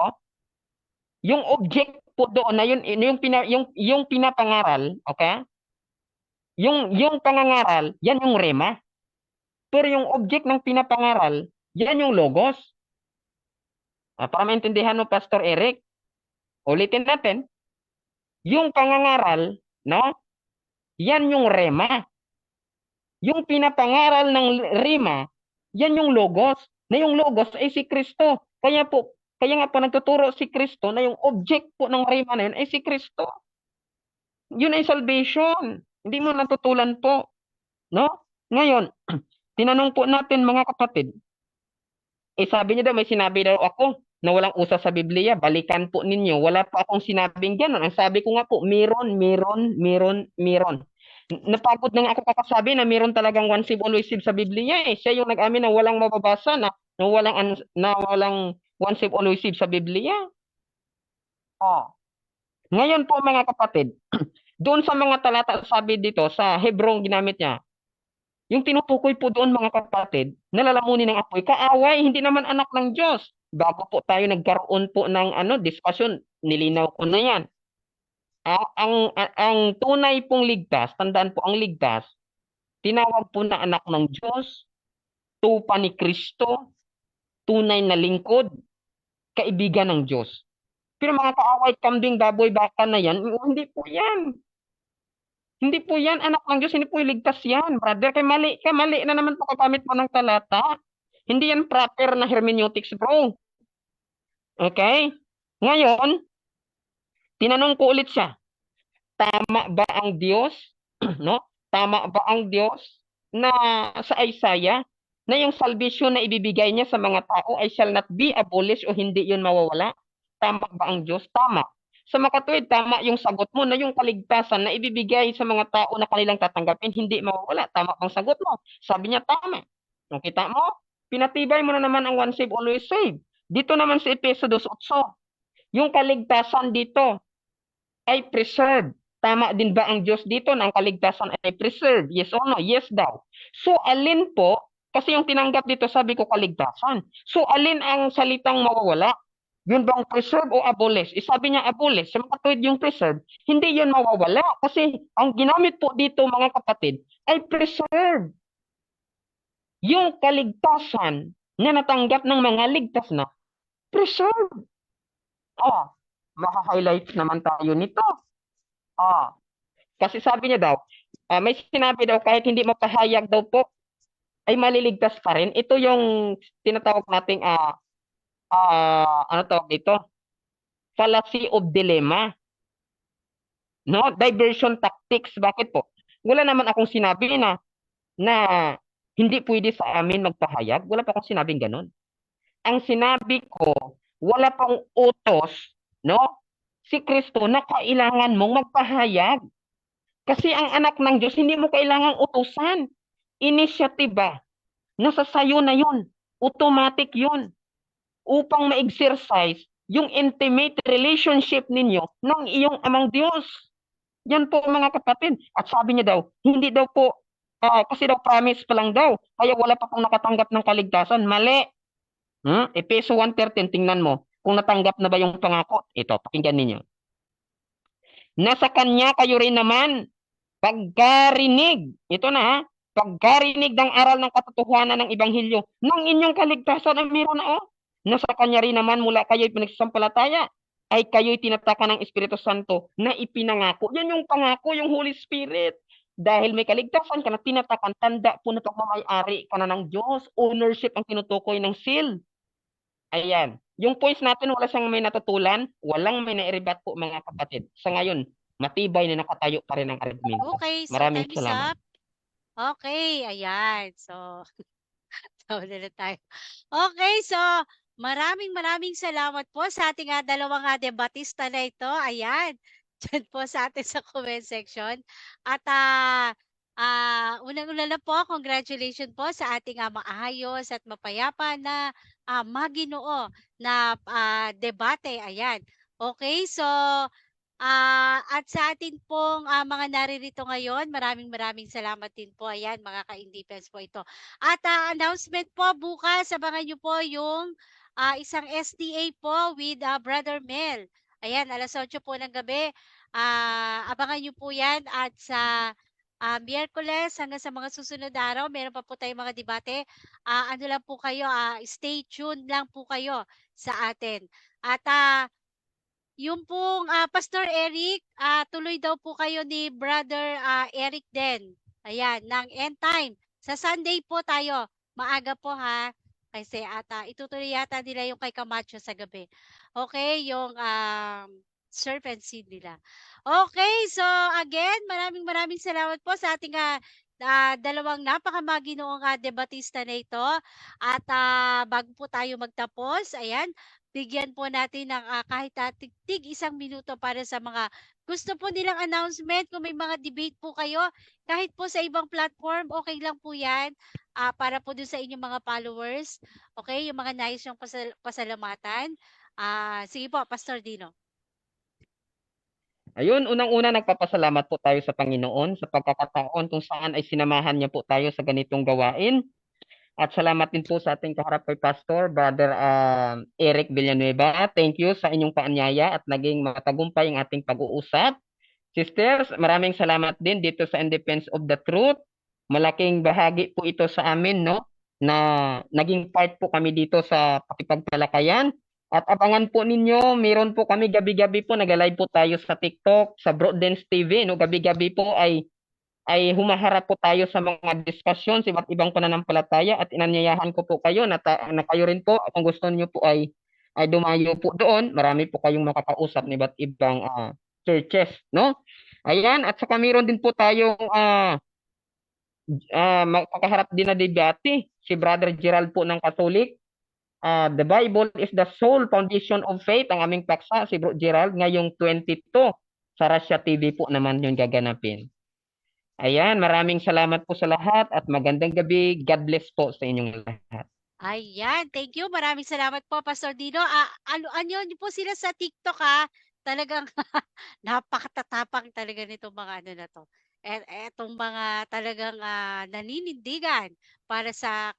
yung object po doon na yun, yung pinapangaral, okay? Yung pangangaral, yan yung rhema. Pero yung object ng pinapangaral, yan yung logos. Para maintindihan mo, Pastor Eric, ulitin natin, yung pangangaral, no? Yan yung rhema. Yung pinapangaral ng rhema, yan yung logos. Na yung logos ay si Kristo. Kaya nga po nagtuturo si Kristo na yung object po ng rhema na yun ay si Kristo. Yun ay salvation. Hindi mo natutulan po. No? Ngayon, tinanong po natin mga kapatid, sabi niya daw, may sinabi daw ako na walang usa sa Biblia, balikan po ninyo. Wala pa akong sinabing gano'n. Ang sabi ko nga po, meron. Napagod na nga ako kakasabi na meron talagang one save, always save sa Biblia eh. Siya yung nag-amin na walang mababasa na walang one save, always save sa Biblia. Oh. Ngayon po mga kapatid, doon sa mga talata sabi dito, sa Hebrong ginamit niya, yung tinutukoy po doon mga kapatid, nalalamunin ng apoy, kaaway, hindi naman anak ng Diyos. Bago po tayo nagkaroon po ng discussion, nilinaw ko na yan. Ang tunay pong ligtas, tandaan po ang ligtas, tinawag po na anak ng Diyos, tupa ni Kristo, tunay na lingkod, kaibigan ng Diyos. Pero mga kaaway, kambing, baboy, baka na yan, hindi po yan. Hindi po yan anak ng Diyos, hindi po iligtas yan, brother. Kay mali na naman po kagamit mo ng talata. Hindi yan proper na hermeneutics, bro. Okay? Ngayon, tinanong ko ulit siya, tama ba ang Diyos? No? Tama ba ang Diyos na sa Isaiah na yung salvation na ibibigay niya sa mga tao ay shall not be abolished o hindi yun mawawala? Tama ba ang Diyos? Tama. Sa makatuwid, tama yung sagot mo na yung kaligtasan na ibibigay sa mga tao na kanilang tatanggapin, hindi mawawala. Tama bang sagot mo? Sabi niya, tama. Nakita mo? Pinatibay mo na naman ang one save, always save. Dito naman sa Efeso 2:8, yung kaligtasan dito ay preserved. Tama din ba ang Diyos dito na ang kaligtasan ay preserved? Yes or no? Yes daw. So, alin po? Kasi yung tinanggap dito, sabi ko kaligtasan. So, alin ang salitang mawawala? Yun bang preserve o abolish? Sabi niya abolish. Sa makatuwid yung preserve, hindi yun mawawala. Kasi ang ginamit po dito mga kapatid ay preserve. Yung kaligtasan na natanggap ng mga ligtas na, preserve. Maka-highlight naman tayo nito. Kasi sabi niya daw, may sinabi daw kahit hindi mapahayag daw po, ay maliligtas pa rin. Ito yung tinatawag nating ano tawag dito? Fallacy of dilemma. No? Diversion tactics. Bakit po? Wala naman akong sinabi na hindi pwede sa amin magpahayag. Wala pa akong sinabing ganun. Ang sinabi ko, wala pang utos, no? Si Kristo na kailangan mong magpahayag. Kasi ang anak ng Diyos, hindi mo kailangang utusan. Inisyatiba. Nasa sayo na yun. Automatic yun. Upang ma-exercise yung intimate relationship ninyo ng iyong amang Diyos. Yan po mga kapatid. At sabi niya daw, hindi daw po, kasi daw promise pa lang daw. Kaya wala pa pong nakatanggap ng kaligtasan. Mali. Efeso 1:13, tingnan mo. Kung natanggap na ba yung pangako. Ito, pakinggan ninyo. Nasa kanya kayo rin naman pagkarinig, ito na pagkarinig ng aral ng katotohanan ng Ebanghelyo, ng inyong kaligtasan ay meron na Nasa kanya rin naman mula kayo'y pinagsasampalataya, ay kayo'y tinatakan ng Espiritu Santo na ipinangako. Yan yung pangako, yung Holy Spirit. Dahil may kaligtasan ka na tinatakan, tanda po na pagmamayari ka na ng Diyos. Ownership ang tinutukoy ng seal. Ayan. Yung points natin, wala siyang may natutulan, walang may nairibat po mga kapatid. Sa ngayon, matibay na nakatayo pa rin ang argumento. Okay, so Maraming time is salamat. up. Okay, ayan. So, tawala na tayo. Okay, so maraming salamat po sa ating dalawang debatista na ito. Ayan, dyan po sa atin sa comment section. At Unang-una na po, congratulations po sa ating maayos at mapayapa na maginoo na debate. Ayan. Okay, so at sa atin pong mga naririto ngayon, maraming maraming salamat din po. Ayan, mga ka-independence po ito. At announcement po bukas, abangan niyo po yung isang SDA po with Brother Mel. Ayan, alas 8 po ng gabi. Abangan niyo po yan at sa Miyerkules hanggang sa mga susunod na araw, meron pa po tayong mga debate. Ano lang po kayo, stay tuned lang po kayo sa atin. At yung pong Pastor Eric, tuloy daw po kayo ni Brother Eric din. Ayan, ng End Time. Sa Sunday po tayo. Maaga po ha. Kasi itutuloy yata nila yung kay Camacho sa gabi. Okay, yung serpent seed nila. Okay, so again, maraming maraming salamat po sa ating dalawang napakamaginoong debatista na ito. At bago po tayo magtapos, ayan, bigyan po natin ng kahit tig isang minuto para sa mga gusto po nilang announcement. Kung may mga debate po kayo, kahit po sa ibang platform, okay lang po yan. Para po dun sa inyong mga followers. Okay, yung mga nais yung pasalamatan. Sige po, Pastor Dino. Ayun, unang-una nagpapasalamat po tayo sa Panginoon sa pagkakataon kung saan ay sinamahan niya po tayo sa ganitong gawain. At salamat din po sa ating kaharap kay Pastor, Brother Eric Villanueva. Thank you sa inyong paanyaya at naging matagumpay ang ating pag-uusap. Sisters, maraming salamat din dito sa In Defense of the Truth. Malaking bahagi po ito sa amin, no? Na naging part po kami dito sa pakipagtalakayan. At abangan po ninyo, meron po kami gabi-gabi po, nag-live po tayo sa TikTok, sa Broadbent TV, no? Gabi-gabi po ay humaharap po tayo sa mga diskusyon sa iba't ibang pananampalataya at inanyayahan ko po kayo na kayo rin po kung gusto niyo po ay dumayo po doon. Marami po kayong makakausap ng iba't ibang churches, no? Ayan, at saka meron din po tayong makakaharap din na debate si Brother Gerald po ng Catholic. The Bible is the sole foundation of faith. Ang aming paksa, si Bro Gerald, ngayong 22 sa Russia TV po naman yung gaganapin. Ayan, maraming salamat po sa lahat at magandang gabi. God bless po sa inyong lahat. Ayan, thank you. Maraming salamat po, Pastor Dino. Ano niyo po sila sa TikTok Talagang napakatatapang talaga nitong mga ano na to. Etong mga talagang naninindigan para sa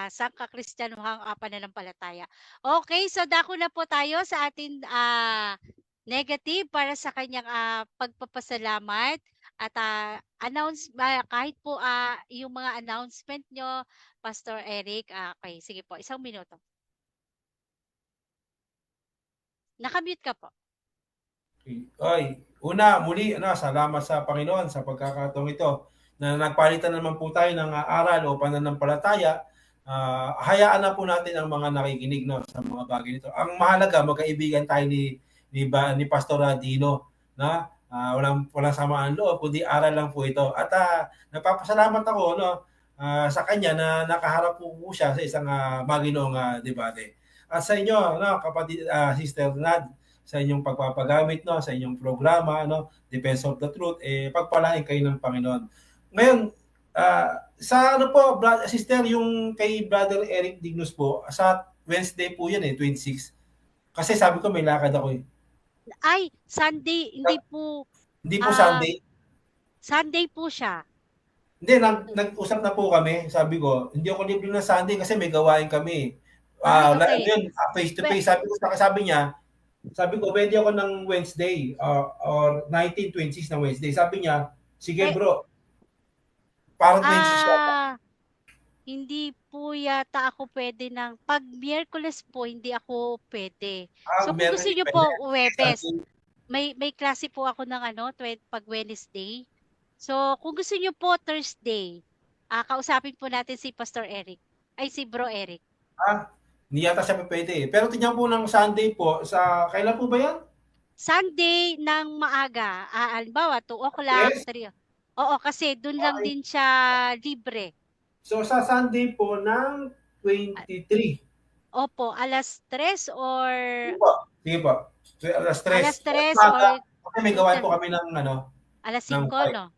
sangkakristyanuhang pananampalataya. Okay, so dako na po tayo sa ating negative para sa kanyang pagpapasalamat at kahit po yung mga announcement nyo, Pastor Eric. Okay, sige po, isang minuto. Nakamute ka po. Ay, muli, salamat sa Panginoon sa pagkakataong ito na nagpalitan naman po tayo ng aral o pananampalataya. Hayaan na po natin ang mga nakikinig sa mga bagay nito. Ang mahalaga, magkaibigan tayo ni Pastor Dino na walang samaan loob, kundi aral lang po ito. At nagpapasalamat ako sa kanya na nakaharap po siya sa isang maginoong debate. At sa inyo, kapatid, Sister Nad, sa inyong pagpapagamit sa inyong programa Defense of the Truth, pagpalain kayo ng Panginoon. Ngayon, sa po, sister, yung kay Brother Eric Dignus po, sa Wednesday po yan 26. Kasi sabi ko may lakad ako Ay, Sunday, hindi po. Hindi po Sunday. Sunday po siya. Hindi, nag-usap na po kami. Sabi ko, hindi ako libre na Sunday kasi may gawain kami. Okay. Yun, face to face. Sabi ko, pwede ako ng Wednesday or 19-26 na Wednesday. Sabi niya, sige bro. Parang 26 siya. Hindi po yata ako pwede pag Miyerkules po, hindi ako pwede. So kung gusto niyo po, Webes, may klase po ako ng pag Wednesday. So kung gusto niyo po Thursday, kausapin po natin si Pastor Eric. Ay, si Bro Eric. Hindi yata siya pwede. Pero tingnan po ng Sunday po, kailan po ba yan? Sunday ng maaga. Halimbawa, 2 o'clock, 3. Oo, kasi doon lang din siya libre. So sa Sunday po ng 23. Opo, alas 3 or... Sige po. Alas 3. Alas 3 or... Kasi may gawain po kami ng Alas 5, no?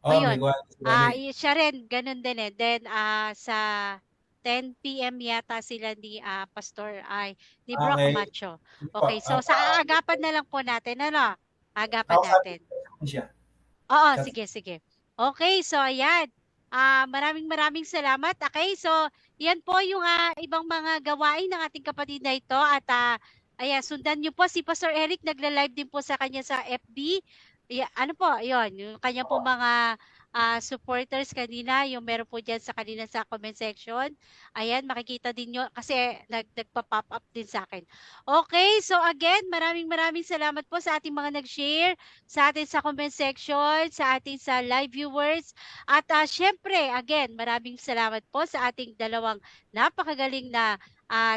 Oh, may Ayun. gawain sila ni. Siya rin, ganun din eh. Then, sa 10 p.m. yata sila ni Pastor ni Bro Okay. Camacho. Sige po. Okay, so sa aagapan na lang po natin, ano? Agapan Nakausapin natin. ko siya. Oo, Chat. sige, sige. Okay, so ayan. Maraming maraming salamat. Okay, so yan po yung ibang mga gawain ng ating kapatid na ito. At ayan, sundan niyo po si Pastor Eric. Nagla-live din po sa kanya sa FB. Ano po, yon yung kanya po mga supporters kanina, yung meron po dyan sa kanina sa comment section. Ayan, makikita din nyo kasi nagpa-pop up din sa akin. Okay, so again, maraming maraming salamat po sa ating mga nag-share sa atin sa comment section, sa ating sa live viewers. At syempre, again, maraming salamat po sa ating dalawang napakagaling na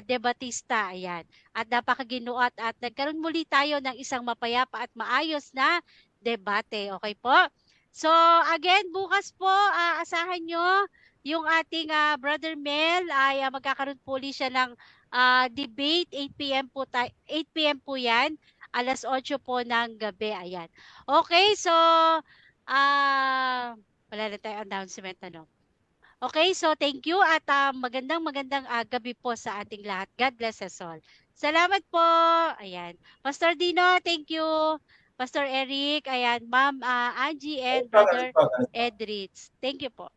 debatista. Ayan. At napakaginuat at nagkaroon muli tayo ng isang mapayapa at maayos na debate. Okay po? So, again, bukas po, asahan nyo yung ating Brother Mel ay magkakaroon po ulit siya ng debate 8 p.m. po 8 p.m. po 'yan, alas 8 po ng gabi. Ayan. Okay, so wala na tayong announcement ano. Okay, so thank you at magandang magandang gabi po sa ating lahat. God bless us all. Salamat po. Ayan. Pastor Dino, thank you. Pastor Eric, ayan, Ma'am Angie and Ganito, Brother ganito, ganito. Edritz. Thank you po.